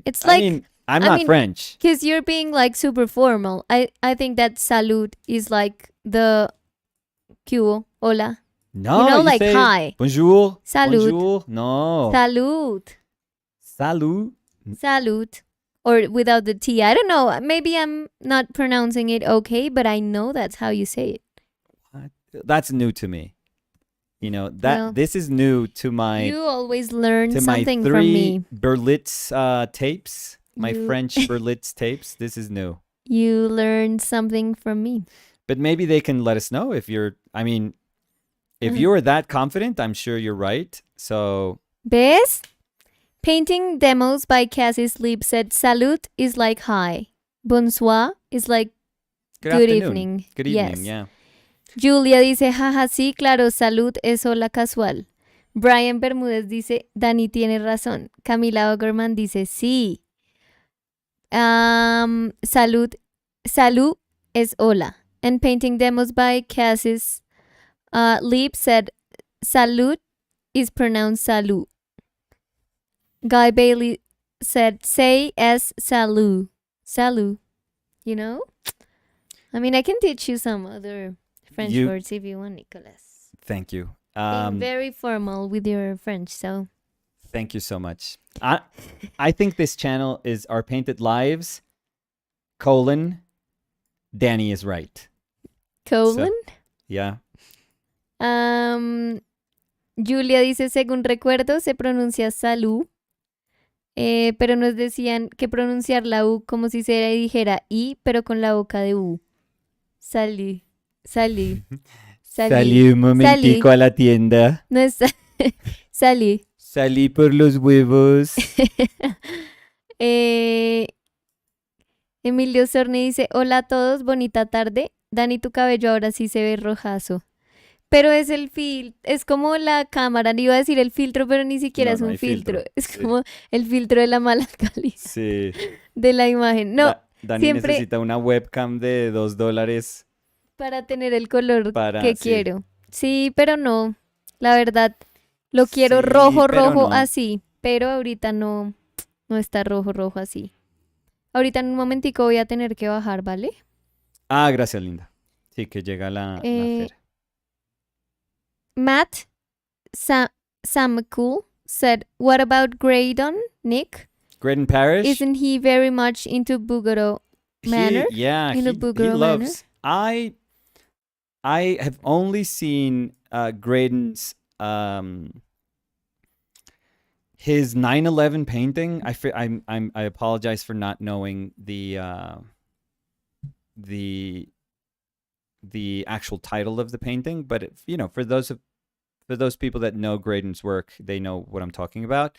It's like, I'm not French. Because you're being like super formal. I think that salud is like the que hola. No, you know, like say hi. Bonjour. Salud. Bonjour. No. Salud. Salud. Salud. Or without the T. I don't know. Maybe I'm not pronouncing it okay, but I know that's how you say it. What? That's new to me. This is new to my. You always learn to something my 3 from me. Berlitz tapes, my French Berlitz tapes. This is new. You learned something from me. But maybe they can let us know if you're. If you're that confident, I'm sure you're right. So. ¿Ves? Painting Demos by Cassie Sleep said, Salud is like hi. Bonsoir is like good evening. Good evening, yeah. Julia dice, jaja, sí, claro, salud es hola casual. Brian Bermúdez dice, Dani tiene razón. Camila Ogerman dice, sí. Salud. Salud is hola. And painting demos by Cassis Leap said salud is pronounced salud. Guy Bailey said say es salud. Salud. You know? I mean, I can teach you some other French You- words if you want, Nicolas. Thank you. Being very formal with your French, so. Thank you so much. I think this channel is Our Painted Lives, Danny is right. Colon. Yeah. Julia dice, según recuerdo, se pronuncia salud, pero nos decían que pronunciar la U como si se dijera I, pero con la boca de U. Salud. Salud. Salí un momentico a la tienda. No es salud. Salí por los huevos. Emilio Sorni dice, hola a todos, bonita tarde. Dani, tu cabello ahora sí se ve rojazo. Pero es el filtro, es como la cámara, no iba a decir el filtro, pero ni siquiera No, es no un hay filtro. filtro, Es sí. como el filtro de la mala calidad Sí. de la imagen. No, Dani siempre- necesita una webcam de $2 para tener el color para... que sí. quiero. Sí, pero no. La verdad, lo quiero Sí, rojo, pero rojo no. así. Pero ahorita no está rojo, rojo así. Ahorita en un momentico voy a tener que bajar, ¿vale? Ah, gracias, linda. Sí, que llega la Eh, Fer. Matt Samcool said, what about Graydon, Nick? Graydon Parish. Isn't he very much into Boogaloo? manner? Yeah, In a he Boogaloo loves. I have only seen Graydon's his 9/11 painting. I apologize for not knowing the actual title of the painting, but if, for those people that know Graydon's work, they know what I'm talking about.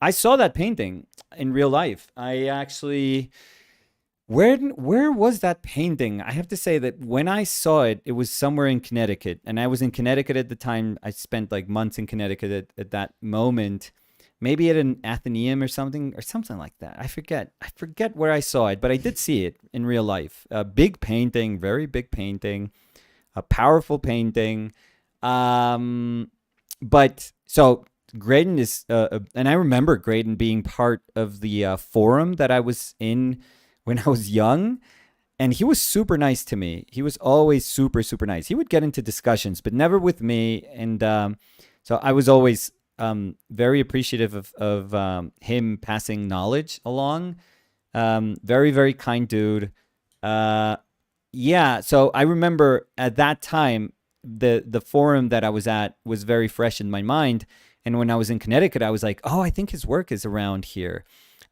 I saw that painting in real life. I actually, where was that painting? I have to say that when I saw it, it was somewhere in Connecticut, and I was in Connecticut at the time. I spent like months in Connecticut at that moment. Maybe at an Athenaeum or something like that. I forget where I saw it, but I did see it in real life. A big painting, very big painting, a powerful painting. But so Graydon is, and I remember Graydon being part of the forum that I was in when I was young, and he was super nice to me. He was always super, super nice. He would get into discussions, but never with me. And so I was always very appreciative of him passing knowledge along. Very, very kind dude. Yeah, so I remember at that time, the forum that I was at was very fresh in my mind. And when I was in Connecticut, I was like, oh, I think his work is around here.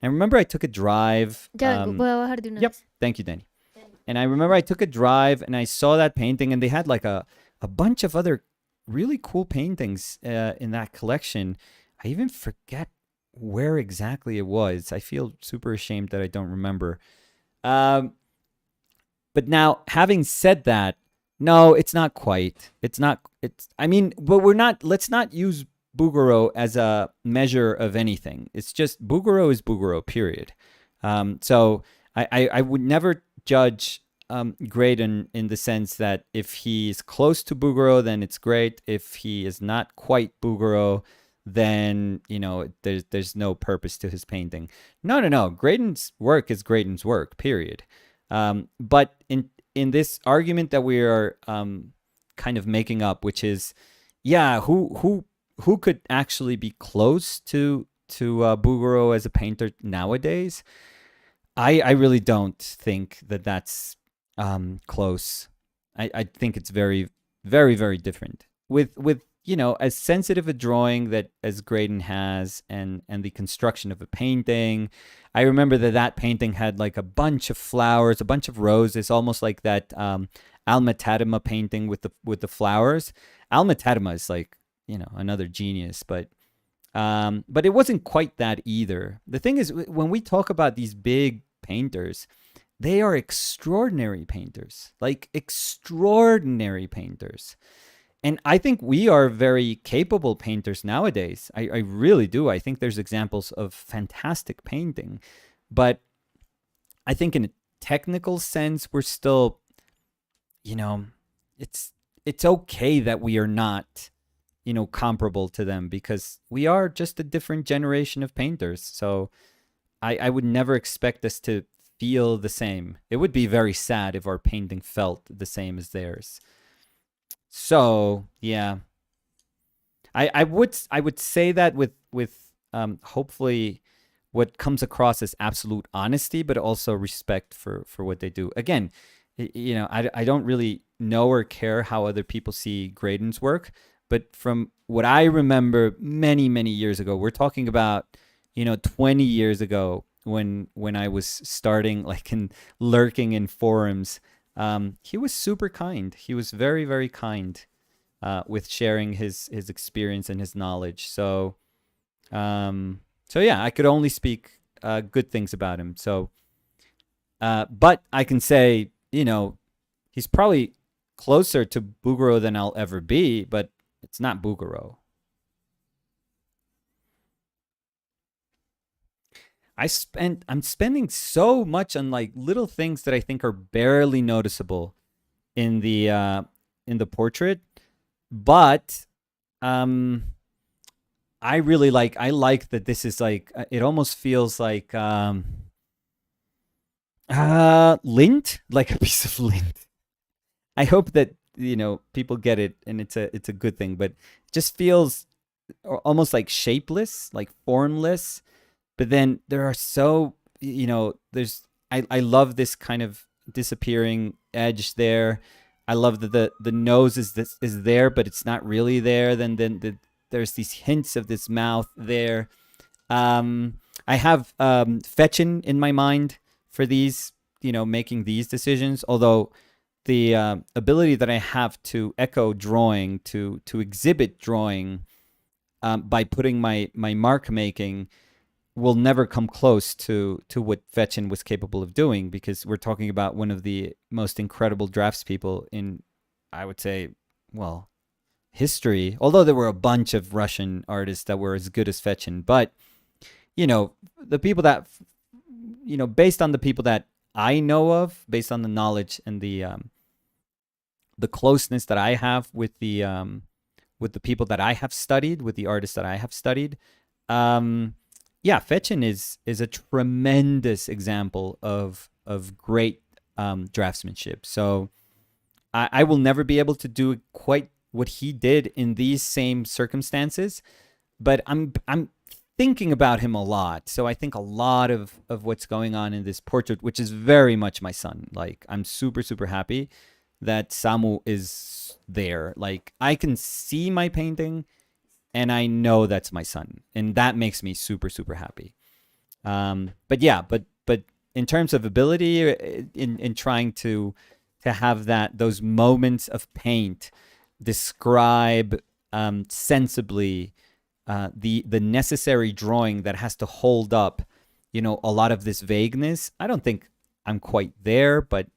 And I remember I took a drive. Ya, voy a bajar de una Yep. vez. Thank you, Danny. And I remember I took a drive and I saw that painting, and they had like a bunch of other really cool paintings in that collection. I even forget where exactly it was. I feel super ashamed that I don't remember. But now, having said that, no, it's not quite. It's not. I mean, but let's not use Bouguereau as a measure of anything. It's just Bouguereau is Bouguereau, period. So I would never judge Graydon in the sense that if he's close to Bouguereau, then it's great. If he is not quite Bouguereau, then there's no purpose to his painting. No. Graydon's work is Graydon's work, period. But in this argument that we are kind of making up, which is, yeah, who could actually be close to Bouguereau as a painter nowadays? I really don't think that that's close. I think it's very, very, very different. With as sensitive a drawing that as Graydon has, and the construction of a painting. I remember that painting had like a bunch of flowers, a bunch of roses, almost like that Alma Tadema painting with the flowers. Alma Tadema is like, another genius, but it wasn't quite that either. The thing is, when we talk about these big painters, they are extraordinary painters, like extraordinary painters. And I think we are very capable painters nowadays. I really do. I think there's examples of fantastic painting. But I think in a technical sense, we're still, you know, it's okay that we are not, comparable to them because we are just a different generation of painters. So I would never expect us to feel the same. It would be very sad if our painting felt the same as theirs. So yeah, I would say that with hopefully what comes across as absolute honesty, but also respect for what they do. Again, I don't really know or care how other people see Graydon's work, but from what I remember many years ago, we're talking about 20 years ago when I was starting like in lurking in forums. He was super kind. He was very kind with sharing his experience and his knowledge. So yeah, I could only speak good things about him. So, but I can say, he's probably closer to Bouguereau than I'll ever be, but it's not Bouguereau. I'm spending so much on like little things that I think are barely noticeable in the portrait, but I like that this is like it almost feels like lint, like a piece of lint. I hope that people get it and it's a good thing, but it just feels almost like shapeless, like formless. But then there are there's I love this kind of disappearing edge there. I love that the nose is there, but it's not really there. Then there's these hints of this mouth there. I have Fetchin in my mind for these, making these decisions. Although the ability that I have to echo drawing, to exhibit drawing by putting my mark making will never come close to what Fetchin was capable of doing, because we're talking about one of the most incredible draftspeople in, I would say, well, history. Although there were a bunch of Russian artists that were as good as Fetchin, but the people that based on the people that I know of, based on the knowledge and the closeness that I have with the people that I have studied, with the artists that I have studied, yeah, Fetchin is a tremendous example of great draftsmanship. So I will never be able to do quite what he did in these same circumstances, but I'm thinking about him a lot. So I think a lot of what's going on in this portrait, which is very much my son. Like, I'm super happy that Samu is there. Like, I can see my painting and I know that's my son, and that makes me super happy. But yeah, but in terms of ability, in trying to have those moments of paint describe sensibly the necessary drawing that has to hold up, a lot of this vagueness. I don't think I'm quite there, but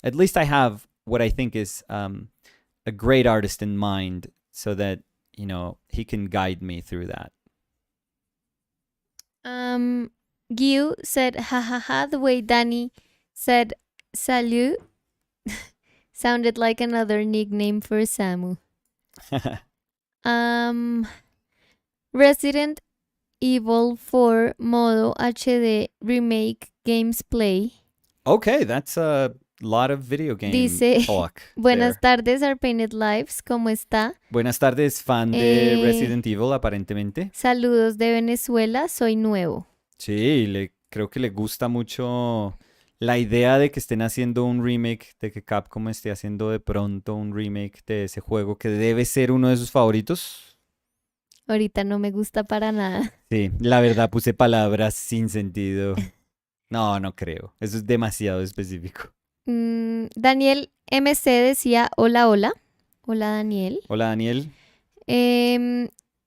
at least I have what I think is a great artist in mind, so that he can guide me through that. Gil said, ha ha ha, the way Danny said salut sounded like another nickname for Samu. Resident Evil 4 Modo HD Remake Games Play. Okay, that's a lot of video game Dice, talk. Buenas there. tardes, Arpainted Lives, ¿cómo está? Buenas tardes, fan de Resident Evil, aparentemente. Saludos de Venezuela, soy nuevo. Sí, creo que le gusta mucho la idea de que estén haciendo un remake, de que Capcom esté haciendo de pronto un remake de ese juego que debe ser uno de sus favoritos. Ahorita no me gusta para nada. Sí, la verdad puse palabras sin sentido. No creo. Eso es demasiado específico. Daniel MC decía hola. Hola, Daniel. Hola, Daniel.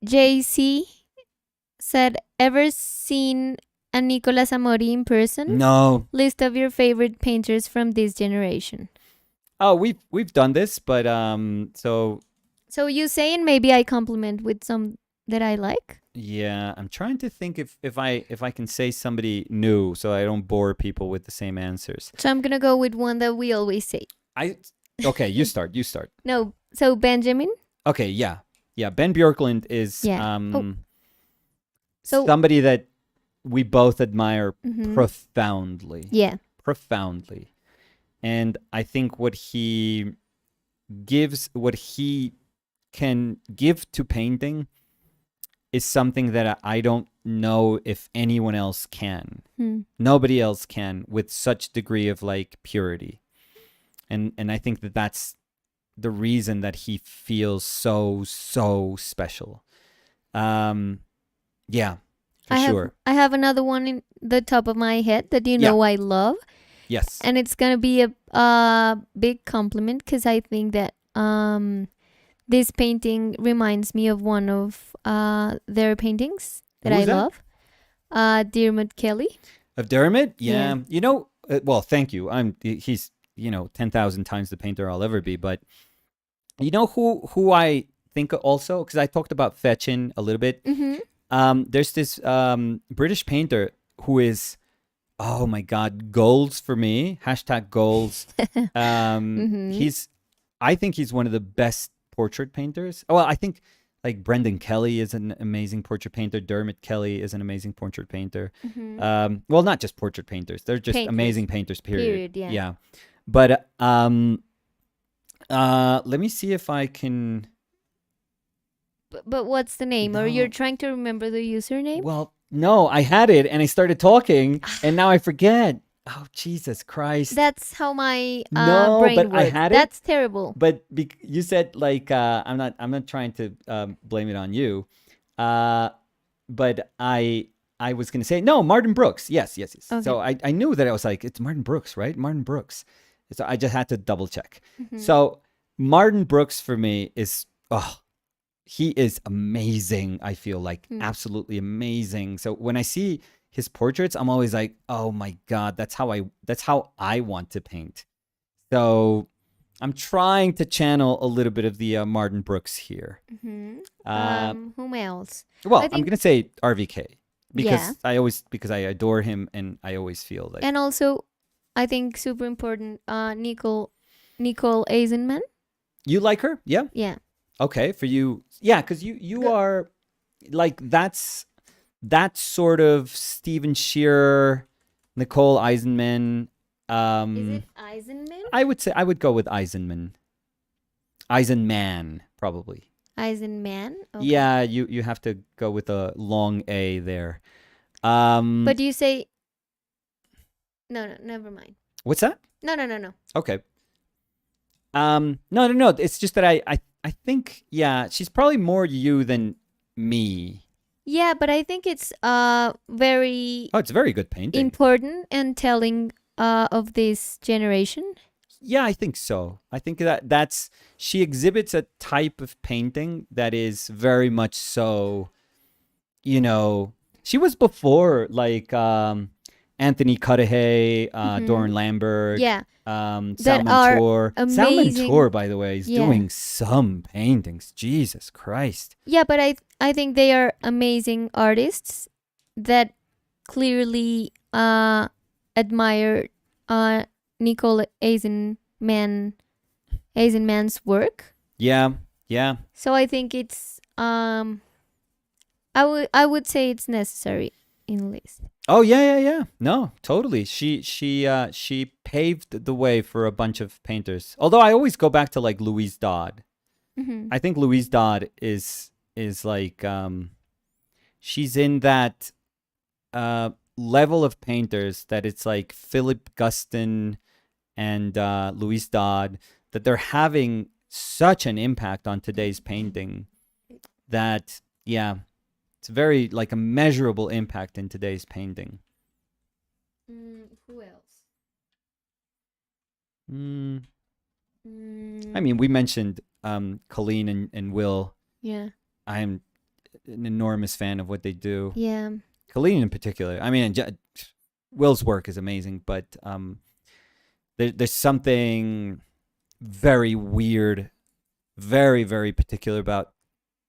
JC said, ever seen a Nicolas Amori in person? No. List of your favorite painters from this generation. Oh, we've done this, but so you say, and maybe I compliment with some that I like. Yeah, I'm trying to think if I can say somebody new so I don't bore people with the same answers. So I'm gonna go with one that we always say. I Okay, you start. You start. No, so Benjamin. Okay, yeah. Yeah, Ben Bjorklund is Yeah. Oh, so somebody that we both admire mhm. profoundly. Yeah. Profoundly. And I think what he can give to painting is something that I don't know if anyone else can. Hmm. Nobody else can with such degree of like purity. And I think that that's the reason that he feels so special. Yeah, for sure. I have another one in the top of my head that you Yeah. know I love, Yes. and it's gonna be a big compliment because I think that this painting reminds me of one of their paintings that Who's I that? love. Dermot Kelly. Of Dermot? Yeah. Yeah. You know, well, thank you. He's, 10,000 times the painter I'll ever be, but you know who I think also, because I talked about Fechin a little bit. Mm-hmm. There's this British painter who is, oh my God, goals for me. #goals. Mhm. I think he's one of the best portrait painters. Well, I think like Brendan Kelly is an amazing portrait painter. Dermot Kelly is an amazing portrait painter. Mhm. Well, not just portrait painters. They're just Painters. amazing painters, period. Period, yeah. Yeah. But let me see if I can. But what's the name? Or you're No. trying to remember the username? Well, no, I had it and I started talking and now I forget. Oh, Jesus Christ. That's how my No, brain but works. I had it. That's terrible. But you said like I'm not trying to blame it on you. But I was gonna say no, Martin Brooks. Yes. Okay. So I knew that I was like, it's Martin Brooks, right? Martin Brooks. So I just had to double check. Mhm. So Martin Brooks for me is he is amazing. I feel like absolutely amazing. So when I see his portraits, I'm always like, oh my God, that's how I want to paint. So I'm trying to channel a little bit of the Martin Brooks here. Mhm. Whom else? Well, I I'm think- gonna say RVK because Yeah. because I adore him and I always feel like And also, I think super important. Nicole Eisenman. you like her, yeah. Yeah. Okay, for you, yeah, because you Go- are like that's sort of Steven Shearer, Nicole Eisenman. Is it Eisenman? I would say I would go with Eisenman. Eisenman, probably. Eisenman. Okay. Yeah, you have to go with a long A there. But you say no, never mind. What's that? No. Okay. No. It's just that I think she's probably more you than me. Yeah, but I think it's very Oh, it's a very good painting. important and telling of this generation. Yeah, I think so. I think that's she exhibits a type of painting that is very much so, she was before like Anthony Cudahy, Doran Lambert, Yeah. Sal That are Montour. Sal amazing. Montour, by the way, is Yeah. doing some paintings. Jesus Christ. Yeah, but I think they are amazing artists that clearly admire Nicole Eisenman's work. Yeah. So I think it's I would say it's necessary in list. Oh yeah. No, totally. She paved the way for a bunch of painters. Although I always go back to like Louise Dodd. Mhm. I think Louise Dodd is like she's in that level of painters that it's like Philip Guston and Louise Dodd, that they're having such an impact on today's painting that it's very like a measurable impact in today's painting. Who else? I mean, we mentioned Colleen and Will. Yeah. I am an enormous fan of what they do. Yeah. Colleen in particular. I mean, Will's work is amazing, but there's something very weird, very, very particular about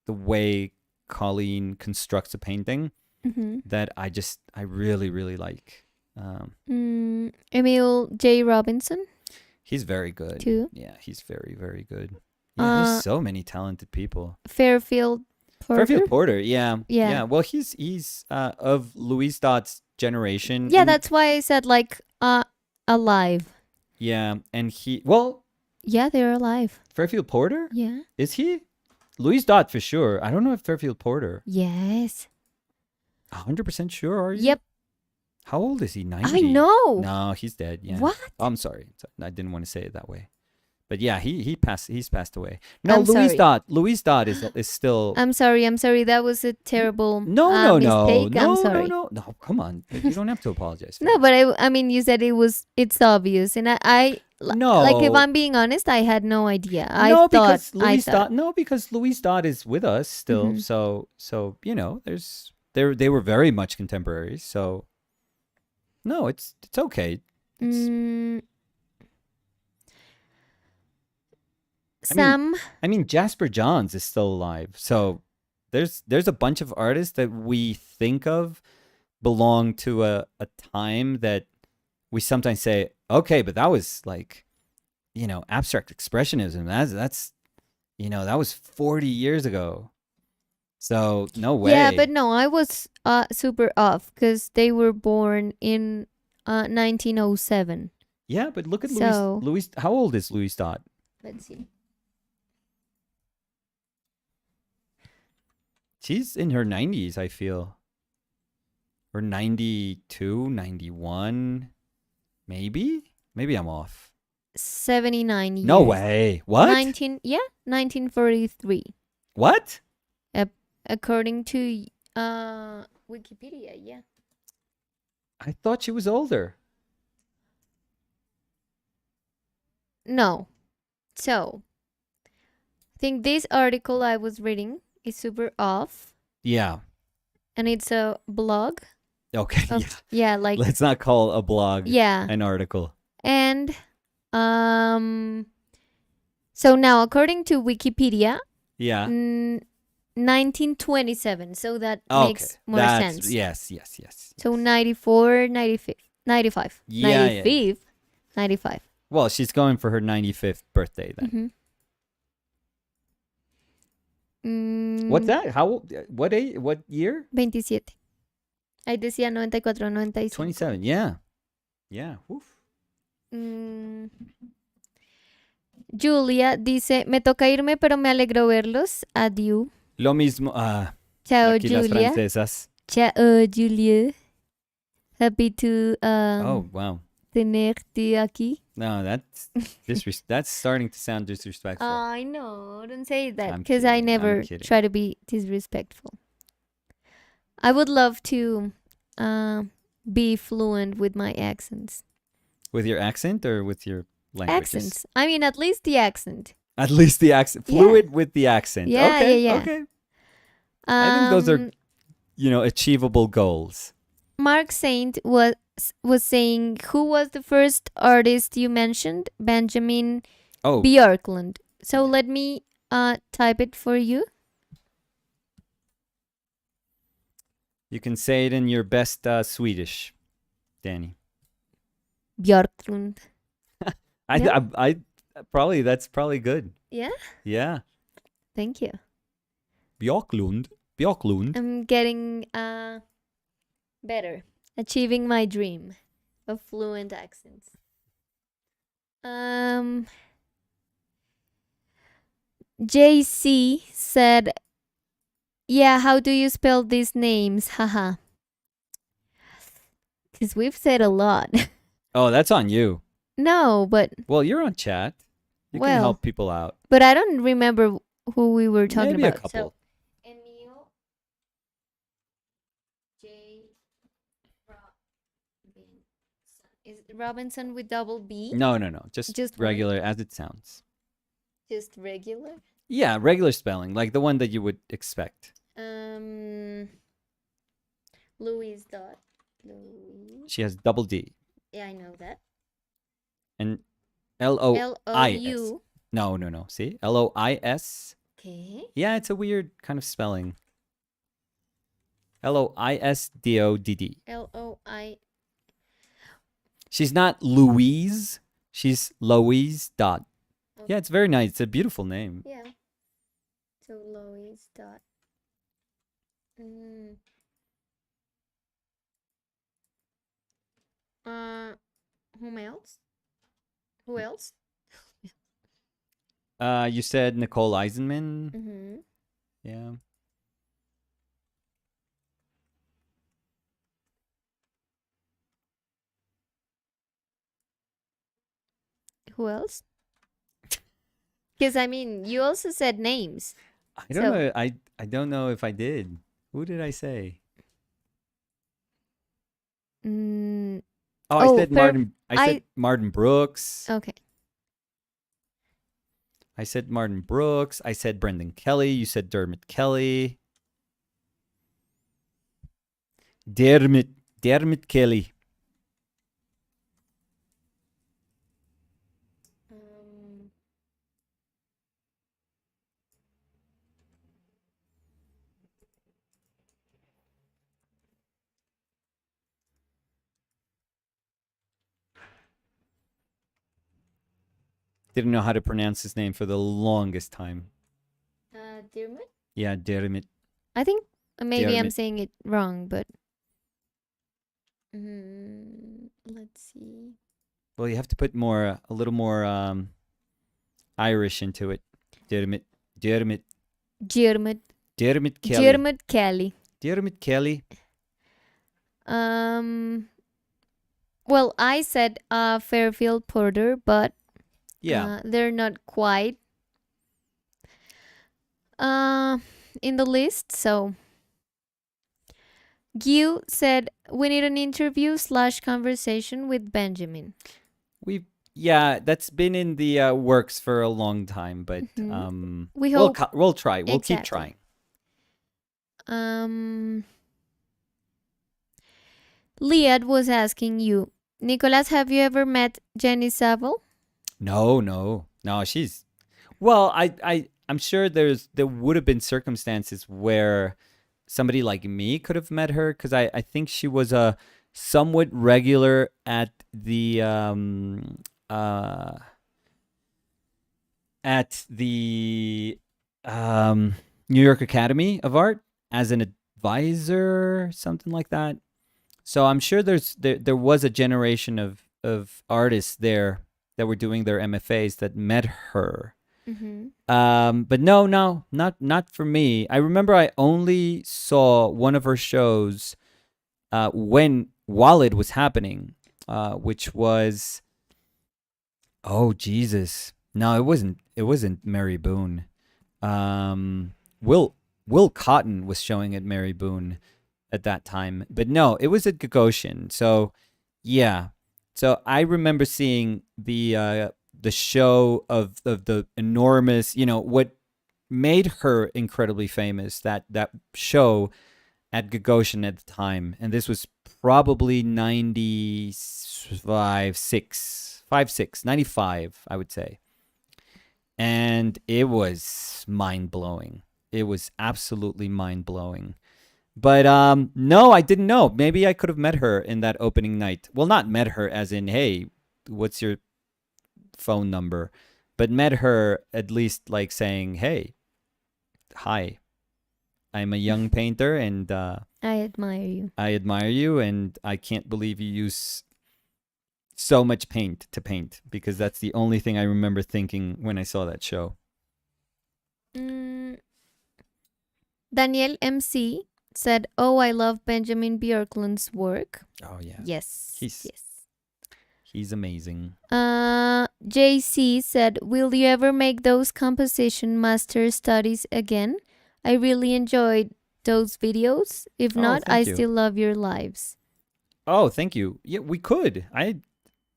the way Colleen constructs a painting Mm-hmm. that I really, really like. Emil J. Robinson He's very good. too. Yeah, he's very, very good. Yeah, there's Uh, so many talented people. Fairfield Porter. Fairfield Porter, yeah. Yeah. Well, he's of Louise Dott's generation. Yeah, and- that's why I said like alive. yeah, and Yeah, they're alive. Fairfield Porter? Yeah. Is he? Louise Dott for sure. I don't know if Fairfield Porter. Yes. 100% sure, are you? Yep. How old is he? 90? I know. No, he's dead. Yeah. What? Oh, I'm sorry. I didn't want to say it that way. But yeah, he's passed away. No, I'm Louise sorry. Dott. Louise Dott is still I'm sorry. That was a terrible no, mistake. I'm sorry. no. Come on. You don't have to apologize. For No, that. but I mean, you said it's obvious, and No. like if I'm being honest, I had no idea. Because Louise Dott. No, because Louise Dott is with us still. Mhm. So they were very much contemporaries. So no, it's okay. Mm, I mean- Sam. I mean, Jasper Johns is still alive. So there's a bunch of artists that we think of belong to a time that we sometimes say, okay, but that was like, abstract expressionism. That's that was 40 years ago. So no way. Yeah, but no, I was super off because they were born in 1907. Yeah, but look at So- Louise. How old is Louise Dott? Let's see. She's in her 90s, I feel. Or 92, 91, maybe? Maybe I'm off. 79 years. No way. What? 1943. What? According to Wikipedia, yeah. I thought she was older. No. So, I think this article I was reading is super off, Yeah. and it's a blog Okay. of Yeah. yeah, like Let's not call a blog yeah. an article. And so now according to Wikipedia, Yeah. 1927. So that Okay. makes more sense. Yes. So 94, 95. Yeah, 95. 95. Well, she's going for her 95th birthday then. Mm-hmm. What's that? How old? What age? What year? 27. Ahí decía 94, 95. 27. Yeah. Yeah. Oof. Julia dice, me toca irme, pero me alegro verlos. Adiós. Lo mismo. Ciao, Aquí las Julia. francesas. Ciao, Julia. Happy to Oh, wow. tenerte aquí. No, that's starting to sound disrespectful. I know, don't say that I'm because kidding, I I'm never kidding. try to be disrespectful. I would love to be fluent with my accents. With your accent or with your languages? Accents. I mean, at least the accent. At least the accent. Yeah. Fluid with the accent. Yeah, okay, yeah, yeah. okay. I think those are, Um, achievable goals. Mark Saint was saying, who was the first artist you mentioned? Benjamin Oh, Björklund. So let me type it for you. you can say it in your best Swedish, Danny. Björklund. Yeah. I probably that's probably good. Yeah? Yeah. Thank you. Björklund. I'm getting better. Achieving my dream of fluent accents. JC said, yeah, how do you spell these names? Haha. Because we've said a lot. Oh, that's on you. No, but Well, you're on chat. You can Well, help people out. I don't remember who we were talking Maybe a about. couple. So, Emil J. Robinson. Is it Robinson with double B? No. Just Just one. regular as it sounds. Just regular. Yeah, regular spelling, like the one that you would expect. Louise dot. Louise. She has double D Yeah, I know that. and Lois. L-O-U. No. See? Lois. Okay. Yeah, it's a weird kind of spelling. Loisdodd. Loi. She's not Louise. She's Loise Dot. Yeah, it's very nice. It's a beautiful name. Yeah. So Lois dot. Mm. Whom else? Who else? You said Nicole Eisenman. Mm-hmm. Yeah. Who else? Because I mean, you also said names. I don't So- know. I don't know if I did. Who did I say? Mm, Oh, Oh, I said Martin. I said I- Martin Brooks. okay. I said Martin Brooks. I said Brendan Kelly. You said Dermot Kelly. Dermot Kelly. Didn't know how to pronounce his name for the longest time. Dermot? Yeah, Dermot. I think maybe I'm Dermot. saying it wrong, but let's see. Well, you have to put a little more Irish into it. Dermot Dermot. Kelly. Dermot Kelly. Dermot Kelly. Well, I said Fairfield Porter, but Yeah. they're not quite in the list. So Gyu said we need an interview / conversation with Benjamin. Yeah, that's been in the works for a long time, but Mhm. We we'll hope. we'll try. We'll keep Exactly. trying. Liad was asking you, Nicolas, have you ever met Jenny Savile? No. She's well. I'm sure there would have been circumstances where somebody like me could have met her because I think she was a somewhat regular at the New York Academy of Art as an advisor, something like that. So I'm sure there was a generation of artists there that were doing their MFAs that met her. Mm-hmm. But no, not for me. I remember I only saw one of her shows while it was happening, which was, oh Jesus, no, it wasn't. It wasn't Mary Boone. Will Cotton was showing at Mary Boone at that time, but no, it was at Gagosian. So yeah, so I remember seeing the show of the enormous, what made her incredibly famous, that show at Gagosian at the time, and this was probably 95, I would say. And it was mind-blowing. It was absolutely mind-blowing. But no, I didn't know. Maybe I could have met her in that opening night. Well, not met her as in, hey, what's your phone number? But met her at least like saying, hey, hi, I'm a young painter and I admire you. I admire you, and I can't believe you use so much paint to paint, because that's the only thing I remember thinking when I saw that show. Daniel MC said, "Oh, I love Benjamin Björklund's work." Oh yeah. Yes. He's amazing. JC said, "Will you ever make those composition master studies again? I really enjoyed those videos. If not, I thank you. still love your lives." Oh, thank you. Yeah, we could. I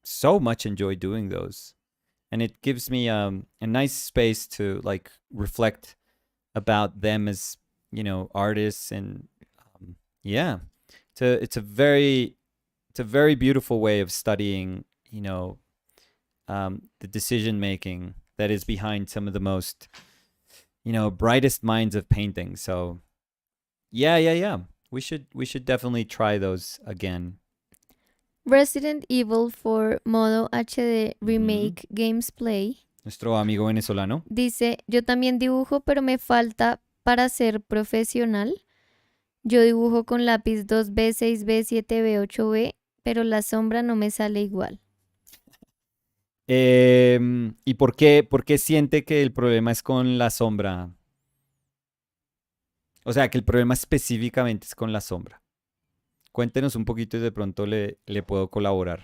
so much enjoy doing those, and it gives me a nice space to like reflect about them as artists, and yeah, it's a very beautiful way of studying the decision making that is behind some of the most brightest minds of painting. So yeah, we should definitely try those again. Resident Evil for modo HD Ujú. remake games play. Nuestro amigo venezolano. Dice, yo también dibujo, pero me falta para ser profesional. Yo dibujo con lápiz 2B, 6B, 7B, 8B, pero la sombra no me sale igual. ¿Y por qué siente que el problema es con la sombra? O sea, que el problema específicamente es con la sombra. Cuéntenos un poquito y de pronto le puedo colaborar.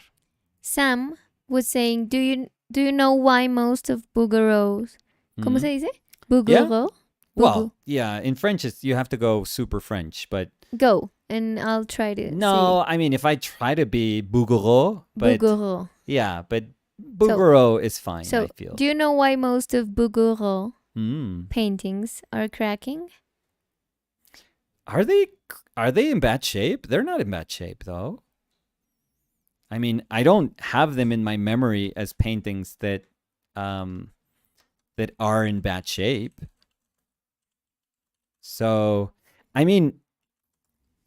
Sam was saying, do you know why most of Bouguereau's... ¿Cómo se dice? Bouguereau? Well, yeah, in French you have to go super French, but Go, and I'll try to no, I mean, if I try to be Bouguereau, say but Bouguereau. yeah, but Bouguereau is fine, I So, feel. do you know why most of Bouguereau Mm. paintings are cracking? Are they in bad shape? They're not in bad shape though. I mean, I don't have them in my memory as paintings that are in bad shape. So, I mean,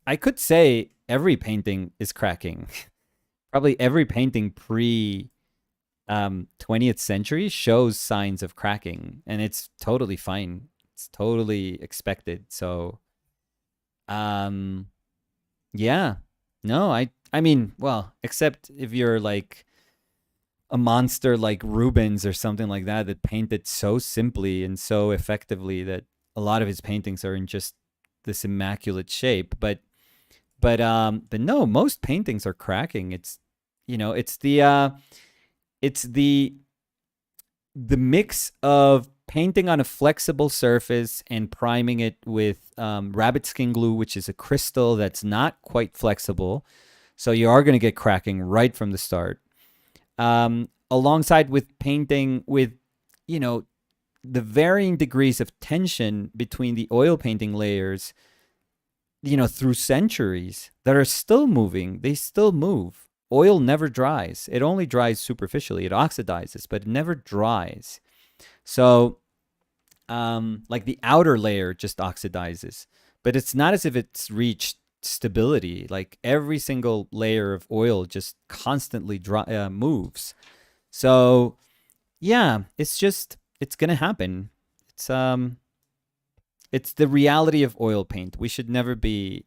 I could say every painting is cracking. Probably every painting pre 20th century shows signs of cracking, and it's totally fine. It's totally expected. So, yeah. No, I mean, well, except if you're like a monster like Rubens or something like that painted so simply and so effectively that a lot of his paintings are in just this immaculate shape. But no, most paintings are cracking. It's the mix of painting on a flexible surface and priming it with rabbit skin glue, which is a crystal that's not quite flexible. So you are going to get cracking right from the start. Alongside with painting with, the varying degrees of tension between the oil painting layers, through centuries that are still moving. They still move. Oil never dries. It only dries superficially. It oxidizes, but it never dries. So, like the outer layer just oxidizes, but it's not as if it's reached stability. Like every single layer of oil just constantly moves. So, yeah, it's gonna happen. It's the reality of oil paint. We should never be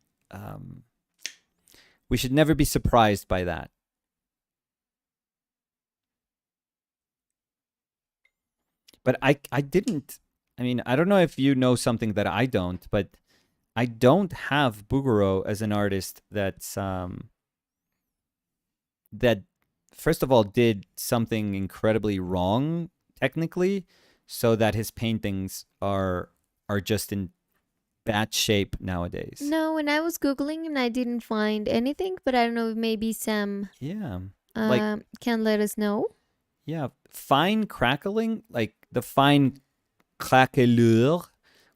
surprised by that. But I mean, I don't know if you know something that I don't, but I don't have Bouguereau as an artist that's that first of all did something incredibly wrong technically, so that his paintings are just in bad shape nowadays. No, when I was Googling and I didn't find anything, but I don't know if maybe Sam Yeah. can let us know. Yeah, fine crackling, like the fine craquelure,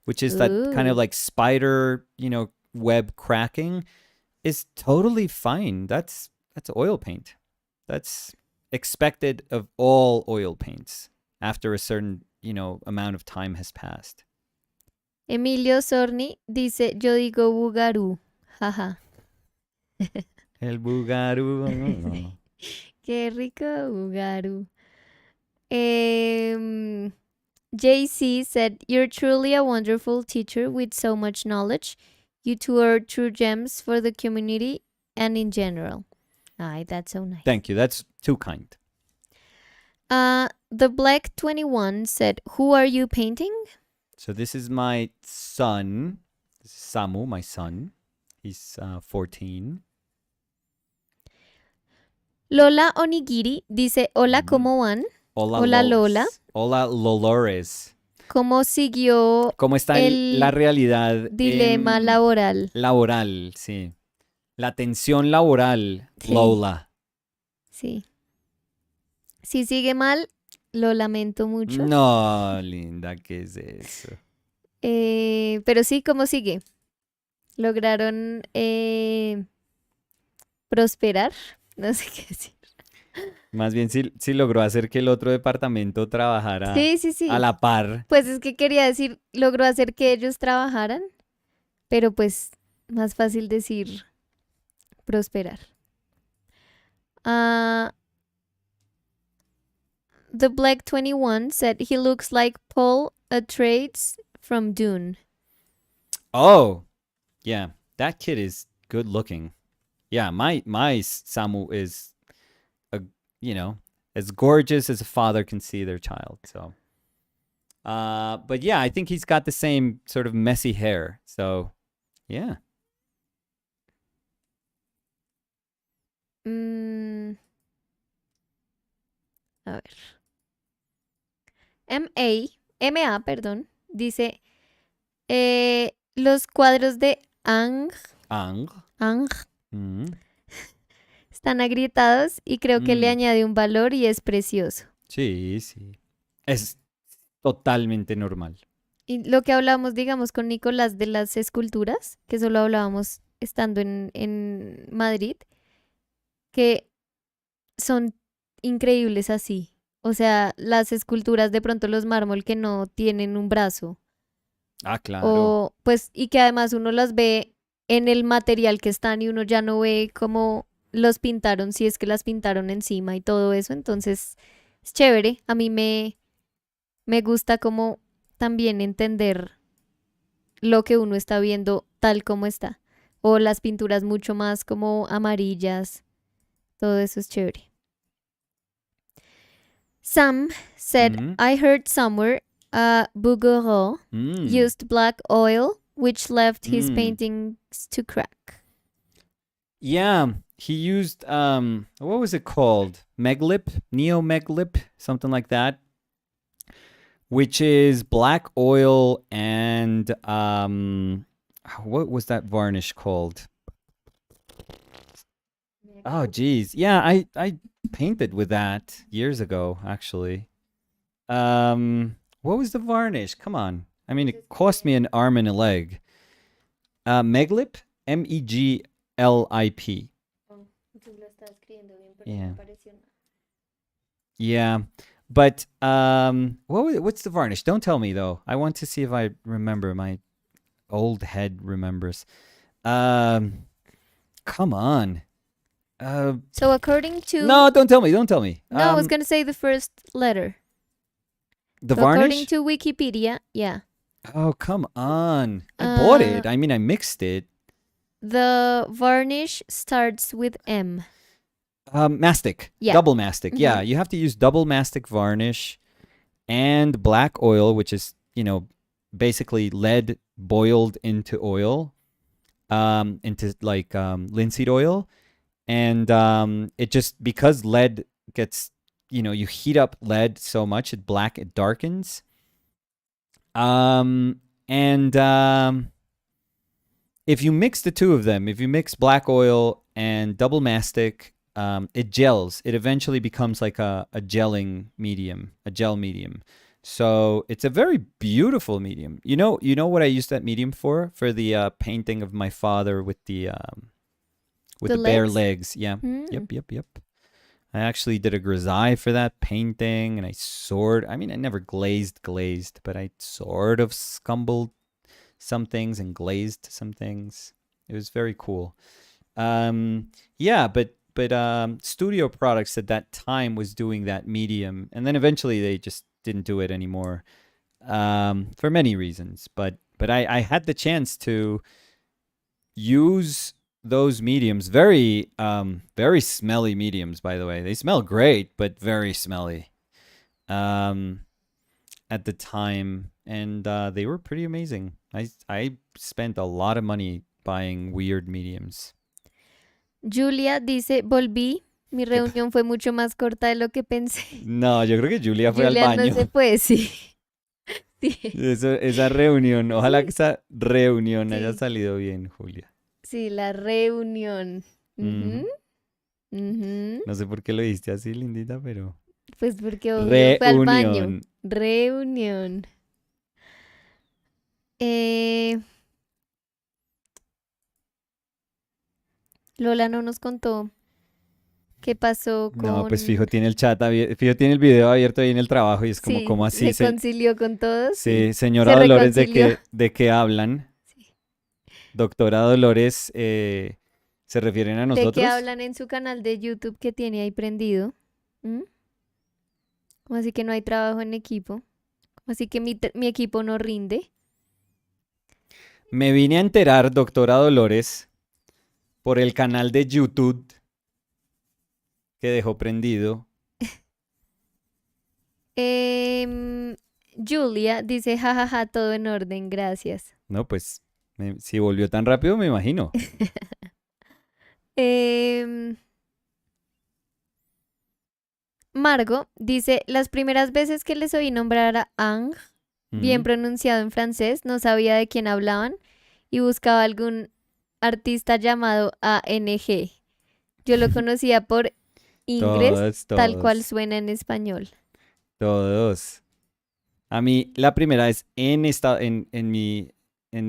which is that kind of Ooh. like spider, web cracking, is totally fine. That's oil paint. That's expected of all oil paints after a certain, amount of time has passed. Emilio Sorni dice, yo digo Bugarú. Jaja. El Bugarú. Qué rico Bugarú. JC said, you're truly a wonderful teacher with so much knowledge. You two are true gems for the community and in general. Ay, that's so nice. Thank you. That's too kind. The Black 21 said, who are you painting? So this is my son. This is Samu, my son. He's 14. Lola Onigiri dice, hola, ¿cómo van? Hola, Lola. Hola, Lolores. ¿Cómo siguió ¿Cómo está la realidad? dilema laboral? Laboral, sí. La tensión laboral, Sí. Lola. Sí. Si sigue mal, lo lamento mucho. No, linda, ¿qué es eso? Pero sí, ¿cómo sigue? ¿Lograron prosperar? No sé qué decir. Más bien sí logró hacer que el otro departamento trabajara Sí. a la par. Pues es que quería decir, logró hacer que ellos trabajaran, pero pues Más fácil decir prosperar. Ah, The Black 21 said he looks like Paul Atreides from Dune. Oh, yeah, that kid is good looking. Yeah, my Samu is a you know as gorgeous as a father can see their child. So, but yeah, I think he's got the same sort of messy hair. So, yeah. Mm, a ver. MA, perdón, dice los cuadros de Ang. Ang Mm. están agrietados y creo que le Mm. añade un valor y es precioso. Sí, sí. Es totalmente normal. Y lo que hablamos, digamos, con Nicolás de las esculturas, que solo hablábamos estando en Madrid, que son increíbles así. O sea, las esculturas, de pronto los mármol que no tienen un brazo. Ah, claro. O pues, y que además uno las ve en el material que están y uno ya no ve cómo los pintaron, si es que las pintaron encima y todo eso. Entonces, es chévere. A mí me gusta como también entender lo que uno está viendo tal como está. O las pinturas mucho más como amarillas. Todo eso es chévere. Sam said, Mm. I heard somewhere Bouguereau Mm. used black oil, which left his Mm. paintings to crack. Yeah, he used what was it called? Meglip, Neo-Meglip, something like that, which is black oil and what was that varnish called? Oh, geez. Yeah, I painted with that years ago, actually. What was the varnish? Come on. I mean, it cost me an arm and a leg. Meglip, Meglip. Yeah. Yeah. But what's the varnish? Don't tell me though. I want to see if I remember. My old head remembers. Come on. So according to No, don't tell me. Don't tell me. no, I was gonna say the first letter. The So according varnish? to Wikipedia, yeah, Oh, come on. I bought it. I mean, I mixed it. the varnish starts with M. Mastic. Yeah. Double mastic. Mhm. Yeah, you have to use double mastic varnish and black oil, which is, basically lead boiled into oil, into like linseed oil. And it just, because lead gets, you heat up lead so much, it darkens. If you mix the two of them, if you mix black oil and double mastic, it gels. It eventually becomes like a gelling medium, a gel medium. So it's a very beautiful medium. You know what I used that medium for? For the painting of my father with the bare legs. Yeah. Mm. Yep. I actually did a grisaille for that painting, and I never glazed, but I sort of scumbled some things and glazed some things. It was very cool. Yeah, but Studio Products at that time was doing that medium, and then eventually they just didn't do it anymore, for many reasons. But I had the chance to use those mediums, very smelly mediums, by the way. They smell great, but very smelly at the time, and they were pretty amazing. I spent a lot of money buying weird mediums. Julia dice, volví. Mi reunión fue mucho más corta de lo que pensé. No, yo creo que Julia fue Julia al baño. no se puede, sí. Sí. Esa reunión, ojalá que esa reunión Sí. haya salido bien, Julia. Sí, la reunión. Ujú. Ujú. No sé por qué lo dijiste así, lindita, pero... Pues porque obvio fue al baño. Reunión. Reunión. Lola no nos contó qué pasó con... No, pues fijo, tiene el chat abierto, fijo, tiene el video abierto ahí en el trabajo y es como, Sí, ¿cómo así? ¿se concilió con todos? Sí, señora se Dolores, reconcilió. ¿de qué hablan? Sí. doctora Dolores, ¿se refieren a ¿De qué nosotros? hablan en su canal de YouTube que tiene ahí prendido? ¿Mm? ¿Cómo así que no hay trabajo en equipo? ¿Cómo así que mi equipo no rinde? Me vine a enterar, doctora Dolores, por el canal de YouTube que dejó prendido. Em, Julia dice, jajaja, todo en orden, gracias. No, pues, si volvió tan rápido, me imagino. Em, Margo dice, las primeras veces que les oí nombrar a Ang, bien Ujú. pronunciado en francés, no sabía de quién hablaban y buscaba algún artista llamado ANG. Yo lo conocía por Ingres, Todos, tal cual todos, suena en español. todos. A mí, la primera vez en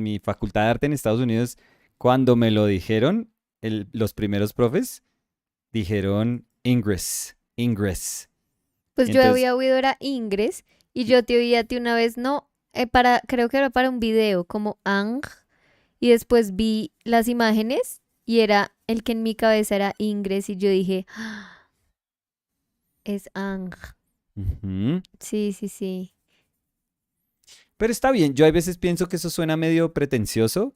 mi facultad de arte en Estados Unidos, cuando me lo dijeron, los primeros profes dijeron Ingress, Ingress. Pues Y yo entonces, había oído era Ingres y yo te oí a ti una vez, no, creo que era para un video como Ang y después vi las imágenes y era el que en mi cabeza era Ingres y yo dije, "Ah, es Ang". ujú. Sí, sí, sí. Pero está bien, yo a veces pienso que eso suena medio pretencioso,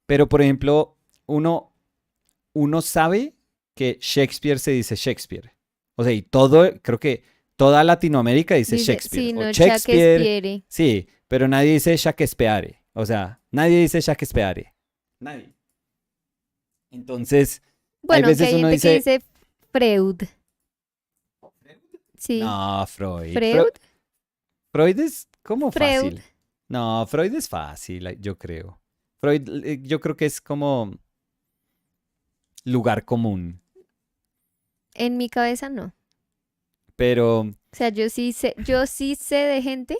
pero por ejemplo, uno sabe que Shakespeare se dice Shakespeare. O sea, y todo, creo que toda Latinoamérica dice Dice, Shakespeare. sí, O no, Shakespeare, Shakespeare. sí, pero nadie dice Shakespeare. O sea, nadie dice Shakespeare. Nadie. Entonces, hay Bueno, aunque veces hay uno gente que dice, dice Freud. Sí, no, Freud. Freud, Freud es como Freud. fácil. No, Freud es fácil, yo creo. Freud, yo creo que es como lugar común. En mi cabeza no. Pero, O sea, yo sí sé de gente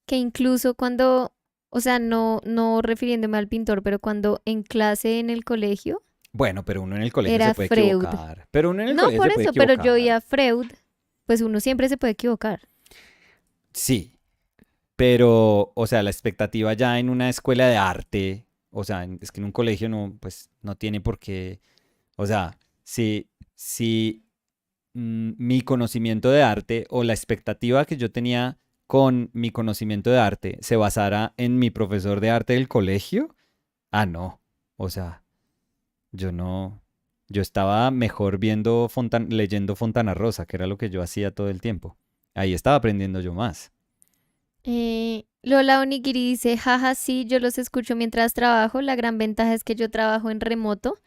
que incluso cuando, o sea, no refiriéndome al pintor, pero cuando en clase en el colegio bueno, pero uno en el colegio se era puede Freud. equivocar. Pero uno en el No colegio por se puede eso, pero yo equivocar. oía Freud, pues uno siempre se puede equivocar. Sí, pero, o sea, la expectativa ya en una escuela de arte, o sea, es que en un colegio no, pues, no tiene por qué, o sea, si mi conocimiento de arte o la expectativa que yo tenía con mi conocimiento de arte se basara en mi profesor de arte del colegio, ah, no, o sea, yo no, yo estaba mejor leyendo Fontana Rosa, que era lo que yo hacía todo el tiempo. Ahí estaba aprendiendo yo más. Lola Onigiri dice, jaja, sí, yo los escucho mientras trabajo. La gran ventaja es que yo trabajo en remoto,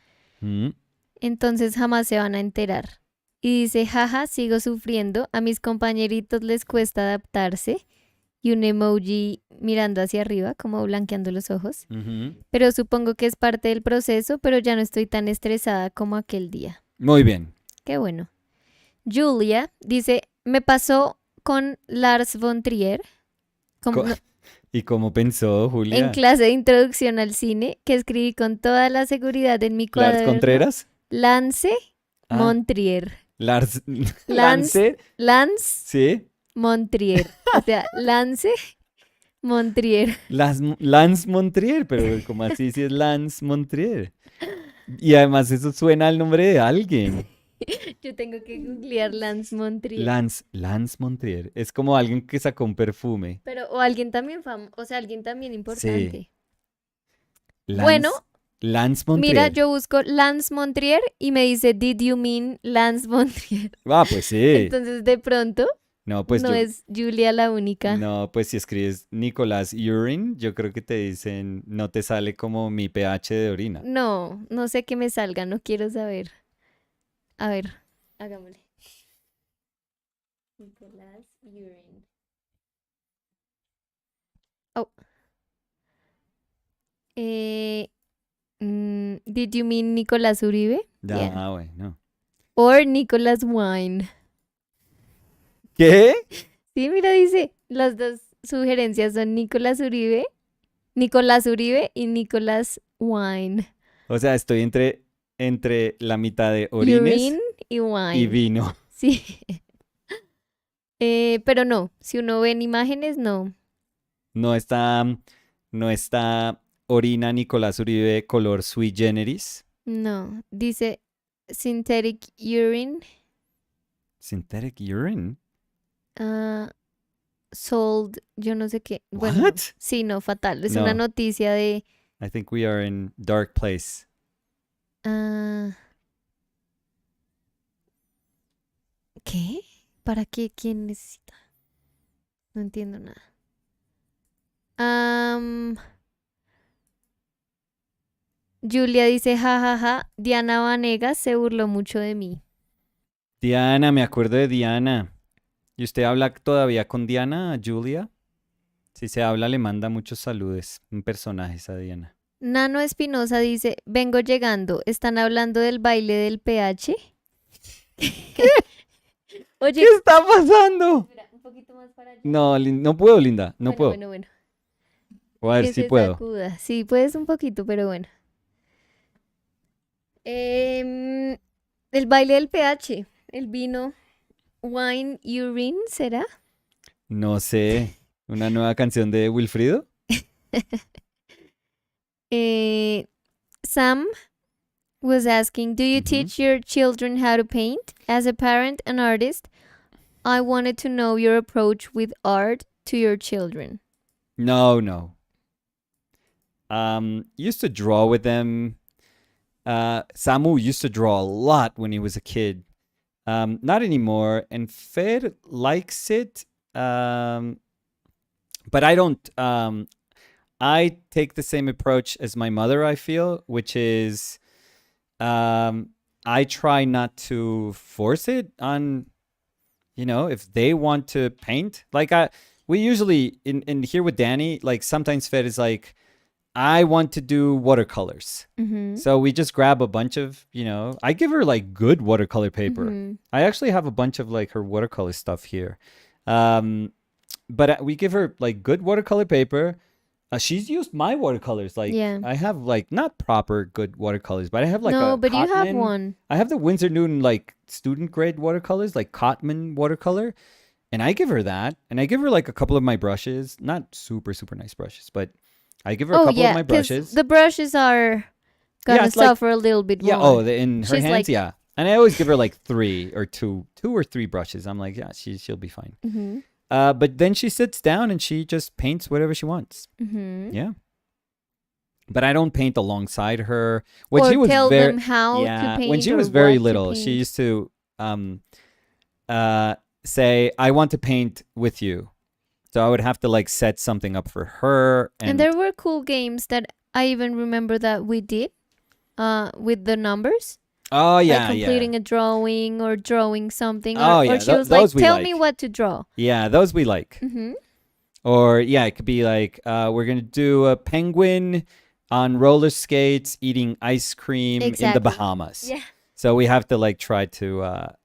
Mm. entonces jamás se van a enterar. Y dice, jaja, sigo sufriendo. A mis compañeritos les cuesta adaptarse. Y un emoji mirando hacia arriba, como blanqueando los ojos. Ujú. Pero supongo que es parte del proceso, pero ya no estoy tan estresada como aquel día. Muy bien. Qué bueno. Julia dice, me pasó con Lars von Trier, como, Co- no, ¿Y cómo pensó en Julia? clase de introducción al cine, que escribí con toda la seguridad en mi ¿Lars cuaderno, Contreras? Lance Ah, Montrier. Lars Lance, Lance, Lance sí. Montrier. O sea, Lance Montrier. Lance Montrier, pero como así si es Lance Montrier. Y además eso suena al nombre de alguien. Yo tengo que googlear Lance Montrier. Lance Montrier. Es como alguien que sacó un perfume. Pero, o alguien también o sea, alguien también Sí. importante. Bueno, Lance, Lance mira, Montrier. yo busco Lance Montrier y me dice, Did you mean Lance Montrier? Ah, pues sí. Entonces, de pronto, No, pues no yo, es Julia la única. no, pues si escribes Nicolás Urine, yo creo que te dicen, no te sale como mi pH de orina. No, no sé qué me salga, no quiero saber. A ver, hagámosle. Nicolás Urine. Oh, eh, did you mean Nicolás Uribe? Yeah. Ah, bueno. Or Nicolás Wine. ¿Qué? Sí, mira, dice, las dos sugerencias son Nicolás Uribe y Nicolás Wine. O sea, estoy entre la mitad de orines Urine y y wine. vino. Sí. Pero no, si uno ve en imágenes, no. No está, no está orina Nicolás Uribe color sui generis. No, dice synthetic urine, Synthetic urine. sold, yo no sé qué. Bueno, no. What? Sí, no, fatal. Es una No. noticia de... I think we are in dark place. ah, ¿qué? ¿Para qué? ¿Quién necesita? No entiendo nada. Julia dice, jajaja, Diana Vanegas se burló mucho de mí. Diana, me acuerdo de Diana. ¿Y usted habla todavía con Diana, Julia? Si se habla, le manda muchos saludos. Un personaje esa Diana. Nano Espinosa dice, vengo llegando, ¿están hablando del baile del PH? Oye, ¿Qué está pasando? espera, un poquito más para allá. No, no puedo, Linda. No Bueno, puedo. bueno. O a ver Que si se puedo. sacuda. Sí, puedes un poquito, pero bueno. El baile del PH, el vino Wine Urine, ¿será? No sé. ¿Una nueva canción de Wilfrido? Sam was asking, do you Ujú. teach your children how to paint? As a parent and artist, I wanted to know your approach with art to your children. No. Used to draw with them. Samu used to draw a lot when he was a kid. Not anymore. And Fer likes it. But I don't. I take the same approach as my mother, I feel, which is I try not to force it on, if they want to paint. Like we usually in here with Danny, like sometimes Fed is like, I want to do watercolors. Mm-hmm. So we just grab a bunch of, I give her like good watercolor paper. Mm-hmm. I actually have a bunch of like her watercolor stuff here. But we give her like good watercolor paper. She's used my watercolors. Like Yeah. I have like not proper good watercolors, but I have like No, a but you have Cotman- one. I have the Winsor Newton like student grade watercolors, like Cotman watercolor, and I give her that, and I give her like a couple of my brushes, not super nice brushes, but I give her a Oh, couple yeah, of my 'cause brushes. the brushes are gonna it's like- suffer a little bit Yeah. more. Oh, in her She's hands, like- yeah. And I always give her like two or three brushes. I'm like, yeah, she'll be fine. Mm-hmm. But then she sits down and she just paints whatever she wants. Mm-hmm. Yeah. But I don't paint alongside her. When Or she was tell very them how to paint. when she or was very what to little, she paint. used to say, "I want to paint with you." So I would have to like set something up for her, And there were cool games that I even remember that we did with the numbers. oh yeah, like completing a drawing or drawing something. Oh, or yeah, she was like, those we tell me like. what to draw. yeah, those we like. Mm-hmm. Or yeah, it could be like we're gonna do a penguin on roller skates eating ice cream in the Exactly. Bahamas. Yeah. So we have to like try to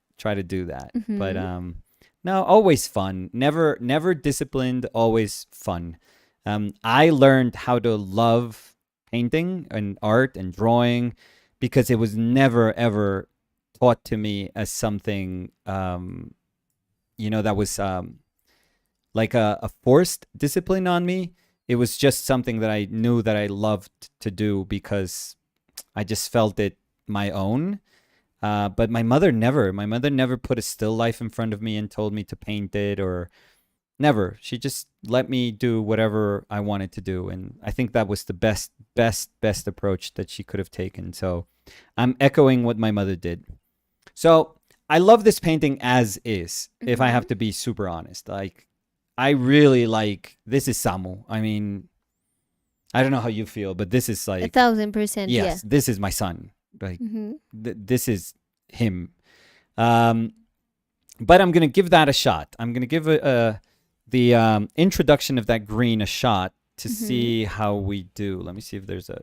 do that. But Mhm. no, always fun. Never disciplined, always fun. I learned how to love painting and art and drawing because it was never ever taught to me as something that was like a forced discipline on me. It was just something that I knew that I loved to do because I just felt it my own. But my mother never put a still life in front of me and told me to paint it or never. She just let me do whatever I wanted to do. And I think that was the best approach that she could have taken. So I'm echoing what my mother did. So I love this painting as is, if I have to be super honest. Like, I really like, this is Samu. I mean, I don't know how you feel, but this is like, 1,000%. yes, this is my son. Like, Yeah. Mm-hmm. this is him. But I'm gonna give that a shot. I'm gonna give the introduction of that green a shot to see how we do. Let me see if there's a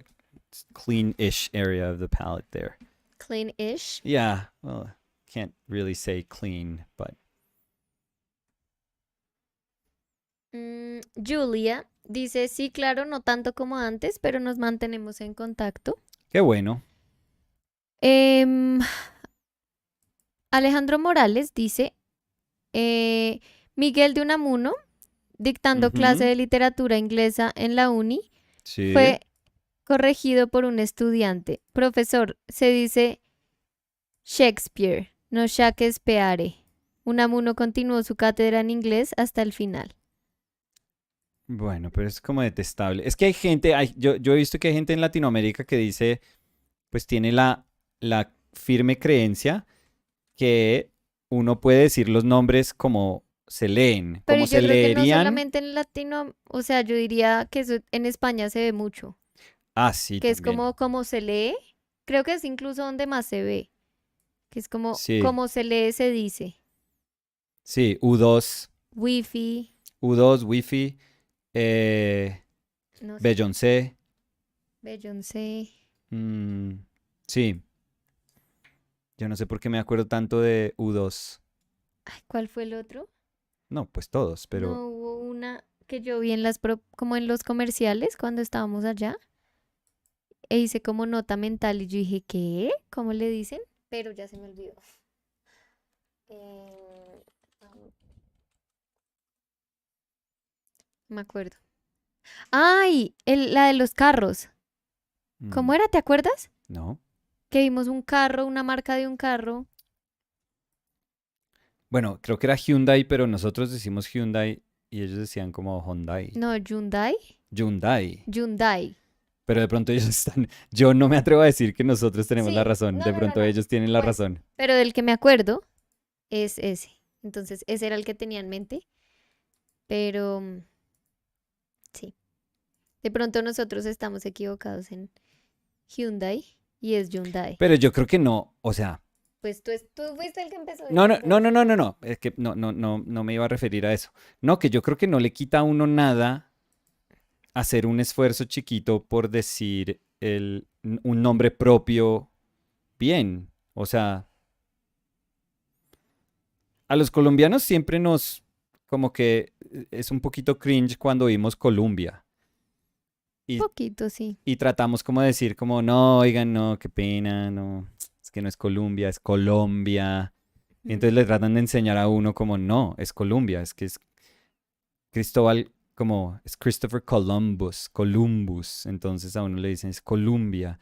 clean-ish area of the palette there. Clean-ish. Yeah, well, can't really say clean, but Julia dice, sí, claro, no tanto como antes, pero nos mantenemos en contacto. qué bueno. Alejandro Morales dice, Miguel de Unamuno, dictando Ujú. clase de literatura inglesa en la uni, Sí. fue corregido por un estudiante. Profesor, se dice Shakespeare, no Shakespeare. Unamuno continuó su cátedra en inglés hasta el final. Bueno, pero es como detestable. Es que hay gente, yo he visto que hay gente en Latinoamérica que dice, pues tiene la firme creencia que uno puede decir los nombres como se leen, Pero como yo se creo que no leerían. solamente en latino, o sea, yo diría que eso en España se ve mucho, Ah, sí, que es también. como se lee, creo que es incluso donde más se ve, que es Sí, como se lee se dice. sí, U2, Wifi, U2, Wi-Fi, eh, no sé, Beyoncé. Beyoncé. mm, sí, yo no sé por qué me acuerdo tanto de U2. Ay, ¿cuál fue el otro? No, pues todos, pero No hubo una que yo vi en como en los comerciales cuando estábamos allá e hice como nota mental y yo dije, ¿qué? ¿Cómo le dicen? Pero ya se me olvidó. Eh, no me acuerdo. ¡Ay! La de los carros. ¿Cómo mm, era? ¿Te acuerdas? no. Que vimos un carro, una marca de un carro. Bueno, creo que era Hyundai, pero nosotros decimos Hyundai y ellos decían como Hyundai. No, Hyundai. Hyundai. Hyundai. Pero de pronto ellos están. Yo no me atrevo a decir que nosotros tenemos la Sí, razón. no, De no, no, pronto no. ellos tienen la Pues, razón. pero del que me acuerdo es ese. Entonces, ese era el que tenía en mente. Pero sí, de pronto nosotros estamos equivocados en Hyundai y es Hyundai. Pero yo creo que no. O sea, Pues tú fuiste el que empezó no, no, diciendo no, no, eso. no, no, no. Es que no me iba a referir a eso. No, que yo creo que no le quita a uno nada hacer un esfuerzo chiquito por decir un nombre propio bien. O sea, a los colombianos siempre nos, como que es un poquito cringe cuando oímos Colombia. Y, Poquito, sí. y tratamos como de decir como, no, oigan, no, qué pena, no, es que no es Colombia, es Colombia. Y Mm. entonces le tratan de enseñar a uno como, no, es Colombia, es que es Cristóbal, como, es Christopher Columbus, Columbus. Entonces a uno le dicen, es Colombia.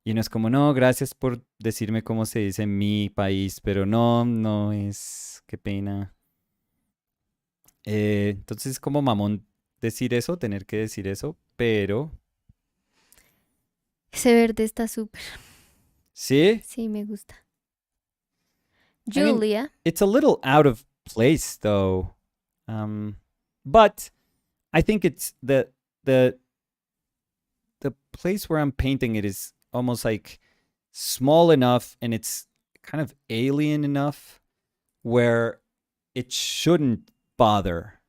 Y uno es como, no, gracias por decirme cómo se dice en mi país, pero no, no es, qué pena. Entonces es como mamón decir eso, tener que decir eso, pero Ese verde está súper. sí, Sí, me gusta. I mean, Julia. it's a little out of place though. But I think it's the the place where I'm painting it is almost like small enough and it's kind of alien enough where it shouldn't bother.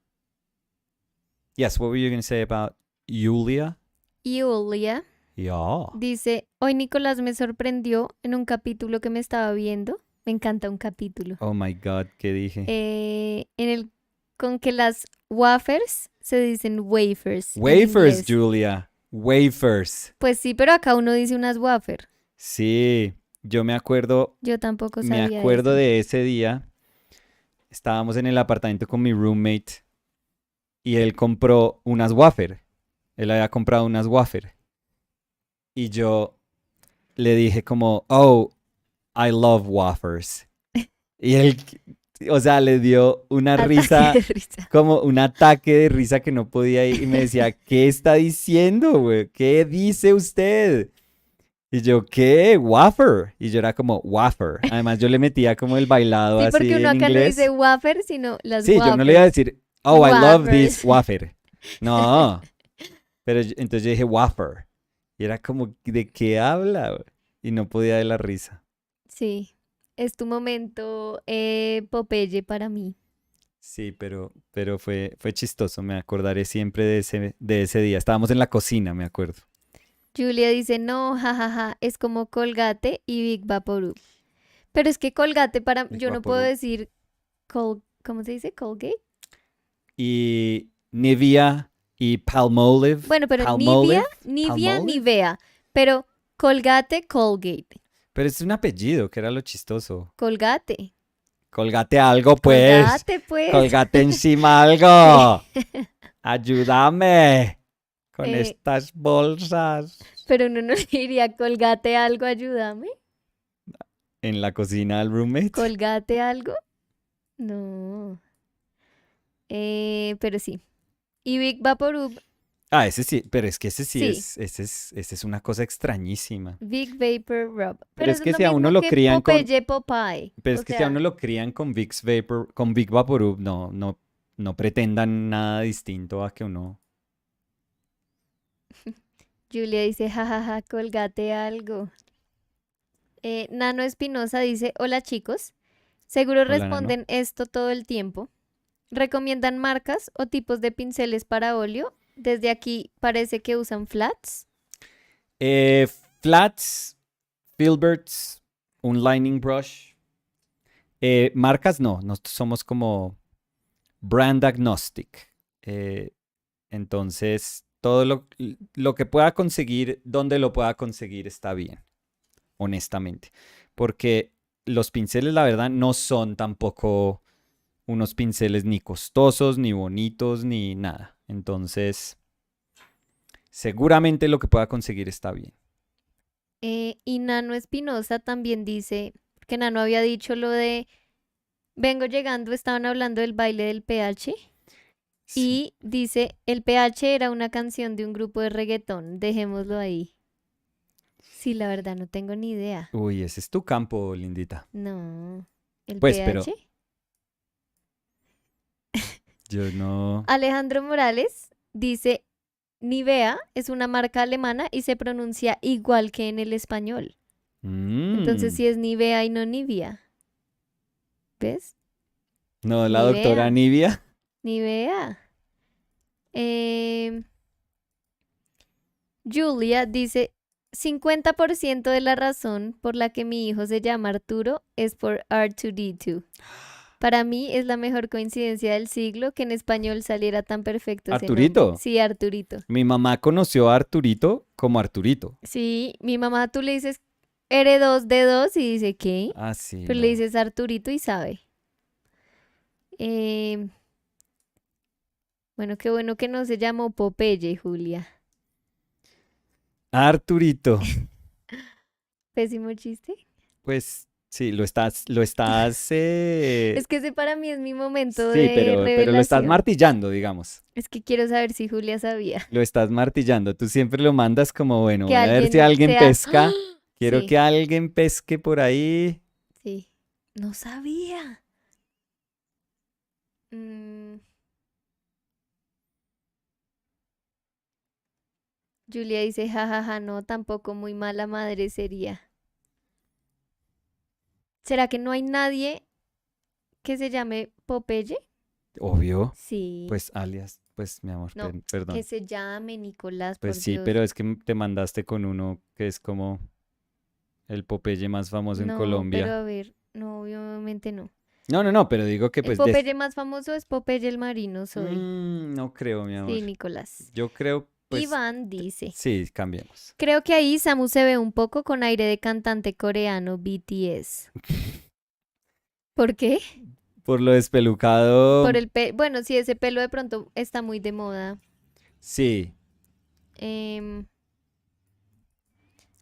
Yes, what were you going to say about Yulia? Julia Yeah. dice, hoy Nicolás me sorprendió en un capítulo que me estaba viendo. Me encanta un capítulo. Oh my God, ¿qué dije? En el con que las wafers se dicen wafers en Wafers, inglés. Julia. Wafers. Pues sí, pero acá uno dice unas wafer. Sí, yo Yo tampoco me sabía acuerdo eso. de ese día. Estábamos en el apartamento con mi roommate y él compró unas wafer. Él había comprado unas wafer. Y yo le dije como, oh, I love wafers. Y él, o sea, le dio una Ataque de risa, risa. como un ataque de risa que no podía ir. Y me decía, ¿qué está diciendo, güey? ¿Qué dice usted? Y yo, ¿qué? Wafer. Y yo era como, wafer. Además, yo le metía como el bailado Sí, porque así uno en acá no dice inglés. wafer, sino las Sí, yo no le iba a wafers. decir, oh, I love this Wafers. wafer. No. Pero entonces yo dije, wafer. Y era como, ¿de qué habla, güey? Y no podía de la risa. Sí, es tu momento Popeye para mí. Sí, pero fue chistoso. Me acordaré siempre de ese día. Estábamos en la cocina, me acuerdo. Julia dice, no, jajaja, es como Colgate y Big Vaporub. Pero es que Colgate Big yo no puedo Vaporub. decir ¿cómo se dice? Colgate. Y Nivea y Palmolive. Bueno, pero Palmolive. Nivea, Palmolive. Nivea. Pero Colgate, Colgate. Pero es un apellido, que era lo chistoso. Colgate. Colgate algo, pues. Colgate, pues. Colgate encima Sí. algo. Ayúdame con Eh, estas bolsas. Pero uno no le diría, colgate algo, ayúdame. En la cocina al roommate. Colgate algo. No. Pero sí. Y Big Vaporub, Ah, ese sí, pero es que ese sí sí. ese es una cosa extrañísima. Big Vapor Rub. Pero Pero es eso es que lo si a uno mismo lo que crían con, Popeye Popeye. pero O es que si a uno sea, lo crían con Vicks Vapor, con Big Vaporub, no pretendan nada distinto a que uno. Julia dice, jajaja, colgate algo. Nano Espinosa dice, hola chicos. Seguro Hola, Nano. responden esto todo el tiempo. ¿Recomiendan marcas o tipos de pinceles para óleo? Desde aquí parece que usan flats. Eh, Flats, Filberts, un lining brush. Marcas no, nosotros somos como brand agnostic. Entonces, todo lo que pueda conseguir, donde lo pueda conseguir, está bien, honestamente. Porque los pinceles, la verdad, no son tampoco unos pinceles ni costosos, ni bonitos, ni nada. Entonces, seguramente lo que pueda conseguir está bien. Y Nano Espinosa también dice que Nano había dicho lo de, vengo llegando, estaban hablando del baile del PH. Sí. Y dice, el PH era una canción de un grupo de reggaetón, dejémoslo ahí. Sí, la verdad, no tengo ni idea. Uy, ese es tu campo, Lindita. No, el Pues, pero PH. yo no. Alejandro Morales dice, Nivea es una marca alemana y se pronuncia igual que en el español. Entonces Mm. sí es Nivea y no Nivea. ¿Ves? No, la doctora Nivea, Nivia. Nivea. Em, Julia dice, 50% de la razón por la que mi hijo se llama Arturo es por R2D2. Para mí es la mejor coincidencia del siglo que en español saliera tan perfecto ese nombre. Arturito. Sí, Arturito. Mi mamá conoció a Arturito como Arturito. Sí, mi mamá tú le dices, eres dos de dos y dice, ¿qué? Ah, sí, Pero le no. dices Arturito y sabe. Em, bueno, qué bueno que no se llamó Popeye, Julia. Arturito. Pésimo chiste. Pues sí, lo estás. Es que ese para mí es mi momento Sí, de pero lo estás revelación. martillando, digamos. Es que quiero saber si Julia sabía Lo estás martillando. Tú siempre lo mandas como, bueno, que voy a ver si alguien alguien sea... ¡Ah! pesca. Quiero Sí, que alguien pesque por ahí. sí. No sabía. Mm, Julia dice, jajaja, no, tampoco muy mala madre sería. ¿Será que no hay nadie que se llame Popeye? Obvio. Sí. Pues alias, pues mi amor, No, que perdón. se llame Nicolás, Pues por sí, Dios. pero es que te mandaste con uno que es como el Popeye más famoso en No, pero Colombia. a ver, no, obviamente no. No, pero digo que El pues Popeye más famoso es Popeye el Marino, soy. No creo, mi amor. Sí, Nicolás. Yo creo, pues, Iván dice, sí, cambiemos. creo que ahí Samu se ve un poco con aire de cantante coreano BTS. ¿Por qué? Por lo Por despelucado, el pelo. Bueno, sí, ese pelo de pronto está muy de moda. sí. Em,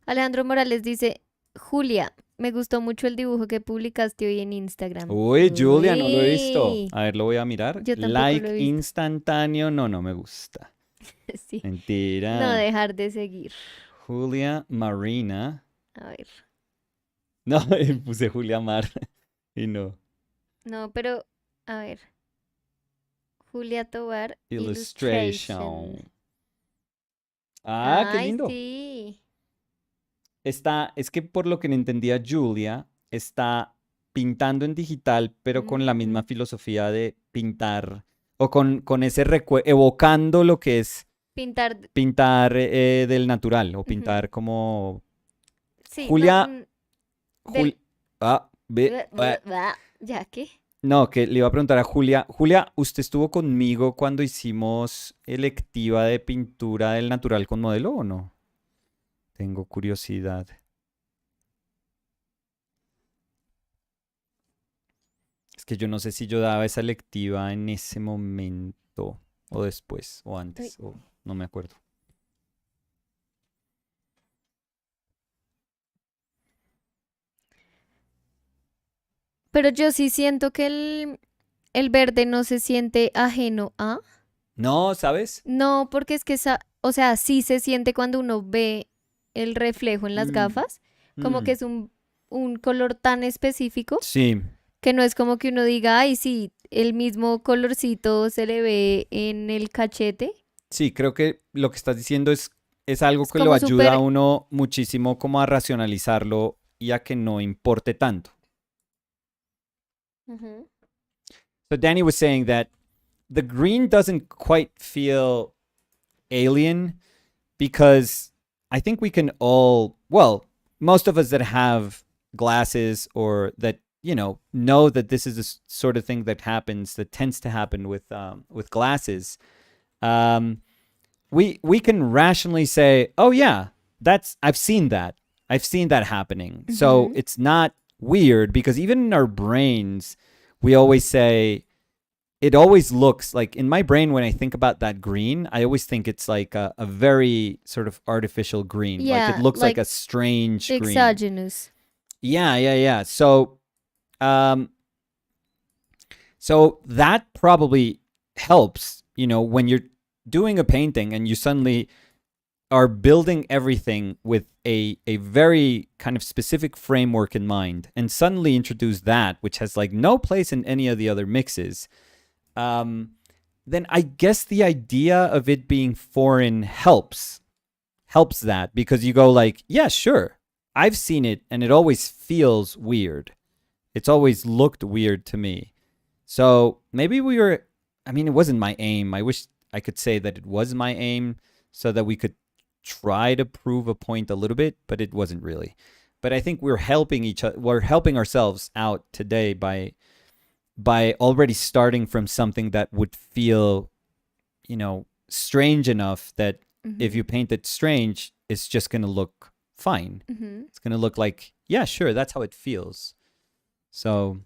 Alejandro Morales dice, Julia, me gustó mucho el dibujo que publicaste hoy en Instagram. Uy, Julia, no lo he visto. Uy, A ver, lo voy a mirar. yo tampoco lo Like he visto. instantáneo, no me gusta. Sí, no Mentira. dejar de seguir. Julia Marina. A ver. No, puse Julia Mar y no. No, pero, a ver. Julia Tobar Illustration. Illustration. Ah, qué Ay, lindo. sí. Es que por lo que entendía Julia, está pintando en digital, pero con la misma Mm, filosofía de pintar, o con ese evocando lo que es pintar. pintar del natural, o Ujú. pintar como Sí, no. Julia, Del. ¿Ya qué? no, que le iba a preguntar a Julia, Julia, ¿usted estuvo conmigo cuando hicimos electiva de pintura del natural con modelo o no? Tengo curiosidad. Es que yo no sé si yo daba esa lectiva en ese momento, o después, o Uy, antes, o no me acuerdo. Pero yo sí siento que el verde no se siente ajeno a. No, ¿sabes? No, porque es que, o sea, sí se siente cuando uno ve el reflejo en las Mm, gafas, como que mm. es un color tan específico Sí, que no es como que uno diga, ay, sí, el mismo colorcito se le ve en el cachete. sí, creo que lo que estás diciendo es algo Es que lo como ayuda a súper... uno muchísimo como a racionalizarlo y a que no importe tanto. Ujú, So Danny was saying that the green doesn't quite feel alien because I think we can all, well, most of us that have glasses or that know that this is the sort of thing that happens that tends to happen with glasses. Um, we can rationally say, oh yeah, that's I've seen that happening. So ujú. it's not weird because even in our brains, we always say it always looks like in my brain when I think about that green, I always think it's like a very sort of artificial green. Like it Yeah, looks like like a strange green. exogenous. Yeah, yeah, yeah. Um, so that probably helps, when you're doing a painting and you suddenly are building everything with a very kind of specific framework in mind and suddenly introduce that, which has like no place in any of the other mixes. Um, then I guess the idea of it being foreign helps that because you go like, yeah, sure. I've seen it and it always feels weird. It's always looked weird to me. So maybe I mean, it wasn't my aim. I wish I could say that it was my aim so that we could try to prove a point a little bit, but it wasn't really. But I think we're helping ourselves out today by already starting from something that would feel, strange enough that if Ujú, you paint it strange, it's just going to look fine. ujú. It's going to look like, yeah, sure, that's how it feels. So,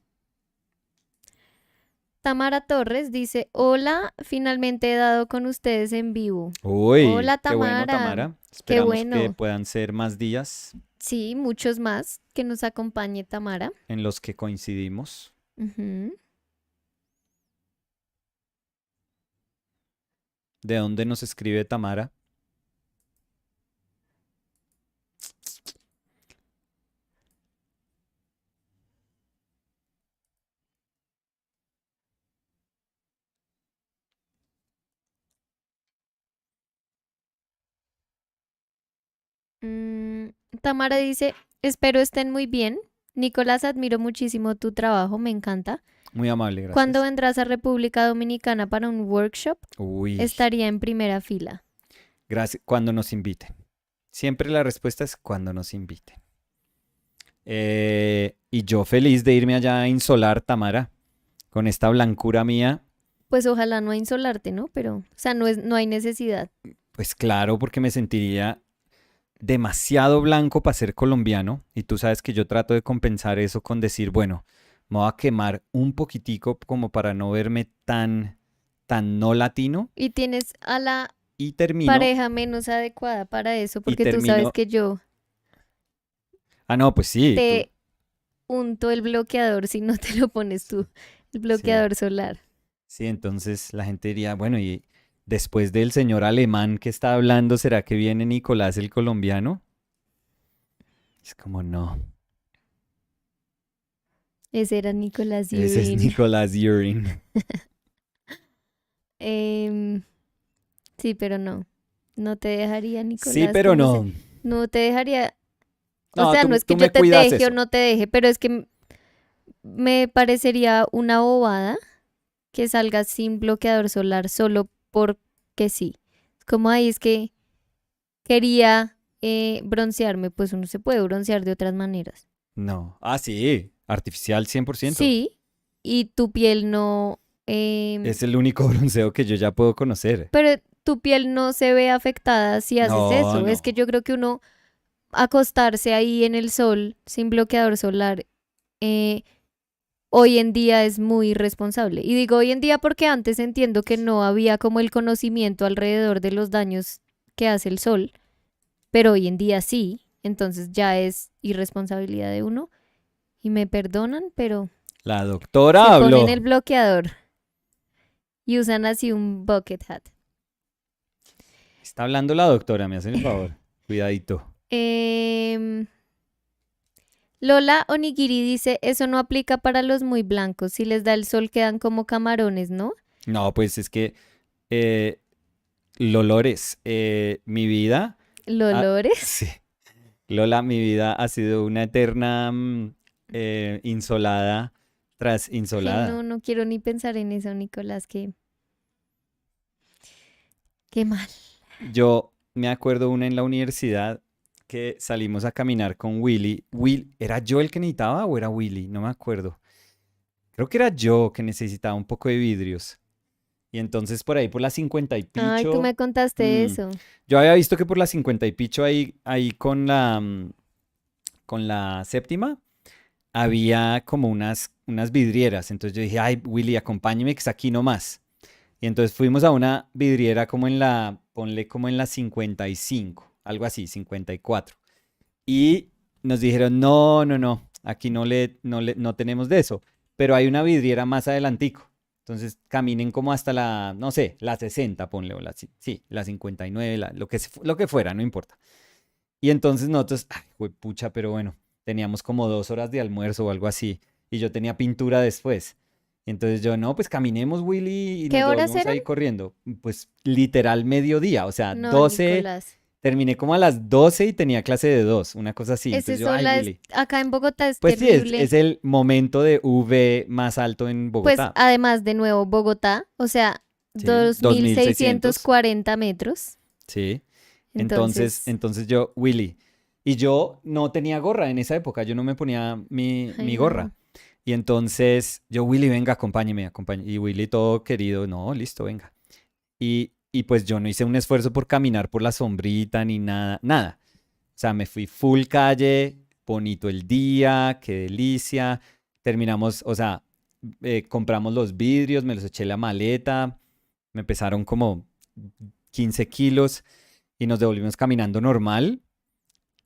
Tamara Torres dice, hola, finalmente he dado con ustedes en vivo. uy, Hola, qué bueno, Tamara. Tamara. Qué Esperamos que bueno. puedan ser más días Sí, muchos más que nos acompañe Tamara. en los que coincidimos. Ujú. ¿De dónde nos escribe Tamara? Mm, Tamara dice, espero estén muy bien. Nicolás, admiro muchísimo tu trabajo, me encanta. Muy amable, ¿Cuándo gracias. vendrás a República Dominicana para un workshop? Uy, Estaría en primera fila. gracias. Cuando nos inviten. Siempre la respuesta es cuando nos inviten. Y yo feliz de irme allá a insolar, Tamara, con esta blancura mía. Pues ojalá no insolarte, ¿no? Pero, o sea, no hay necesidad. Pues claro, porque me sentiría demasiado blanco para ser colombiano. Y tú sabes que yo trato de compensar eso con decir, bueno, me voy a quemar un poquitico como para no verme tan no latino. Y tienes a la Y termino, pareja menos adecuada para eso, y porque tú sabes termino. que yo Ah, no, pues sí, tú. te unto el bloqueador si no te lo pones tú, el Sí, bloqueador solar. sí, entonces la gente diría, bueno, y después del señor alemán que está hablando, ¿será que viene Nicolás el colombiano? Es como no. Ese era Nicolás Ese es Yurin. Nicolás Yuring. Em, sí, pero no. No te dejaría, Sí, Nicolás. pero ¿Cómo se? no. No te dejaría. O No, sea, no tú, es que tú yo me te cuidas deje o eso. no te deje, pero es que me parecería una bobada que salgas sin bloqueador solar solo porque sí. Como ahí es que quería broncearme, pues uno se puede broncear de otras maneras. No. Ah, sí. Artificial 100%. Sí, y tu piel no, em, Es el único bronceo que yo ya puedo conocer. pero tu piel no se ve afectada si haces No, eso. Es que no. yo creo que uno acostarse ahí en el sol sin bloqueador solar eh, hoy en día es muy irresponsable. Y digo hoy en día porque antes entiendo que no había como el conocimiento alrededor de los daños que hace el sol, pero hoy en día sí, entonces ya es irresponsabilidad de uno y me perdonan, pero La doctora Se ponen habló. el bloqueador y usan así un bucket hat. Está hablando la doctora, me hacen el favor. Cuidadito. Em, Lola Onigiri dice, eso no aplica para los muy blancos. Si les da el sol quedan como camarones, ¿no? No, pues es que, eh, Lolores, mi vida, Lolores. sí, Lola, mi vida ha sido una eterna insolada tras Ay, insolada. no, no quiero ni pensar en eso, Nicolás, qué mal. Yo me acuerdo una en la universidad que salimos a caminar con Willy. ¿Era yo el que necesitaba o era Willy? No me acuerdo. Creo que era yo que necesitaba un poco de vidrios. Y entonces por ahí por las 50 y Ay, tú picho, me contaste mm, eso. yo había visto que por las 50 y picho ahí con la séptima había como unas vidrieras. Entonces yo dije, ay, Willy, acompáñeme que está aquí nomás. Y entonces fuimos a una vidriera como ponle como en la 55, algo así, 54. Y nos dijeron, no, no, no, aquí no tenemos de eso, pero hay una vidriera más adelantico. Entonces caminen como hasta la, no sé, la 60, ponle, o sí, la 59, lo que fuera, no importa. Y entonces nosotros, ay, pucha, pero bueno, teníamos como 2 horas de almuerzo o algo así, y yo tenía pintura después. Entonces yo, no, pues caminemos, Willy, y ¿Qué nos horas devolvemos eran? ahí corriendo. Pues literal mediodía, o sea, No, 12, Nicolás. terminé como a las 12 y tenía clase de 2, una cosa así. Ese Entonces yo, sol ay, Willy. acá en Bogotá es Pues sí, es terrible. el momento de UV más alto en Pues Bogotá. además, de nuevo, Bogotá, o sea, Sí, dos mil 2600. seiscientos cuarenta metros. Sí. Entonces, Entonces, entonces yo, Willy. Y yo no tenía gorra en esa época, yo no me ponía ay mi no. gorra. Y entonces yo, Willy, venga, acompáñeme, acompáñeme. Y Willy todo querido, no, listo, venga. Y pues yo no hice un esfuerzo por caminar por la sombrita ni nada, nada. O sea, me fui full calle, bonito el día, qué delicia. Terminamos, o sea, compramos los vidrios, me los eché en la maleta, me pesaron como 15 kilos y nos devolvimos caminando normal.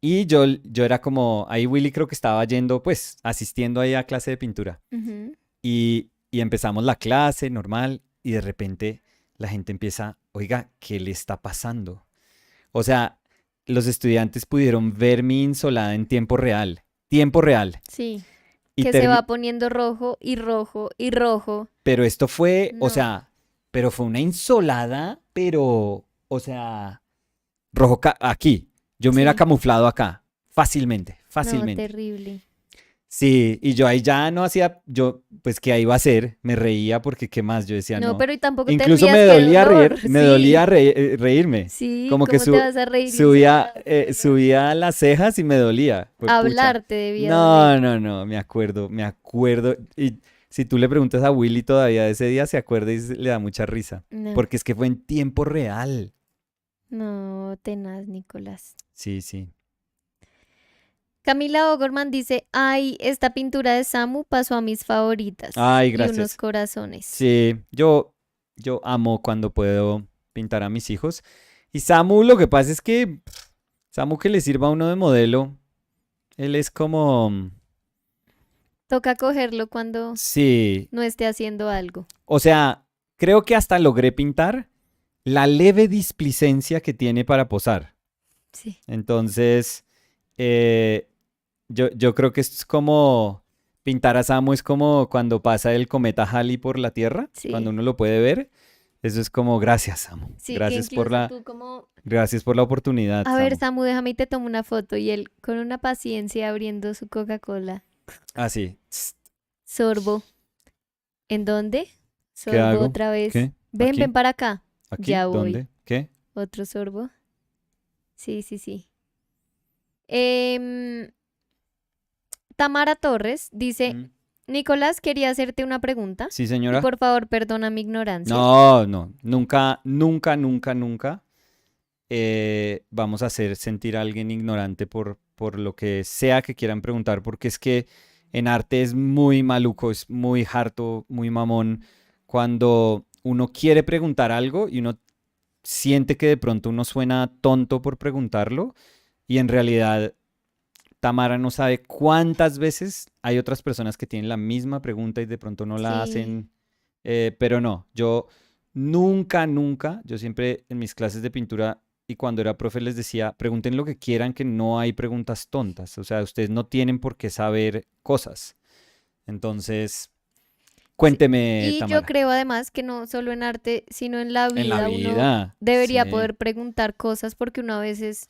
Y yo era como, ahí Willy creo que estaba yendo, pues, asistiendo ahí a clase de pintura. Ujú. Y empezamos la clase normal y de repente la gente empieza, oiga, ¿qué le está pasando? O sea, los estudiantes pudieron ver mi insolada en tiempo real. Tiempo real. Sí, Y que se termi- va poniendo rojo y rojo y rojo. pero esto fue, o No, sea, pero fue una insolada, pero, o sea, aquí. Yo me hubiera sí, camuflado acá. Fácilmente, no, fácilmente. terrible. Sí, y yo ahí ya no hacía, yo, pues, ¿qué iba a hacer? Me reía porque, ¿qué más? Yo decía, No, no. pero y tampoco te Incluso rías, me qué dolía dolor. reír, me Sí, dolía reírme. sí, Como que ¿cómo te vas a reír? subía las cejas y me dolía. Pues, pucha. Hablar te debía No, doler. no, no, me acuerdo, me acuerdo. Y si tú le preguntas a Willy todavía de ese día, se acuerda y le da mucha risa. No, Porque es que fue en tiempo real. no, tenaz, Nicolás. Sí, sí. Camila Ogorman dice, ay, esta pintura de Samu pasó a mis favoritas. Ay, Y unos gracias. corazones. Sí, yo amo cuando puedo pintar a mis hijos. Y Samu, lo que pasa es que Samu que le sirva a uno de modelo, él es como, Toca cogerlo cuando sí, no esté haciendo algo. o sea, creo que hasta logré pintar la leve displicencia que tiene para posar. Sí. Entonces, eh, yo creo que esto es como pintar a Samu es como cuando pasa el cometa Halley por la Tierra, cuando Sí, uno lo puede ver. Eso es como gracias, Samu. sí, que incluso tú como, Gracias por la oportunidad, a ver, Samu. Samu, déjame y te tomo una foto. Y él con una paciencia abriendo su Coca-Cola. Así. Sorbo. ¿En dónde? ¿Qué Sorbo hago? otra vez. ¿Qué? Ven, ven ¿Aquí? para acá. ¿Aquí? Ya voy. ¿Dónde? ¿Qué? Otro sorbo. Sí, sí, sí. Em, Tamara Torres dice, Mm. Nicolás, quería hacerte una pregunta. Sí, Y señora. por favor, perdona mi ignorancia. No, no. Nunca, nunca, nunca, nunca vamos a hacer sentir a alguien ignorante por lo que sea que quieran preguntar, porque es que en arte es muy maluco, es muy harto, muy mamón, cuando uno quiere preguntar algo y uno siente que de pronto uno suena tonto por preguntarlo y en realidad Tamara no sabe cuántas veces hay otras personas que tienen la misma pregunta y de pronto no la Sí, hacen, pero no, yo nunca, nunca, yo siempre en mis clases de pintura y cuando era profe les decía, pregunten lo que quieran, que no hay preguntas tontas, o sea, ustedes no tienen por qué saber cosas. Entonces, sí. cuénteme, Y yo Tamara, creo además que no solo en arte, sino en la en la vida uno vida, debería sí, poder preguntar cosas porque uno a veces,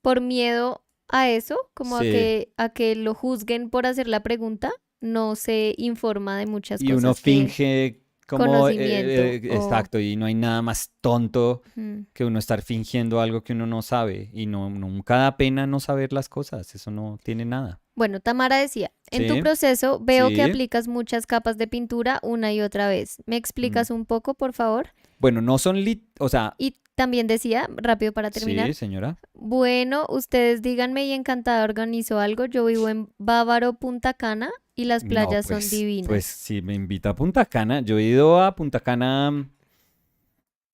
por miedo a eso, como sí. a que lo juzguen por hacer la pregunta, no se informa de muchas Y uno cosas que finge como, conocimiento o... exacto, y no hay nada más tonto mm. que uno estar fingiendo algo que uno no sabe. Y no, nunca da pena no saber las cosas, eso no tiene nada. Bueno, Tamara decía, en tu Sí, proceso veo que sí. aplicas muchas capas de pintura una y otra vez. ¿Me Mm. explicas un poco, por favor? Bueno, no son o sea, Y también decía, rápido para sí, terminar, señora. bueno, ustedes díganme y encantada organizo algo. Yo vivo en Bávaro, Punta Cana y las No, playas son pues divinas. si me invita a Punta Cana, yo he ido a Punta Cana,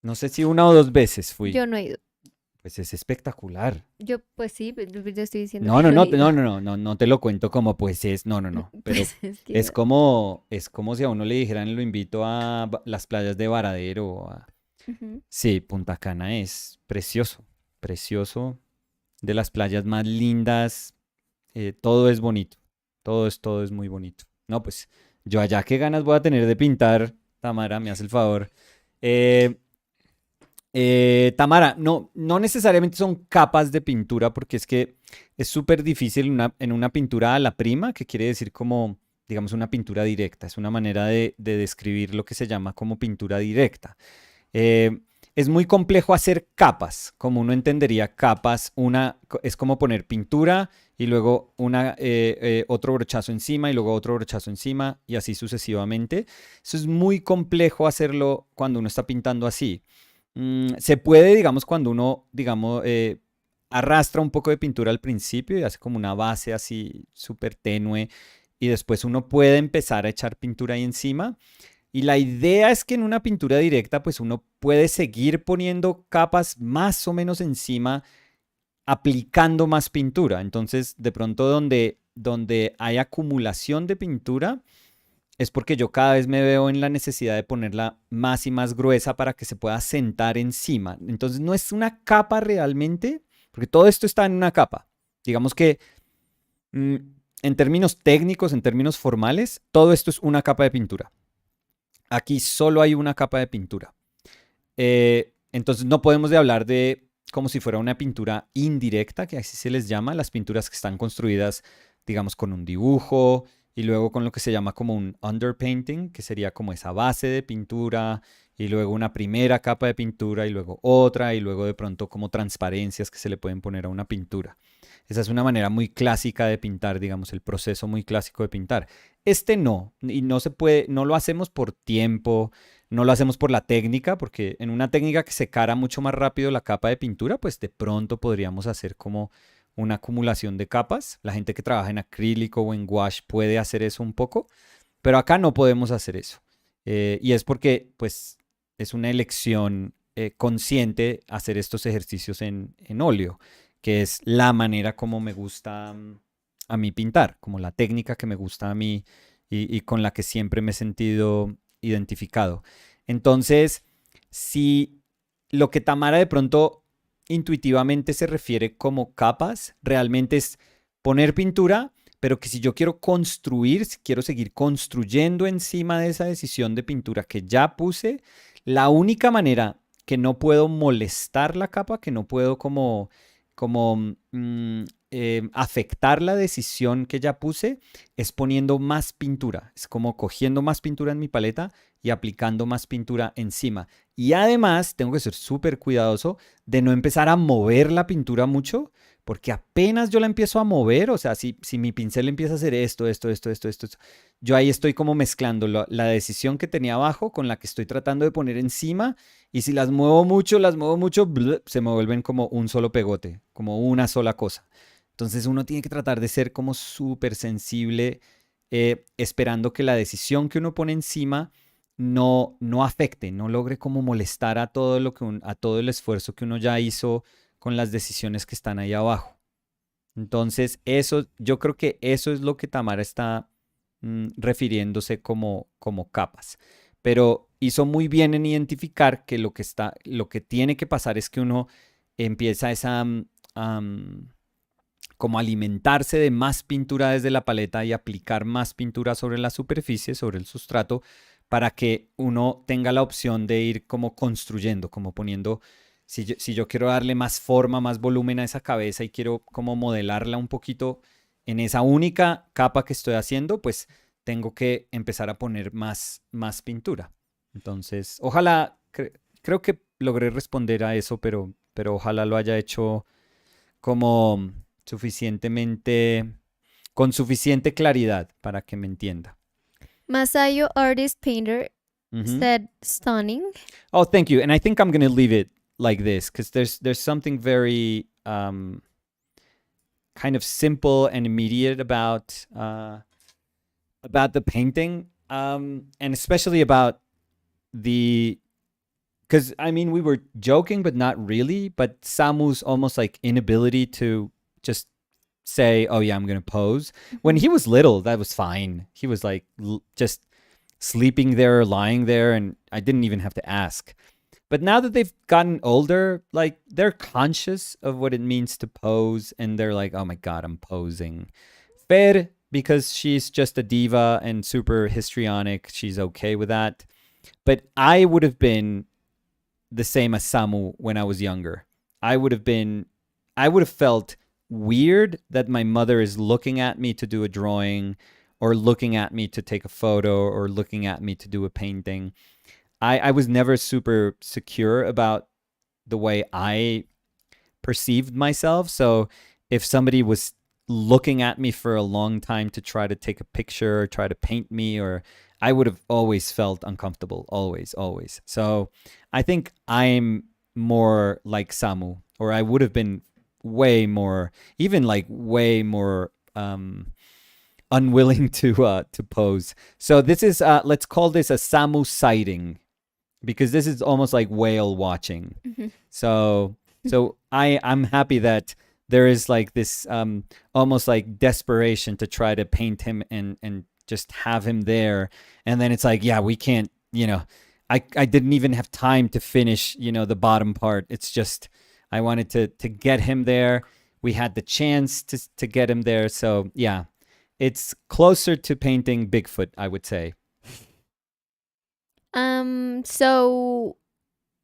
no sé si una o dos veces fui. Yo no he ido. Pues es espectacular. Yo, pues sí, yo estoy diciendo No, que no, no he no, ido. no, no, no, no, no te lo cuento como pues es, no, no, no, pero Pues es que es como si a uno le dijeran lo invito a las playas de Varadero. ujú. Sí, Punta Cana es precioso, precioso, de las playas más lindas, todo es bonito, todo es muy bonito. No, pues yo allá qué ganas voy a tener de pintar, Tamara, me hace el favor. Eh, Tamara, no, no necesariamente son capas de pintura, porque es que es súper difícil en una pintura a la prima, que quiere decir como, digamos, una pintura directa. Es una manera de describir lo que se llama como pintura directa. Eh, es muy complejo hacer capas, como uno entendería capas, es como poner pintura y luego otro brochazo encima y luego otro brochazo encima y así sucesivamente. Eso es muy complejo hacerlo cuando uno está pintando así. Se puede, digamos, cuando uno, digamos, arrastra un poco de pintura al principio y hace como una base así súper tenue y después uno puede empezar a echar pintura ahí encima. Y la idea es que en una pintura directa, pues uno puede seguir poniendo capas más o menos encima, aplicando más pintura. Entonces, de pronto donde hay acumulación de pintura, es porque yo cada vez me veo en la necesidad de ponerla más y más gruesa para que se pueda sentar encima. Entonces no es una capa realmente, porque todo esto está en una capa. Digamos que mm, en términos técnicos, en términos formales, todo esto es una capa de pintura. Aquí solo hay una capa de pintura. Entonces no podemos de hablar de como si fuera una pintura indirecta, que así se les llama, las pinturas que están construidas, digamos, con un dibujo y luego con lo que se llama como un underpainting, que sería como esa base de pintura y luego una primera capa de pintura y luego otra y luego de pronto como transparencias que se le pueden poner a una pintura. Esa es una manera muy clásica de pintar, digamos, el proceso muy clásico de pintar. Este no, y no se puede, no lo hacemos por tiempo, no lo hacemos por la técnica, porque en una técnica que secara mucho más rápido la capa de pintura, pues de pronto podríamos hacer como una acumulación de capas. La gente que trabaja en acrílico o en gouache puede hacer eso un poco, pero acá no podemos hacer eso. Y es porque, pues, es una elección consciente hacer estos ejercicios en óleo, que es la manera como me gusta a mí pintar, como la técnica que me gusta a mí y con la que siempre me he sentido identificado. Entonces, si lo que Tamara de pronto intuitivamente se refiere como capas, realmente es poner pintura, pero que si yo quiero construir, si quiero seguir construyendo encima de esa decisión de pintura que ya puse, la única manera que no puedo molestar la capa, que no puedo como afectar la decisión que ya puse, es poniendo más pintura. Es como cogiendo más pintura en mi paleta y aplicando más pintura encima. Y además tengo que ser súper cuidadoso de no empezar a mover la pintura mucho, porque apenas yo la empiezo a mover, o sea, si mi pincel empieza a hacer esto, yo ahí estoy como mezclando la decisión que tenía abajo con la que estoy tratando de poner encima, y si las muevo mucho, se me vuelven como un solo pegote, como una sola cosa. Entonces uno tiene que tratar de ser como súper sensible, esperando que la decisión que uno pone encima no afecte, no logre como molestar a a todo el esfuerzo que uno ya hizo con las decisiones que están ahí abajo. Entonces, eso, yo creo que eso es lo que Tamara está refiriéndose como capas. Pero hizo muy bien en identificar que lo que tiene que pasar es que uno empieza esa, como alimentarse de más pintura desde la paleta y aplicar más pintura sobre la superficie, sobre el sustrato, para que uno tenga la opción de ir como construyendo, como poniendo, si yo quiero darle más forma, más volumen a esa cabeza y quiero como modelarla un poquito en esa única capa que estoy haciendo, pues tengo que empezar a poner más pintura. Entonces, ojalá, creo que logré responder a eso, pero ojalá lo haya hecho como suficientemente, con suficiente claridad para que me entienda. Masayo Artist Painter Mhm. said stunning. Oh, thank you. And I think I'm going to leave it like this because there's something very kind of simple and immediate about the painting, and especially about the because I mean we were joking, but not really. But Samu's almost like inability to just say, "Oh yeah, I'm gonna pose." When he was little, that was fine. He was like just sleeping there, lying there, and I didn't even have to ask. But now that they've gotten older, like they're conscious of what it means to pose, and they're like, "Oh my god, I'm posing." Fer, because she's just a diva and super histrionic, she's okay with that. But I would have been the same as Samu when I was younger. I would have felt weird that my mother is looking at me to do a drawing or looking at me to take a photo or looking at me to do a painting. I was never super secure about the way I perceived myself. So if somebody was looking at me for a long time to try to take a picture or try to paint me, or I would have always felt uncomfortable, always, always. So I think I'm more like Samu, or I would have been way more, even like way more unwilling to pose. So this is let's call this a Samu sighting, because this is almost like whale watching. Mhm. So I'm happy that there is like this almost like desperation to try to paint him and just have him there, and then it's like, yeah, we can't, I didn't even have time to finish, the bottom part. It's just I wanted to get him there. We had the chance to get him there. So yeah, it's closer to painting Bigfoot, I would say. So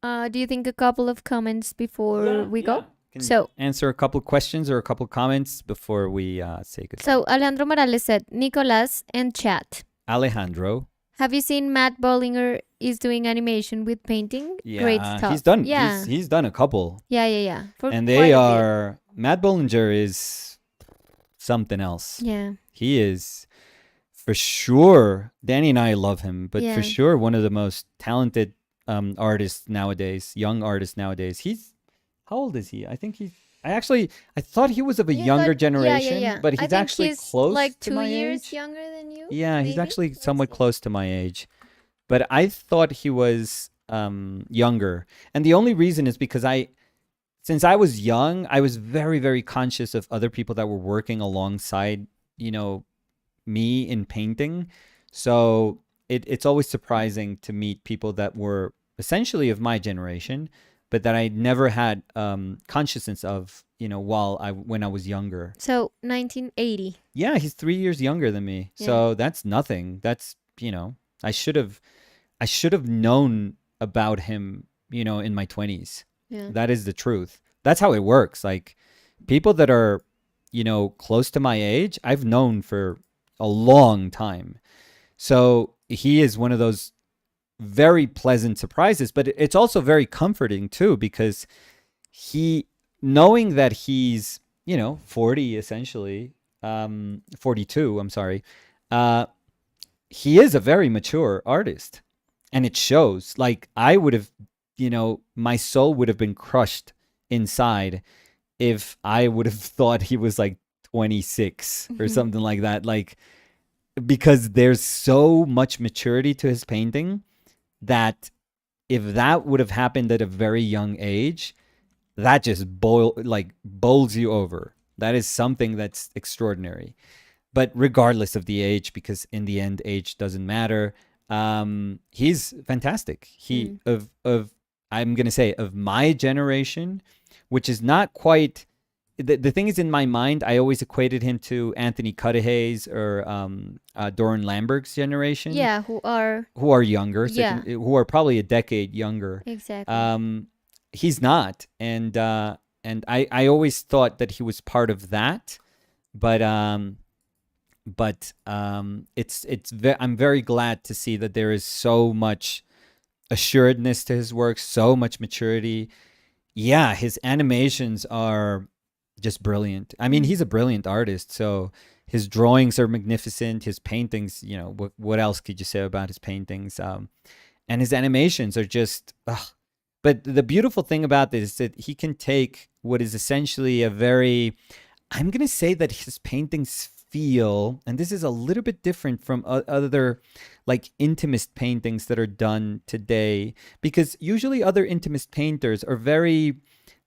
do you think a couple of comments before we go? Can So answer a couple questions or a couple comments before we say goodbye. so Alejandro Morales said, Nicolas and chat. Alejandro. Have you seen Matt Bollinger is doing animation with painting? Yeah, Great stuff. he's done. Yeah. He's done a couple, Yeah. For and quite they a bit. are. Matt Bollinger is something else. Yeah. He is for sure. Danny and I love him, but Yeah. for sure one of the most talented artists nowadays, young artists nowadays. He's how old is he? I think he's. I thought he was of a You younger thought- generation, yeah. but I he's think actually he's close like to 2 my years age. younger than you. Yeah, he's maybe? actually Let's somewhat see. close to my age. But I thought he was younger. And the only reason is because since I was young, I was very, very conscious of other people that were working alongside, me in painting. So it's always surprising to meet people that were essentially of my generation, but that I never had consciousness of, when I was younger. So 1980. Yeah, he's 3 years younger than me. Yeah. So that's nothing. That's, I should have known about him, in my 20s. Yeah. That is the truth. That's how it works. Like people that are, close to my age, I've known for a long time. So he is one of those very pleasant surprises, but it's also very comforting too, because knowing that he's, 40 essentially, 42, I'm sorry, he is a very mature artist, and it shows. Like I would have, my soul would have been crushed inside if I would have thought he was like 26 or something like that. Like, because there's so much maturity to his painting that if that would have happened at a very young age, that just bowls you over. That is something that's extraordinary. But regardless of the age, because in the end, age doesn't matter, he's fantastic. He Mm. of I'm gonna say of my generation, which is not quite. The thing is, in my mind, I always equated him to Anthony Cudahy's or Doran Lamberg's generation, Yeah, who are, who are younger, yeah, who are probably a decade younger. exactly. Um, he's not, and I always thought that he was part of that, but I'm very glad to see that there is so much assuredness to his work, so much maturity. Yeah, his animations are just brilliant. I mean, Mm. he's a brilliant artist, so his drawings are magnificent. His paintings, what else could you say about his paintings? And his animations are just. Ugh. But the beautiful thing about this is that he can take what is essentially a very. I'm gonna say that his paintings feel, and this is a little bit different from other like intimist paintings that are done today, because usually other intimist painters are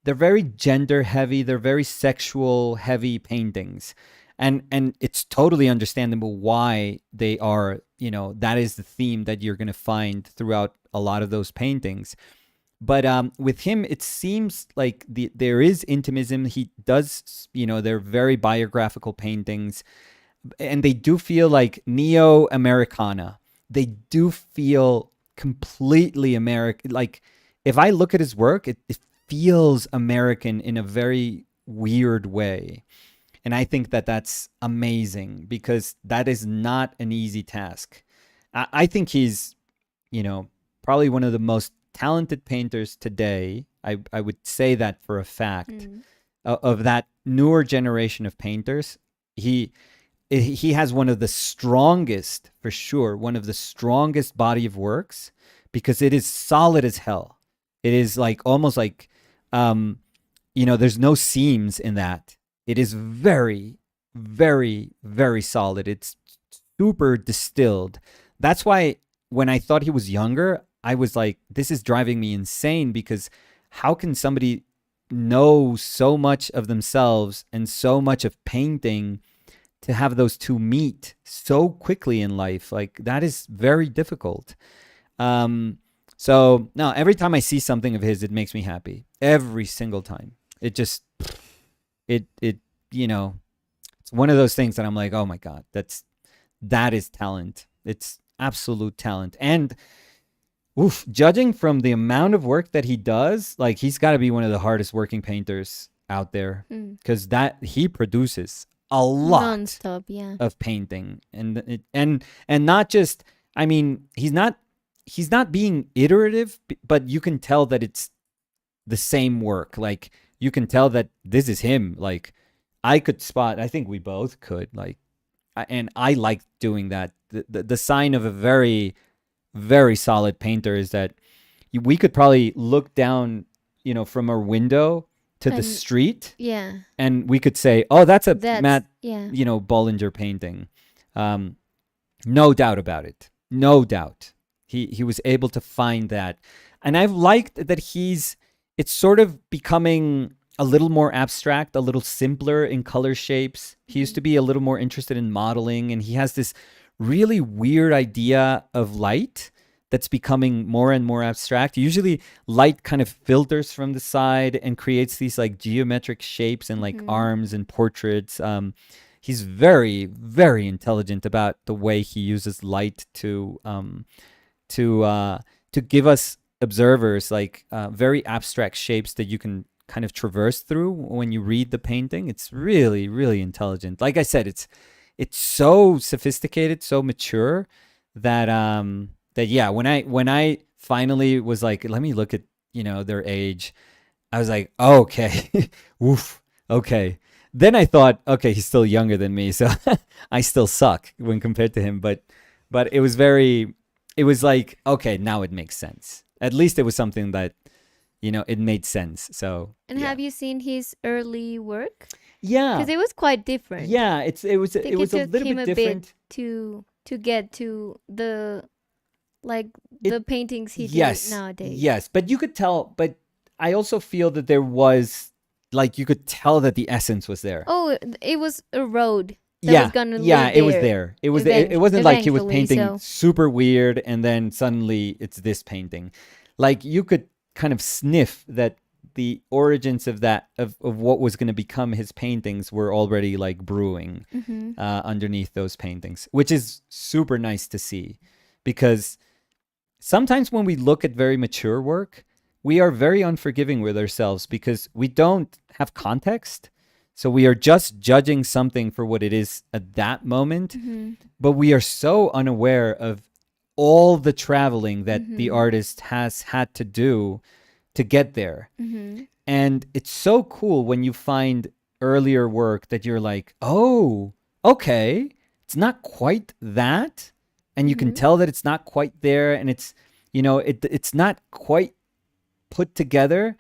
they're very gender heavy, they're very sexual heavy paintings, and it's totally understandable why they are. That is the theme that you're going to find throughout a lot of those paintings. But with him, it seems like there is intimism. He does, they're very biographical paintings, and they do feel like neo Americana. They do feel completely American. Like if I look at his work, it feels American in a very weird way. And I think that that's amazing because that is not an easy task. I think he's, probably one of the most talented painters today. I would say that for a fact Mm. of that newer generation of painters. He has one of the strongest, for sure, one of the strongest body of works because it is solid as hell. It is like almost like, there's no seams in that. It is very, very, very solid. It's super distilled. That's why when I thought he was younger, I was like, this is driving me insane because how can somebody know so much of themselves and so much of painting to have those two meet so quickly in life? Like that is very difficult. So no, every time I see something of his, it makes me happy. Every single time. It just it it's one of those things that I'm like, oh my god, that is talent. It's absolute talent. And oof, judging from the amount of work that he does, like he's got to be one of the hardest working painters out there Mm. because that he produces a lot Non-stop, yeah. of painting and not just. I mean, he's not being iterative, but you can tell that it's the same work. Like you can tell that this is him. Like I could spot. I think we both could. Like, and I like doing that. The sign of a very very solid painter is that we could probably look down, from our window to the And street, yeah, and we could say, "Oh, that's a that's, Matt, yeah. Bollinger painting." Um, no doubt about it. No doubt. He was able to find that, and I've liked that it's sort of becoming a little more abstract, a little simpler in color shapes. He used Mhm. to be a little more interested in modeling, and he has this really weird idea of light that's becoming more and more abstract. Usually light kind of filters from the side and creates these like geometric shapes and like Mhm. arms and portraits. He's very, very intelligent about the way he uses light to give us observers like very abstract shapes that you can kind of traverse through when you read the painting. It's really, really intelligent. Like I said, it's so sophisticated, so mature that yeah, when I finally was like, let me look at their age, I was like, oh, okay, woof, okay. Then I thought, okay, he's still younger than me, so I still suck when compared to him. But it was like, okay, now it makes sense. At least it was something that it made sense. So And yeah, have you seen his early work? yeah, Because it was quite different. yeah. I It think it was a took little him bit a bit different. to get to like It the paintings he do Yes, nowadays. yes, but you could tell. But I also feel that there was like you could tell that the essence was there. Oh, it was a road that Yeah, was gonna yeah, lead it was there. there. It was there. It wasn't like he was Eventually, painting so super weird and then suddenly it's this painting. Like you could kind of sniff that the origins of that of what was going to become his paintings were already like brewing mhm. underneath those paintings, which is super nice to see because sometimes when we look at very mature work, we are very unforgiving with ourselves because we don't have context. So we are just judging something for what it is at that moment, Mhm. but we are so unaware of all the traveling that the Mhm. artist has had to do to get there. Mhm. And it's so cool when you find earlier work that you're like, oh, okay, it's not quite that. And you can Mhm. tell that it's not quite there. And it's, it's not quite put together.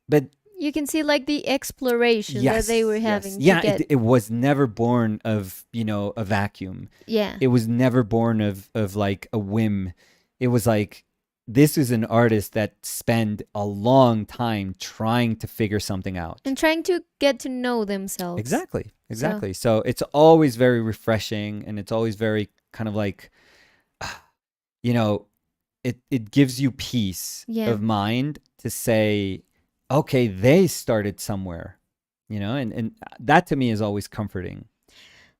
But You can see like the exploration that yes, they were yes. having to Yeah, get. it was never born of, a vacuum. Yeah. It was never born of like a whim. It was like, this is an artist that spent a long time trying to figure something out. And trying to get to know themselves. Exactly. So it's always very refreshing and it's always very kind of like, it gives you peace Yeah. of mind to say, okay, they started somewhere, and that to me is always comforting.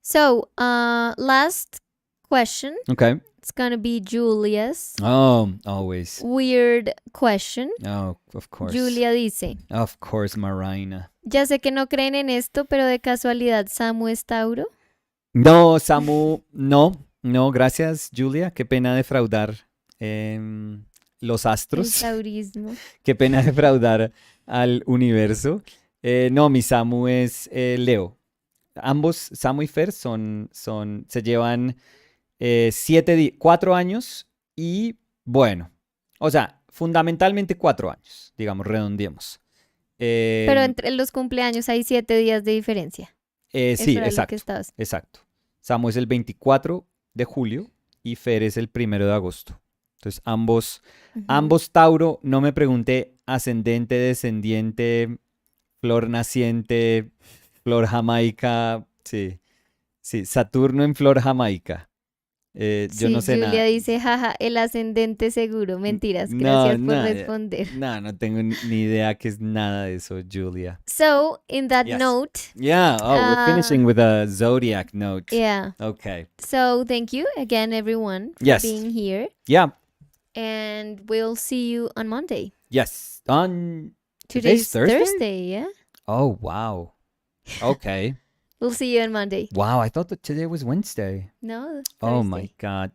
So, last question. Okay. It's gonna be Julia's Oh, always. weird question. Oh, of course. Julia dice, Of course, Marina. ya sé que no creen en esto, pero de casualidad Samu es Tauro. No, Samu, no, gracias, Julia. Qué pena defraudar los El astros. taurismo. Qué pena defraudar al universo. No, mi Samu es Leo. Ambos, Samu y Fer, se llevan 4 años y bueno, o sea, fundamentalmente 4 años, digamos, redondeemos. Pero entre los cumpleaños hay 7 días de diferencia. Sí, Eso era lo que exacto. estabas. Exacto. Samu es el 24 de julio y Fer es el 1 de agosto. Entonces, Ujú. ambos Tauro, no me pregunté ascendente, descendiente, flor naciente, flor jamaica, sí, Saturno en flor jamaica. Yo Sí, no sé Julia nada. dice, jaja, el ascendente seguro. Mentiras, No, gracias por nada. responder. No tengo ni idea qué es nada de eso, Julia. So, in that Yes. note, Yeah, we're finishing with a zodiac note. yeah. Okay. So, thank you again, everyone, for Yes. being here. Yeah, And we'll see you on Monday. yes. On Today's Thursday? Thursday, yeah? Oh, wow. Okay. We'll see you on Monday. Wow, I thought that today was Wednesday. No, Oh my Thursday. God.